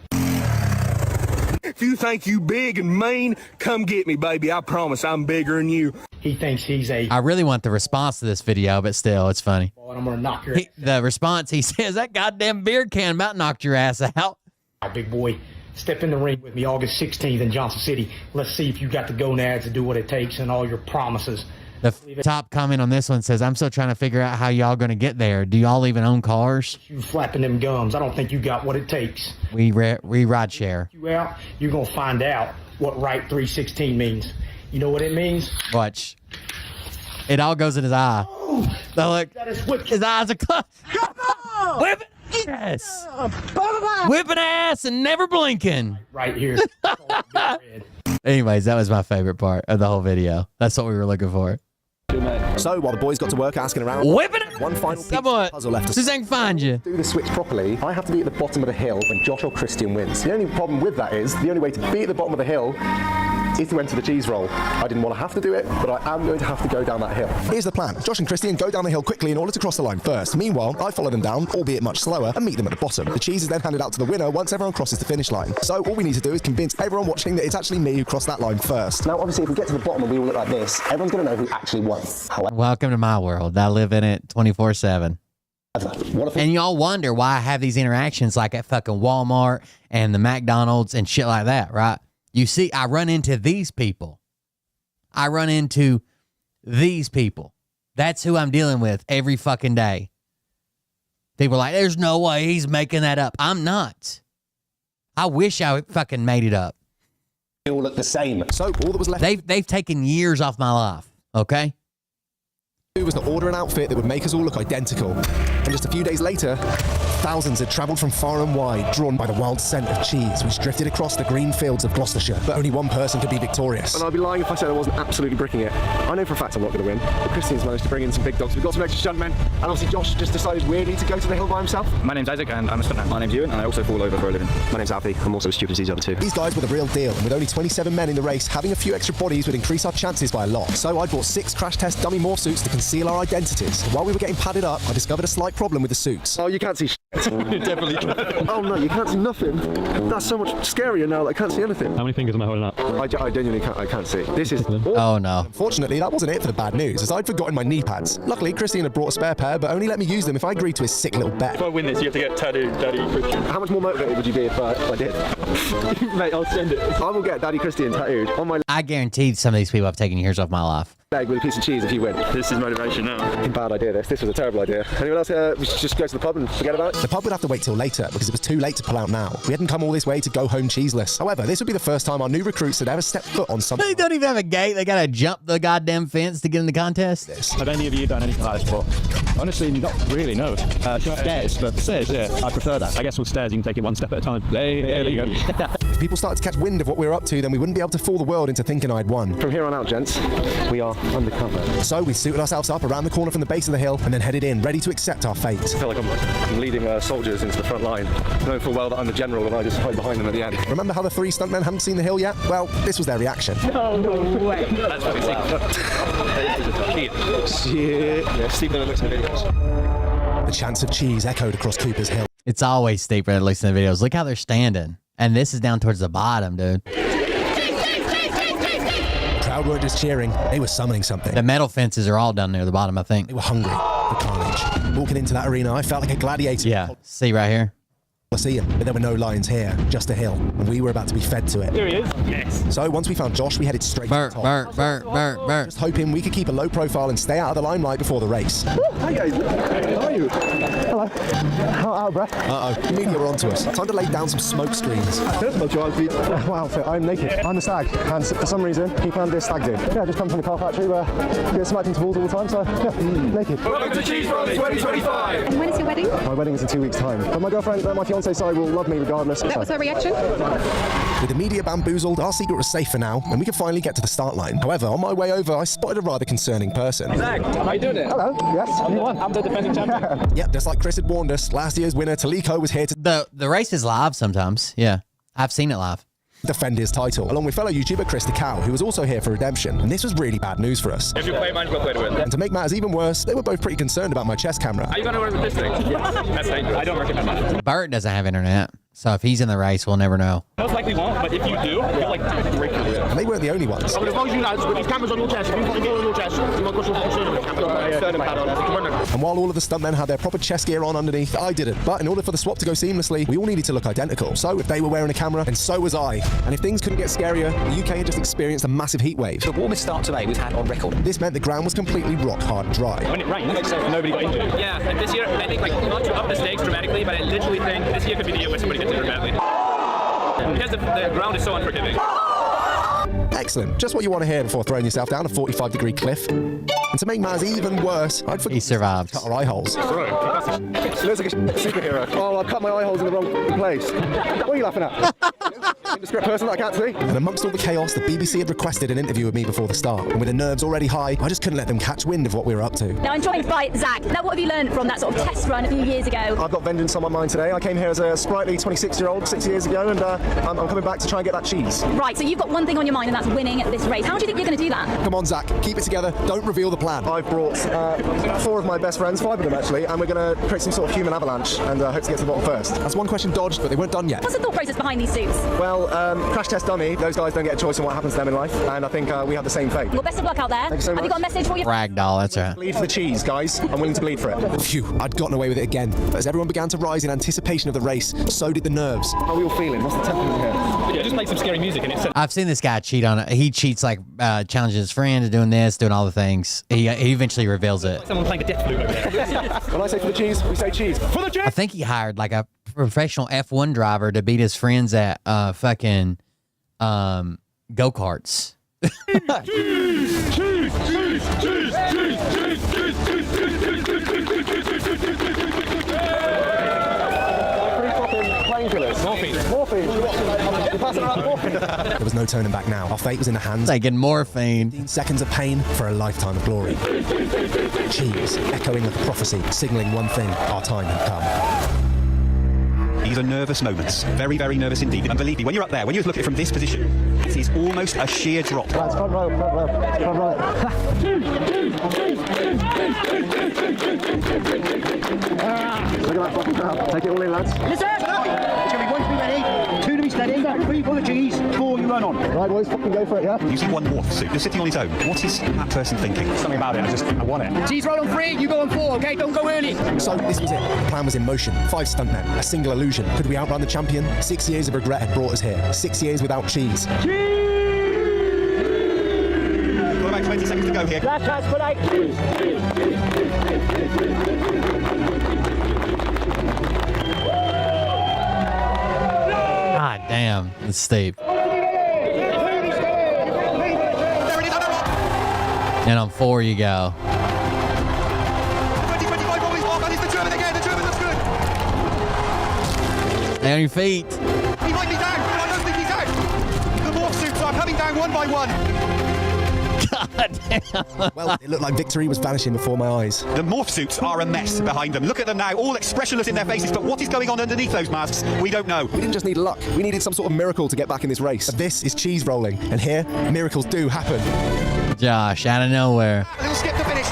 If you think you big and mean, come get me, baby. I promise I'm bigger than you.
He thinks he's
I really want the response to this video, but still, it's funny.
I'm gonna knock your ass out.
The response, he says, that goddamn beer can about knocked your ass out.
Big boy, step in the ring with me August 16th in Johnson City. Let's see if you got the gonads to do what it takes and all your promises.
The top comment on this one says, I'm still trying to figure out how y'all gonna get there. Do y'all even own cars?
You flapping them gums. I don't think you got what it takes.
We ride share.
You out, you're gonna find out what right 316 means. You know what it means?
Watch. It all goes in his eye. So look, his eyes are closed. Whipping ass. Whipping ass and never blinking.
Right here.
Anyways, that was my favorite part of the whole video. That's what we were looking for.
So while the boys got to work asking around,
whipping
one final piece of the puzzle left.
Susan can find you.
Do the switch properly, I have to be at the bottom of the hill when Josh or Christian wins. The only problem with that is the only way to be at the bottom of the hill is to enter the cheese roll. I didn't want to have to do it, but I am going to have to go down that hill.
Here's the plan. Josh and Christian go down the hill quickly in order to cross the line first. Meanwhile, I follow them down, albeit much slower, and meet them at the bottom. The cheese is then handed out to the winner once everyone crosses the finish line. So all we need to do is convince everyone watching that it's actually me who crossed that line first.
Now, obviously, if we get to the bottom and we all look like this, everyone's going to know who actually won.
Welcome to my world. I live in it 24/7. And y'all wonder why I have these interactions like at fucking Walmart and the McDonald's and shit like that, right? You see, I run into these people. That's who I'm dealing with every fucking day. People are like, there's no way he's making that up. I'm not. I wish I fucking made it up.
They all look the same.
So all that was left.
They've taken years off my life, okay?
It was to order an outfit that would make us all look identical. And just a few days later, thousands had travelled from far and wide, drawn by the wild scent of cheese, which drifted across the green fields of Gloucestershire. But only one person could be victorious.
And I'd be lying if I said I wasn't absolutely bricking it. I know for a fact I'm not going to win, but Christian's managed to bring in some big dogs. We've got some extra stuntmen, and obviously Josh just decided weirdly to go to the hill by himself.
My name's Isaac, and I'm a stuntman. My name's Ewan, and I also fall over for a living.
My name's Alfie. I'm also as stupid as these other two.
These guys were the real deal, and with only 27 men in the race, having a few extra bodies would increase our chances by a lot. So I bought 6 crash test dummy morph suits to conceal our identities. While we were getting padded up, I discovered a slight problem with the suits.
Oh, you can't see
Definitely.
Oh no, you can't see nothing. That's so much scarier now that I can't see anything.
How many fingers am I holding up?
I genuinely can't see. This is...
Oh no.
Fortunately, that wasn't it for the bad news, as I'd forgotten my knee pads. Luckily, Christian had brought a spare pair, but only let me use them if I agreed to his sick little bet.
If I win this, you have to get tattooed Daddy Christian.
How much more motivated would you be if I did?
Mate, I'll send it.
I will get Daddy Christian tattooed on my
I guarantee some of these people have taken years off my life.
leg with a piece of cheese if you win.
This is motivation now.
Bad idea this. This was a terrible idea. Anyone else we should just go to the pub and forget about it?
The pub would have to wait till later because it was too late to pull out now. We hadn't come all this way to go home cheeseless. However, this would be the first time our new recruits had ever stepped foot on something.
They don't even have a gate. They gotta jump the goddamn fence to get in the contest.
Have any of you done anything like this before? Honestly, not really, no. Stairs, but stairs, yeah. I prefer that. I guess with stairs, you can take it one step at a time. There you go.
If people started to catch wind of what we were up to, then we wouldn't be able to fool the world into thinking I'd won.
From here on out, gents, we are undercover.
So we suited ourselves up around the corner from the base of the hill and then headed in, ready to accept our fate.
I feel like I'm leading soldiers into the front line, knowing full well that I'm the general and I just hide behind them at the end.
Remember how the three stuntmen hadn't seen the hill yet? Well, this was their reaction.
No way. That's what we see. Shit. Yeah, steeper than it looks in the videos.
The chants of cheese echoed across Cooper's Hill.
It's always steeper at least in the videos. Look how they're standing. And this is down towards the bottom, dude.
The crowd weren't just cheering, they were summoning something.
The metal fences are all down near the bottom, I think.
They were hungry for carnage. Walking into that arena, I felt like a gladiator.
Yeah, see right here?
Colosseum, but there were no lions here, just a hill, and we were about to be fed to it.
Here he is. Yes.
So once we found Josh, we headed straight to the top.
Burr.
Just hoping we could keep a low profile and stay out of the limelight before the race.
Hi guys, how are you? Hello. How out of breath?
Uh-oh, the media were onto us. Time to lay down some smoke screens.
What outfit? I'm naked. I'm the stag, and for some reason, he planned this stag do. Yeah, I just come from the car factory where we get smacked into walls all the time, so yeah, naked.
Welcome to Cheese Rolls 2025.
And when is your wedding?
My wedding is in 2 weeks' time. But my girlfriend, my fiancé side will love me regardless.
That was her reaction?
With the media bamboozled, our secret was safe for now, and we could finally get to the start line. However, on my way over, I spotted a rather concerning person.
Zach, how you doing it?
Hello, yes, you won.
I'm the defending champion.
Yep, just like Chris had warned us, last year's winner, Taliko, was here to
The race is live sometimes. Yeah, I've seen it live.
defend his title, along with fellow YouTuber Chris the Cow, who was also here for redemption. And this was really bad news for us.
If you play, might as well play to win.
And to make matters even worse, they were both pretty concerned about my chest camera.
Are you going to win with this thing? That's dangerous. I don't recommend that.
Bert doesn't have internet, so if he's in the race, we'll never know.
Most likely won't, but if you do, you'll like break your wheel.
And they weren't the only ones.
As long as you know, with these cameras on your chest, if you put the ball on your chest, you might go to a sternum pad on.
And while all of the stuntmen had their proper chest gear on underneath, I didn't. But in order for the swap to go seamlessly, we all needed to look identical. So if they were wearing a camera, then so was I. And if things couldn't get scarier, the UK had just experienced a massive heat wave.
The warmest start today we've had on record.
This meant the ground was completely rock hard dry.
When it rained, nobody got injured. Yeah, and this year, I think, like, not to up the stakes dramatically, but I literally think this year could be the year where somebody gets injured badly. Because the ground is so unforgiving.
Excellent. Just what you want to hear before throwing yourself down a 45-degree cliff. And to make matters even worse, I'd forgot
he survived.
to cut our eye holes.
Looks like a superhero. Oh, I've cut my eye holes in the wrong place. What are you laughing at? Indiscreet person that I can't see.
And amongst all the chaos, the BBC had requested an interview with me before the start. And with the nerves already high, I just couldn't let them catch wind of what we were up to.
Now I'm joined by Zach. Now what have you learned from that sort of test run a few years ago?
I've got vengeance on my mind today. I came here as a sprightly 26-year-old 6 years ago, and I'm coming back to try and get that cheese.
Right, so you've got one thing on your mind, and that's winning this race. How do you think you're going to do that?
Come on, Zach. Keep it together. Don't reveal the plan.
I've brought 4 of my best friends, 5 of them actually, and we're going to create some sort of human avalanche and hope to get to the bottom first.
That's one question dodged, but they weren't done yet.
What's the thought process behind these suits?
Well, crash test dummy. Those guys don't get a choice in what happens to them in life, and I think we have the same fate.
Well, best of luck out there.
Thank you so much.
Have you got a message for your
Ragdoll, that's right.
Bleed for the cheese, guys. I'm willing to bleed for it.
Phew, I'd gotten away with it again. But as everyone began to rise in anticipation of the race, so did the nerves.
How are we all feeling? What's the temperament here?
Yeah, just make some scary music and it's...
I've seen this guy cheat on it. He cheats, like, challenges his friends, doing this, doing all the things. He eventually reveals it.
Someone playing a death flute over there.
When I say for the cheese, we say cheese. For the cheese!
I think he hired, like, a professional F1 driver to beat his friends at fucking go-karts.
There was no turning back now. Our fate was in the hands.
Taking morphine.
15 seconds of pain for a lifetime of glory. Cheese, echoing like a prophecy, signalling one thing: our time had come.
These are nervous moments. Very, very nervous indeed. And believe me, when you're up there, when you look at it from this position, it is almost a sheer drop.
Right, front row, front row, front row.
Look at that fucking crowd. Take it all in, lads.
Listen! It's going to be 1 to be ready, 2 to be steady, 3 for the G's, 4 you run on.
Right, boys, fucking go for it, yeah?
You see one morph suit. You're sitting on his own. What is that person thinking?
Something about it. I want it.
G's roll on 3, you go on 4, okay? Don't go early.
So this was it. The plan was in motion. 5 stuntmen, a single illusion. Could we outrun the champion? 6 years of regret had brought us here. 6 years without cheese.
Got about 20 seconds to go here.
Last chance for that.
God damn, it's steep. And on 4 you go.
2025 always off, and it's the German again. The German looks good.
Stay on your feet.
He might be down, but I don't think he's out. The morph suits are coming down one by one.
God damn.
Well, it looked like victory was vanishing before my eyes.
The morph suits are a mess behind them. Look at them now, all expressionless in their faces, but what is going on underneath those masks, we don't know.
We didn't just need luck. We needed some sort of miracle to get back in this race. This is cheese rolling, and here, miracles do happen.
Josh, out of nowhere.
A little skip to finish.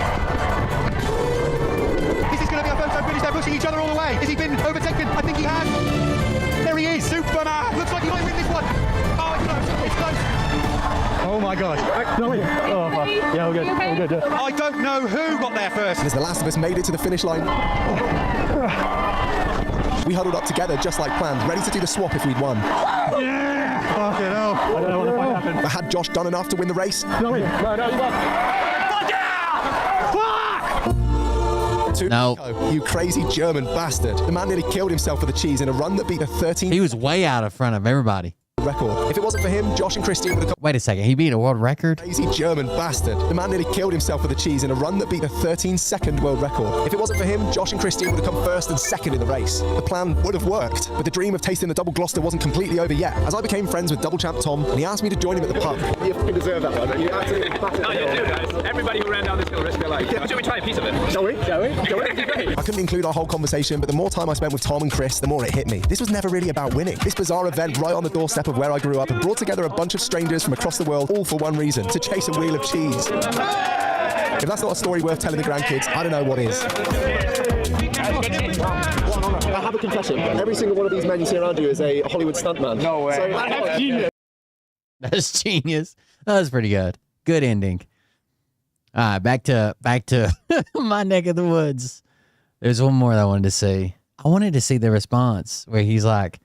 This is going to be a photo finish. They're pushing each other all the way. Has he been overtaken? I think he has. There he is, Superman. Looks like he might win this one. Oh, it's close. It's close.
Oh my gosh. No, wait. Oh, fuck. Yeah, we're good. We're good. Yeah.
I don't know who got there first.
And as the last of us made it to the finish line, we huddled up together just like planned, ready to do the swap if we'd won.
Yeah! Fucking hell. I don't know what the fuck happened.
But had Josh done enough to win the race?
No, wait. No, you won. Fuck yeah! Fuck!
No. You crazy German bastard. The man nearly killed himself for the cheese in a run that beat the 13th.
He was way out in front of everybody.
Record. If it wasn't for him, Josh and Christian would have...
Wait a second, he beat a world record?
Crazy German bastard. The man nearly killed himself for the cheese in a run that beat the 13-second world record. If it wasn't for him, Josh and Christian would have come first and second in the race. The plan would have worked, but the dream of tasting the double Gloucester wasn't completely over yet, as I became friends with double champ Tom, and he asked me to join him at the pub.
You fucking deserve that one. You absolutely
No, you do, guys. Everybody who ran down this hill risked their life. Should we try a piece of it?
Shall we?
I couldn't include our whole conversation, but the more time I spent with Tom and Chris, the more it hit me. This was never really about winning. This bizarre event right on the doorstep of where I grew up and brought together a bunch of strangers from across the world, all for one reason, to chase a wheel of cheese. If that's not a story worth telling the grandkids, I don't know what is.
I have a confession. Every single one of these men you see around you is a Hollywood stuntman. No way. So, that's genius.
That's genius. That was pretty good. Good ending. All right, back to my neck of the woods. There's one more that I wanted to see. I wanted to see the response where he's like,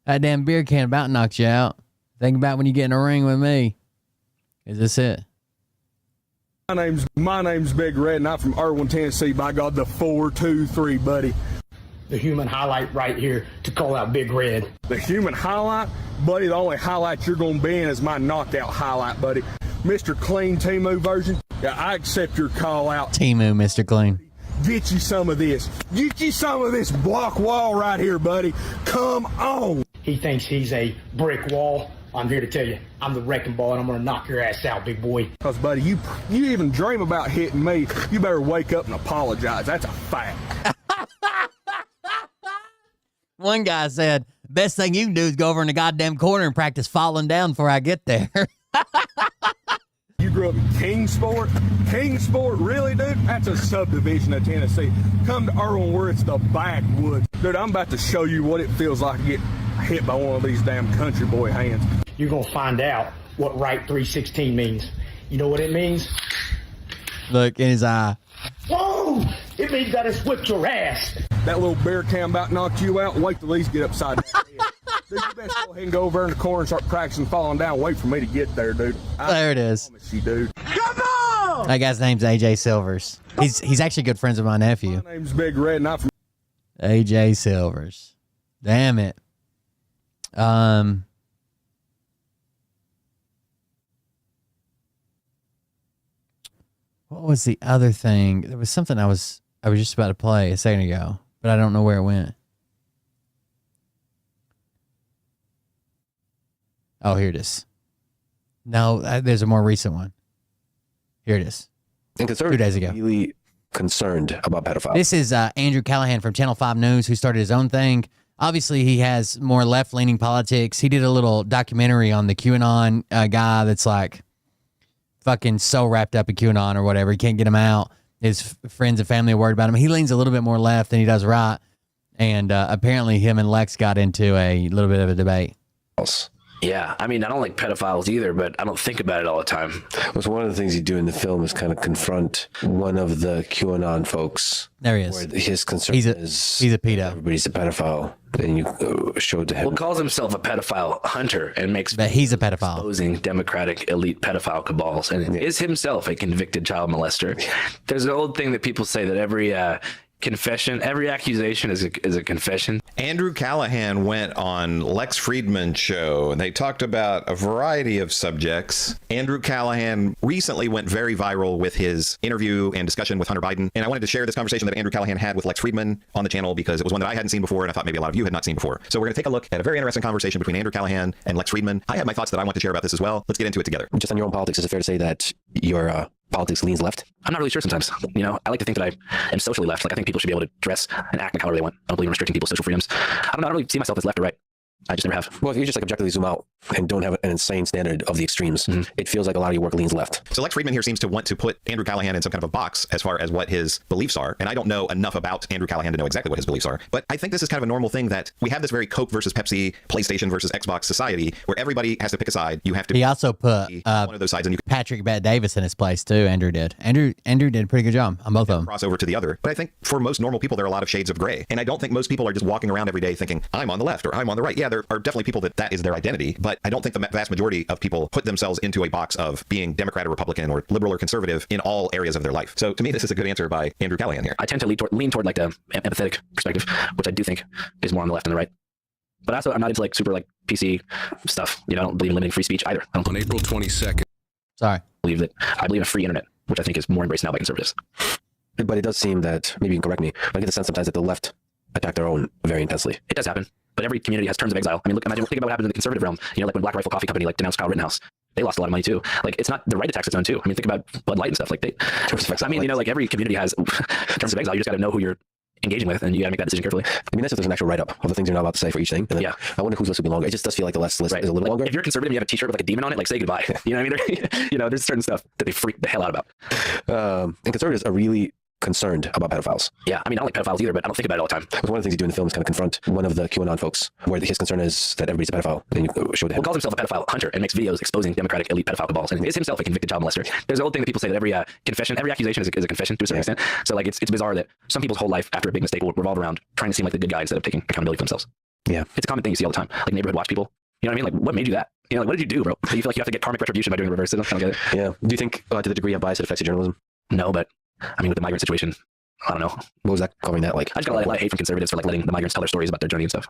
that damn beer can about knocked you out. Think about when you get in a ring with me. Is this it?
My name's Big Red, and I'm from Irwin, Tennessee. By God, the 423, buddy.
The human highlight right here to call out Big Red.
The human highlight, buddy. The only highlight you're gonna be in is my knockout highlight, buddy. Mr. Clean Timu version. Yeah, I accept your call out.
Timu, Mr. Clean.
Get you some of this. Get you some of this block wall right here, buddy. Come on.
He thinks he's a brick wall. I'm here to tell you, I'm the wrecking ball, and I'm going to knock your ass out, big boy.
Because, buddy, you even dream about hitting me, you better wake up and apologize. That's a fact.
One guy said, best thing you can do is go over in the goddamn corner and practice falling down before I get there.
You grew up in Kingsport? Kingsport, really, dude? That's a subdivision of Tennessee. Come to Irwin where it's the backwoods. Dude, I'm about to show you what it feels like to get hit by one of these damn country boy hands.
You're going to find out what right 316 means. You know what it means?
Look in his eye.
Whoa! It means that it's whipped your ass.
That little bear can about knocked you out. Wait till these get upside down. Dude, you best go ahead and go over in the corner and start practicing falling down. Wait for me to get there, dude.
There it is.
Promise you, dude.
Come on!
That guy's name's AJ Silvers. He's actually good friends with my nephew.
My name's Big Red, and I'm from
AJ Silvers. Damn it. What was the other thing? There was something I was just about to play a second ago, but I don't know where it went. Oh, here it is. No, there's a more recent one. Here it is.
And
2 days ago.
Really concerned about pedophiles.
This is Andrew Callahan from Channel 5 News, who started his own thing. Obviously, he has more left-leaning politics. He did a little documentary on the QAnon guy that's like fucking so wrapped up in QAnon or whatever. He can't get him out. His friends and family are worried about him. He leans a little bit more left than he does right. And apparently him and Lex got into a little bit of a debate.
Yeah, I mean, I don't like pedophiles either, but I don't think about it all the time.
Was one of the things you do in the film is kind of confront one of the QAnon folks.
There he is.
Where his concern
He's a pedo.
Everybody's a pedophile. And you showed to him.
Well, calls himself a pedophile hunter and makes.
But he's a pedophile.
Exposing Democratic elite pedophile cabals and is himself a convicted child molester. There's an old thing that people say that every confession, every accusation is a confession.
Andrew Callahan went on Lex Friedman's show and they talked about a variety of subjects. Andrew Callahan recently went very viral with his interview and discussion with Hunter Biden. And I wanted to share this conversation that Andrew Callahan had with Lex Friedman on the channel because it was one that I hadn't seen before and I thought maybe a lot of you had not seen before. So we're going to take a look at a very interesting conversation between Andrew Callahan and Lex Friedman. I have my thoughts that I want to share about this as well. Let's get into it together.
Just on your own politics, is it fair to say that your politics leans left?
I'm not really sure sometimes. You know, I like to think that I am socially left. Like, I think people should be able to dress and act like however they want. I don't believe in restricting people's social freedoms. I don't know. I don't really see myself as left or right. I just never have.
Well, if you just like objectively zoom out and don't have an insane standard of the extremes, it feels like a lot of your work leans left.
So Lex Friedman here seems to want to put Andrew Callahan in some kind of a box as far as what his beliefs are. And I don't know enough about Andrew Callahan to know exactly what his beliefs are. But I think this is kind of a normal thing that we have this very Coke versus Pepsi, PlayStation versus Xbox society where everybody has to pick a side. You have to.
He also put
one of those sides, and you
Patrick Bet Davis in his place too. Andrew did. Andrew did a pretty good job on both of them.
Cross over to the other. But I think for most normal people, there are a lot of shades of gray. And I don't think most people are just walking around every day thinking, I'm on the left or I'm on the right. Yeah, there are definitely people that is their identity. But I don't think the vast majority of people put themselves into a box of being Democrat or Republican or liberal or conservative in all areas of their life. So to me, this is a good answer by Andrew Callahan here.
I tend to lean toward like the empathetic perspective, which I do think is more on the left than the right. But also, I'm not into like super like PC stuff. You know, I don't believe in limiting free speech either. I don't.
On April 22nd.
Sorry.
I believe in a free internet, which I think is more embraced now by conservatives.
But it does seem that, maybe you can correct me, but I get the sense sometimes that the left attack their own very intensely.
It does happen. But every community has terms of exile. I mean, think about what happened in the conservative realm. You know, like when Black Rifle Coffee Company like denounced Kyle Rittenhouse. They lost a lot of money too. Like, it's not the right attacks its own too. I mean, think about Bud Light and stuff. Like I mean, you know, like every community has terms of exile. You just got to know who you're engaging with, and you got to make that decision carefully.
I mean, that's if there's an actual write-up of the things you're not allowed to say for each thing. And then I wonder whose list would be longer. It just does feel like the list is a little longer.
If you're conservative and you have a t-shirt with like a demon on it, like say goodbye. You know what I mean? You know, there's certain stuff that they freak the hell out about.
And conservatives are really concerned about pedophiles.
Yeah, I mean, I don't like pedophiles either, but I don't think about it all the time.
One of the things you do in the film is kind of confront one of the QAnon folks, where his concern is that everybody's a pedophile, and you show to him.
Well, calls himself a pedophile hunter and makes videos exposing Democratic elite pedophile cabals, and is himself a convicted child molester. There's an old thing that people say that every confession, every accusation is a confession to a certain extent. So like, it's bizarre that some people's whole life after a big mistake will revolve around trying to seem like the good guy instead of taking accountability for themselves.
Yeah,
it's a common thing you see all the time, like neighborhood watch people. You know what I mean? Like, what made you that? You know, like, what did you do, bro? Do you feel like you have to get karmic retribution by doing the reverse? I don't get it.
Yeah. Do you think to the degree of bias it affects your journalism?
No, but I mean, with the migrant situation, I don't know.
What was that covering that like?
I just got a lot of hate from conservatives for like letting the migrants tell their stories about their journey and stuff.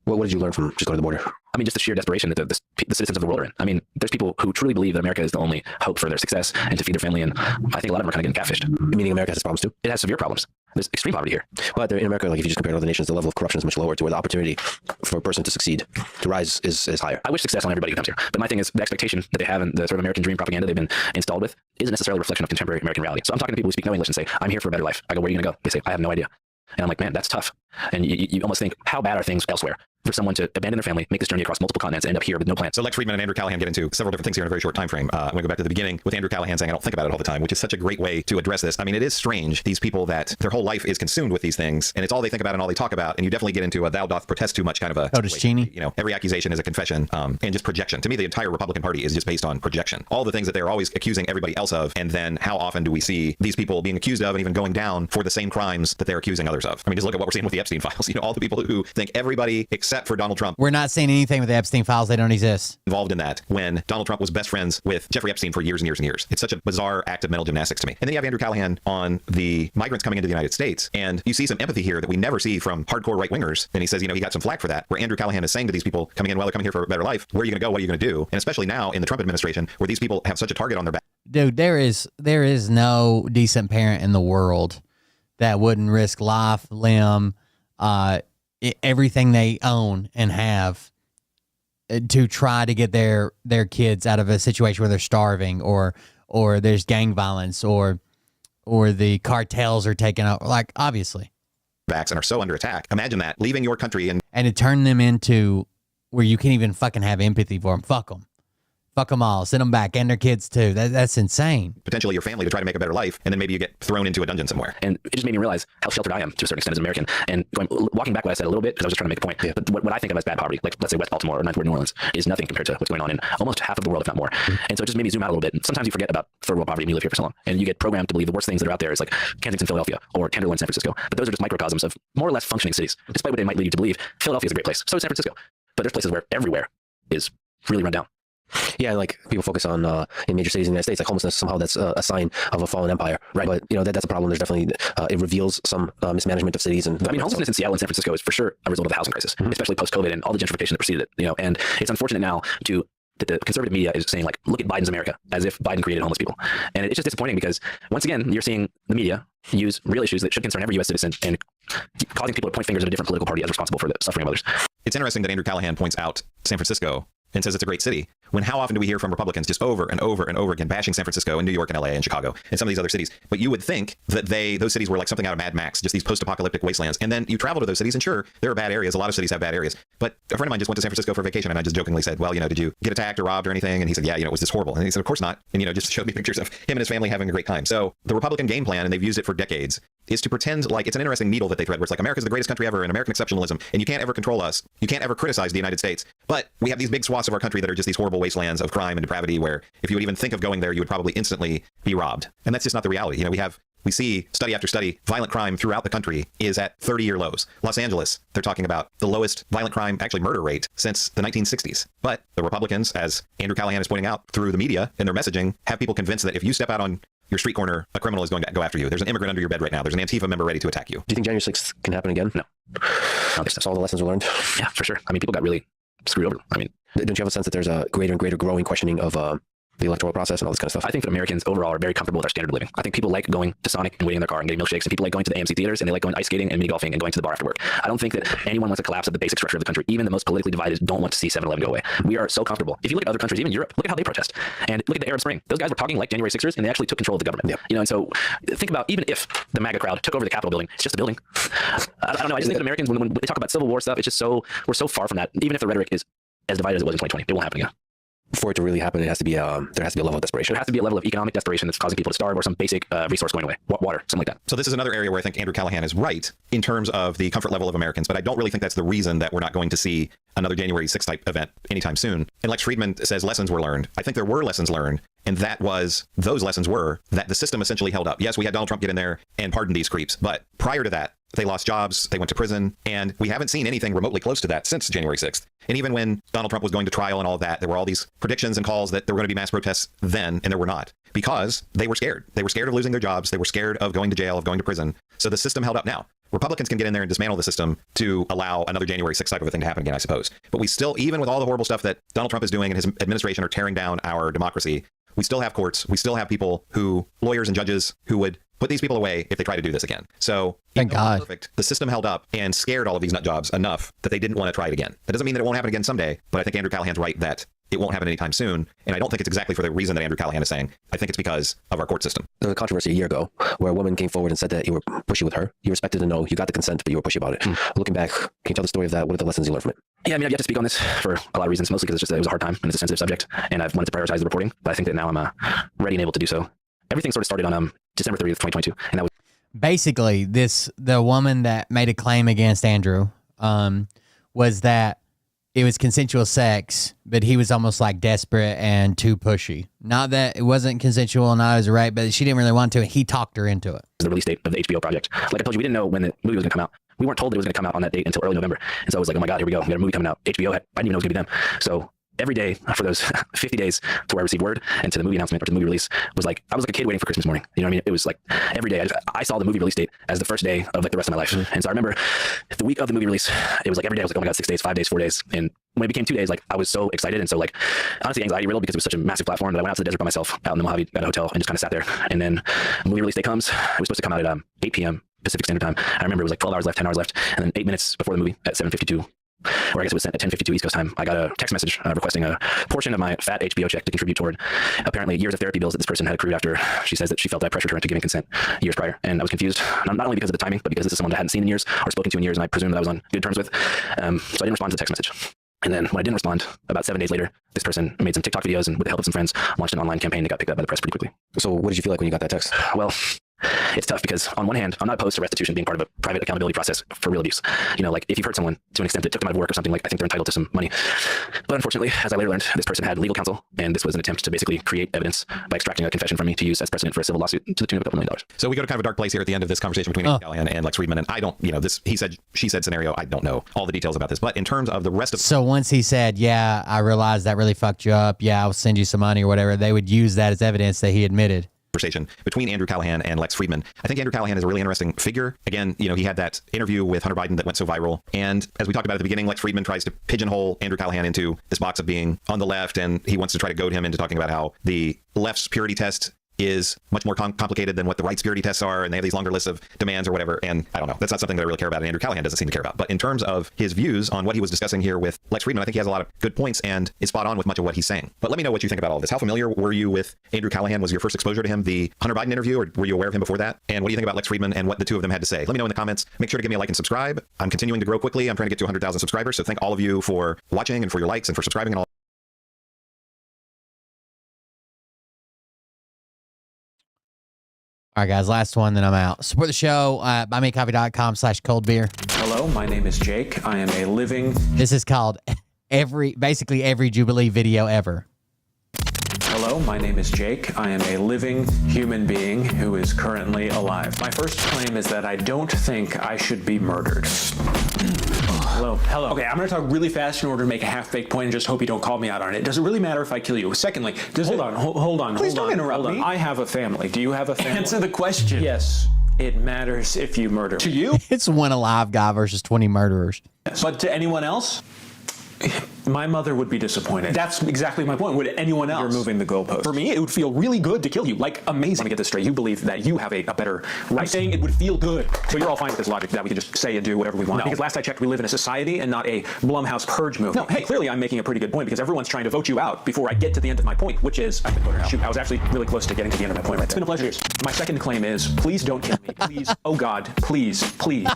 What did you learn from just going to the border?
I mean, just the sheer desperation that the citizens of the world are in. I mean, there's people who truly believe that America is the only hope for their success and to feed their family, and I think a lot of them are kind of getting catfished.
Meaning America has problems too?
It has severe problems. There's extreme poverty here.
But in America, like if you just compare to other nations, the level of corruption is much lower, to where the opportunity for a person to succeed, to rise, is higher.
I wish success on everybody who comes here. But my thing is, the expectation that they have and the sort of American dream propaganda they've been installed with isn't necessarily a reflection of contemporary American reality. So I'm talking to people who speak no English and say, I'm here for a better life. I go, where are you going to go? They say, I have no idea. And I'm like, man, that's tough. And you almost think, how bad are things elsewhere? For someone to abandon their family, make this journey across multiple continents, and end up here with no plans.
So Lex Friedman and Andrew Callahan get into several different things here in a very short time frame. I'm going to go back to the beginning with Andrew Callahan saying, I don't think about it all the time, which is such a great way to address this. I mean, it is strange, these people that their whole life is consumed with these things, and it's all they think about and all they talk about, and you definitely get into a thou doth protest too much kind of a
situation.
You know, every accusation is a confession, and just projection. To me, the entire Republican Party is just based on projection. All the things that they're always accusing everybody else of, and then how often do we see these people being accused of and even going down for the same crimes that they're accusing others of? I mean, just look at what we're seeing with the Epstein files. You know, all the people who think everybody except for Donald Trump.
We're not saying anything with the Epstein files. They don't exist.
Involved in that when Donald Trump was best friends with Jeffrey Epstein for years and years and years. It's such a bizarre act of mental gymnastics to me. And then you have Andrew Callahan on the migrants coming into the United States. And you see some empathy here that we never see from hardcore right wingers. And he says, you know, he got some flack for that, where Andrew Callahan is saying to these people coming in, well, they're coming here for a better life. Where are you going to go? What are you going to do? And especially now in the Trump administration, where these people have such a target on their back.
Dude, there is no decent parent in the world that wouldn't risk life, limb, everything they own and have to try to get their kids out of a situation where they're starving or there's gang violence or the cartels are taking out, like, obviously.
Backs and are so under attack. Imagine that, leaving your country and
to turn them into where you can't even fucking have empathy for them. Fuck them. Fuck them all. Send them back and their kids too. That's insane.
Potentially your family to try to make a better life, and then maybe you get thrown into a dungeon somewhere.
And it just made me realize how sheltered I am to a certain extent as an American. And walking back what I said a little bit, because I was just trying to make a point. Yeah. But what I think of as bad poverty, like let's say West Baltimore or Ninth Ward New Orleans, is nothing compared to what's going on in almost half of the world, if not more. And so it just made me zoom out a little bit. And sometimes you forget about third world poverty and you live here for so long. And you get programmed to believe the worst things that are out there is like Kensington, Philadelphia, or Tenderloin, San Francisco. But those are just microcosms of more or less functioning cities. Despite what they might lead you to believe, Philadelphia is a great place. So is San Francisco. But there's places where everywhere is really run down.
Yeah, like people focus on in major cities in the United States, like homelessness somehow that's a sign of a fallen empire, right? But that's a problem. There's definitely it reveals some mismanagement of cities. And
I mean, homelessness in Seattle and San Francisco is for sure a result of the housing crisis, especially post-COVID and all the gentrification that preceded it. And it's unfortunate now that the conservative media is saying like, look at Biden's America, as if Biden created homeless people. And it's just disappointing because once again, you're seeing the media use real issues that should concern every U.S. citizen and causing people to point fingers at a different political party as responsible for the suffering of others.
It's interesting that Andrew Callahan points out San Francisco and says it's a great city, when how often do we hear from Republicans just over and over and over again bashing San Francisco and New York and LA and Chicago and some of these other cities? But you would think that those cities were like something out of Mad Max, just these post-apocalyptic wastelands. And then you travel to those cities, and sure, there are bad areas. A lot of cities have bad areas. But a friend of mine just went to San Francisco for vacation, and I just jokingly said, well, did you get attacked or robbed or anything? And he said, yeah, it was just horrible. And he said, of course not. And, just showed me pictures of him and his family having a great time. So the Republican game plan, and they've used it for decades, is to pretend like it's an interesting needle that they thread, where it's like America's the greatest country ever and American exceptionalism, and you can't ever control us. You can't ever criticize the United States. But we have these big swaths of our country that are just these horrible wastelands of crime and depravity, where if you would even think of going there, you would probably instantly be robbed. And that's just not the reality. We see study after study, violent crime throughout the country is at 30-year lows. Los Angeles, they're talking about the lowest violent crime, actually murder rate, since the 1960s. But the Republicans, as Andrew Callahan is pointing out through the media and their messaging, have people convinced that if you step out on your street corner, a criminal is going to go after you. There's an immigrant under your bed right now. There's an Antifa member ready to attack you.
Do you think January 6th can happen again?
No.
That's all the lessons were learned?
Yeah, for sure. I mean, people got really screwed over. I mean,
don't you have a sense that there's a greater and greater growing questioning of the electoral process and all this kind of stuff?
I think that Americans overall are very comfortable with our standard of living. I think people like going to Sonic and waiting in their car and getting milkshakes, and people like going to the AMC theaters, and they like going ice skating and mini golfing and going to the bar after work. I don't think that anyone wants a collapse of the basic structure of the country. Even the most politically divided don't want to see 7-Eleven go away. We are so comfortable. If you look at other countries, even Europe, look at how they protest. And look at the Arab Spring. Those guys were talking like January 6ers, and they actually took control of the government. And so think about, even if the MAGA crowd took over the Capitol building, it's just a building. I don't know. I just think that Americans, when they talk about Civil War stuff, it's just we're so far from that. Even if the rhetoric is as divided as it was in 2020, it won't happen again.
For it to really happen, it has to be there has to be a level of desperation.
There has to be a level of economic desperation that's causing people to starve, or some basic resource going away, water, something like that.
So this is another area where I think Andrew Callahan is right in terms of the comfort level of Americans, but I don't really think that's the reason that we're not going to see another January 6th type event anytime soon. And Lex Friedman says lessons were learned. I think there were lessons learned, and those lessons were that the system essentially held up. Yes, we had Donald Trump get in there and pardon these creeps, but prior to that, they lost jobs, they went to prison, and we haven't seen anything remotely close to that since January 6th. And even when Donald Trump was going to trial and all of that, there were all these predictions and calls that there were going to be mass protests then, and there were not, because they were scared. They were scared of losing their jobs. They were scared of going to jail, of going to prison. So the system held up now. Republicans can get in there and dismantle the system to allow another January 6th type of a thing to happen again, I suppose. But we still, even with all the horrible stuff that Donald Trump is doing and his administration are tearing down our democracy, we still have courts. We still have people lawyers and judges who would put these people away if they try to do this again. So
thank God.
Perfect. The system held up and scared all of these nut jobs enough that they didn't want to try it again. That doesn't mean that it won't happen again someday, but I think Andrew Callahan's right that it won't happen anytime soon. And I don't think it's exactly for the reason that Andrew Callahan is saying. I think it's because of our court system.
There was a controversy a year ago where a woman came forward and said that you were pushy with her. You respected the no, you got the consent, but you were pushy about it. Looking back, can you tell the story of that? What are the lessons you learned from it?
Yeah, I mean, I've yet to speak on this for a lot of reasons, mostly because it was a hard time and it's a sensitive subject, and I've wanted to prioritize the reporting, but I think that now I'm ready and able to do so. Everything sort of started on December 30th, 2022, and that was
basically the woman that made a claim against Andrew was that it was consensual sex, but he was almost like desperate and too pushy. Not that it wasn't consensual and I was right, but she didn't really want to, and he talked her into it.
The release date of the HBO project. Like I told you, we didn't know when the movie was going to come out. We weren't told that it was going to come out on that date until early November. And so I was like, oh my God, here we go. We got a movie coming out. HBO, I didn't even know it was going to be them. So every day for those 50 days to where I received word and to the movie announcement or to the movie release was like, I was like a kid waiting for Christmas morning. You know what I mean? It was like every day I saw the movie release date as the first day of like the rest of my life. And so I remember the week of the movie release, it was like every day I was like, oh my God, 6 days, 5 days, 4 days. And when it became 2 days, like I was so excited. And so like, honestly, anxiety riddled because it was such a massive platform that I went out to the desert by myself out in the Mojave, got a hotel and just kind of sat there. And then the movie release day comes. It was supposed to come out at 8 p.m. Pacific Standard Time. I remember it was like 12 hours left, 10 hours left. And then 8 minutes before the movie at 7:52, or I guess it was sent at 10:52 East Coast time, I got a text message requesting a portion of my fat HBO check to contribute toward apparently years of therapy bills that this person had accrued after she says that she felt that I pressured her into giving consent years prior. And I was confused, not only because of the timing, but because this is someone that I hadn't seen in years or spoken to in years, and I presumed that I was on good terms with. So I didn't respond to the text message. And then when I didn't respond, about 7 days later, this person made some TikTok videos and with the help of some friends, launched an online campaign that got picked up by the press pretty quickly.
So what did you feel like when you got that text?
Well, it's tough because on one hand, I'm not opposed to restitution being part of a private accountability process for real abuse. You know, like if you've hurt someone to an extent that took them out of work or something, like I think they're entitled to some money. But unfortunately, as I later learned, this person had legal counsel, and this was an attempt to basically create evidence by extracting a confession from me to use as precedent for a civil lawsuit to the tune of $2 million.
So we go to kind of a dark place here at the end of this conversation between Andrew Callahan and Lex Friedman, and I don't, you know, this he said, she said scenario, I don't know all the details about this, but in terms of the rest of...
So once he said, yeah, I realized that really fucked you up, yeah, I'll send you some money or whatever, they would use that as evidence that he admitted.
Conversation between Andrew Callahan and Lex Friedman. I think Andrew Callahan is a really interesting figure. Again, you know, he had that interview with Hunter Biden that went so viral. And as we talked about at the beginning, Lex Friedman tries to pigeonhole Andrew Callahan into this box of being on the left, and he wants to try to goad him into talking about how the left's purity test is much more complicated than what the right's purity tests are, and they have these longer lists of demands or whatever. And I don't know, that's not something that I really care about, and Andrew Callahan doesn't seem to care about. But in terms of his views on what he was discussing here with Lex Friedman, I think he has a lot of good points and is spot on with much of what he's saying. But let me know what you think about all this. How familiar were you with Andrew Callahan? Was your first exposure to him the Hunter Biden interview, or were you aware of him before that? And what do you think about Lex Friedman and what the two of them had to say? Let me know in the comments. Make sure to give me a like and subscribe. I'm continuing to grow quickly. I'm trying to get to 100,000 subscribers, so thank all of you for watching and for your likes and for subscribing and all.
All right, guys, last one, then I'm out. Support the show, buymeacoffee.com/coldbeer.
Hello, my name is Jake. I am a living...
This is called basically every Jubilee video ever.
Hello, my name is Jake. I am a living human being who is currently alive. My first claim is that I don't think I should be murdered. Hello. Okay, I'm going to talk really fast in order to make a half-baked point and just hope you don't call me out on it. Does it really matter if I kill you? Secondly, hold on. Please don't interrupt me. I have a family. Do you have a family? Answer the question. Yes. It matters if you murder. To you?
It's one alive guy versus 20 murderers.
Yes. But to anyone else? My mother would be disappointed. That's exactly my point. Would anyone else? You're moving the goalpost. For me, it would feel really good to kill you. Like, amazing. Let me get this straight. You believe that you have a better right. I'm saying it would feel good. So you're all fine with this logic that we can just say and do whatever we want. No. Because last I checked, we live in a society and not a Blumhouse purge movie. No, hey, clearly I'm making a pretty good point because everyone's trying to vote you out before I get to the end of my point, which is I've been voted out. Shoot, I was actually really close to getting to the end of my point right there. It's been a pleasure. Cheers. My second claim is, please don't kill me. Please. Oh God, please. Whoa.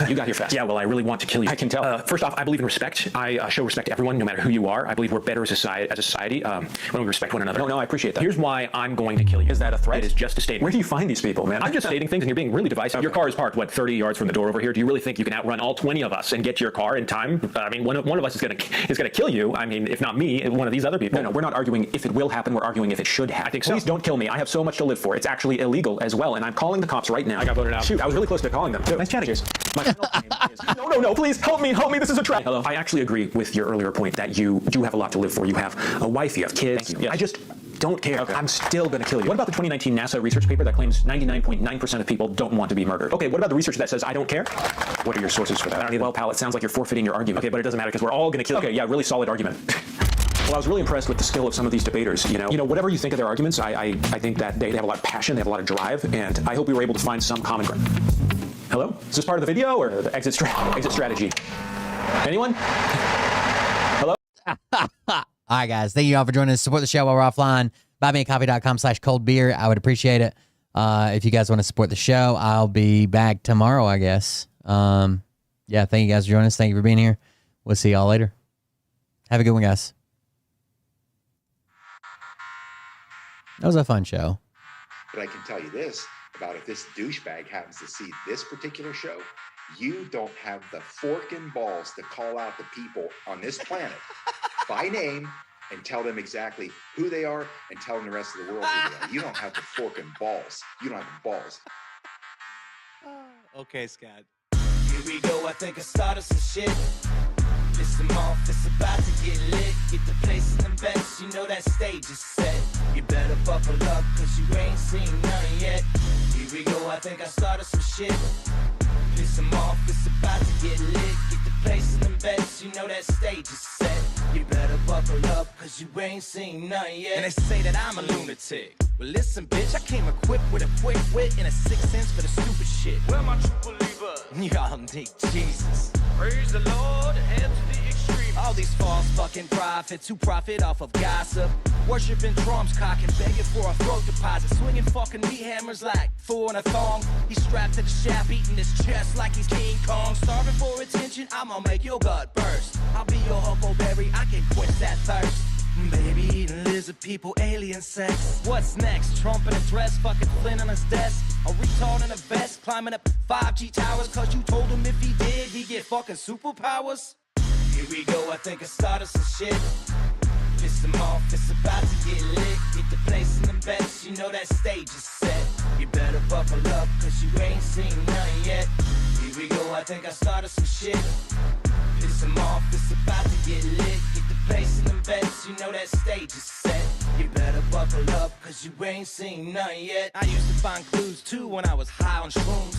You got here fast. Yeah, well, I really want to kill you. I can tell. First off, I believe in respect. I show respect to everyone, no matter who you are. I believe we're better as a society when we respect one another. No, I appreciate that. Here's why I'm going to kill you. Is that a threat? It is just a statement. Where do you find these people, man? I'm just stating things and you're being really divisive. Okay. Your car is parked, 30 yards from the door over here. Do you really think you can outrun all 20 of us and get to your car in time? I mean, one of us is gonna kill you. I mean, if not me, one of these other people. No, we're not arguing if it will happen. We're arguing if it should happen. I think so. Please don't kill me. I have so much to live for. It's actually illegal as well, and I'm calling the cops right now. I got voted out. Shoot, I was really close to calling them too. Nice chatting. Cheers. My final claim is, no, please help me. This is a trap. Hello. I actually agree with your earlier point that you do have a lot to live for. You have a wife, you have kids. Yes. I just don't care. Okay. I'm still going to kill you. What about the 2019 NASA research paper that claims 99.9% of people don't want to be murdered? Okay, what about the research that says I don't care? What are your sources for that? I don't need. Well, pal, it sounds like you're forfeiting your argument. Okay, but it doesn't matter because we're all going to kill you. Okay, yeah, really solid argument. Well, I was really impressed with the skill of some of these debaters. You know, whatever you think of their arguments, I think that they have a lot of passion, they have a lot of drive, and I hope we were able to find some common ground. Hello? Is this part of the video or the exit strategy? Anyone? Hello?
All right, guys. Thank you all for joining us. Support the show while we're offline. Buymeacoffee.com/coldbeer. I would appreciate it. If you guys want to support the show, I'll be back tomorrow, I guess. Yeah, thank you guys for joining us. Thank you for being here. We'll see y'all later. Have a good one, guys. That was a fun show.
But I can tell you this about if this douchebag happens to see this particular show, you don't have the fork and balls to call out the people on this planet by name and tell them exactly who they are and tell them the rest of the world who they are. You don't have the fork and balls. You don't have the balls.
Okay, Scott.
Here we go. I think I started some shit. Listen off, it's about to get lit. Get the place in the best, you know that stage is set. You better buckle up, cause you ain't seen none yet. Here we go, I think I started some shit. Piss them off, it's about to get lit. Get the place in the best, you know that stage is set. You better buckle up, cause you ain't seen none yet.
And they say that I'm a lunatic. Well listen, bitch, I came equipped with a quick wit and a 6th sense for the stupid shit.
Where my true believers?
Y'all need Jesus.
Praise the Lord, head to the extreme.
All these false fucking prophets who profit off of gossip. Worshipping drums, cocking, begging for a throat deposit. Swinging fucking meat hammers like four in a thong. He's strapped to the shaft, beating his chest like he's King Kong. Starving for attention, I'ma make your gut burst. I'll be your huckleberry, I can quench that thirst. Baby eating lizard people, alien sex. What's next? Trump in a dress, fucking Flynn on his desk. A retard in a vest, climbing up 5G towers. Cause you told him if he did, he'd get fucking superpowers. Here we go, I think I started some shit. Piss him off, it's about to get lit. Get the place in the bets, you know that stage is set. You better buckle up, cause you ain't seen none yet. Here we go, I think I started some shit. Piss him off, it's about to get lit. Get the place in the bets, you know that stage is set. You better buckle up, cause you ain't seen none yet. I used to find clues too when I was high on shrooms.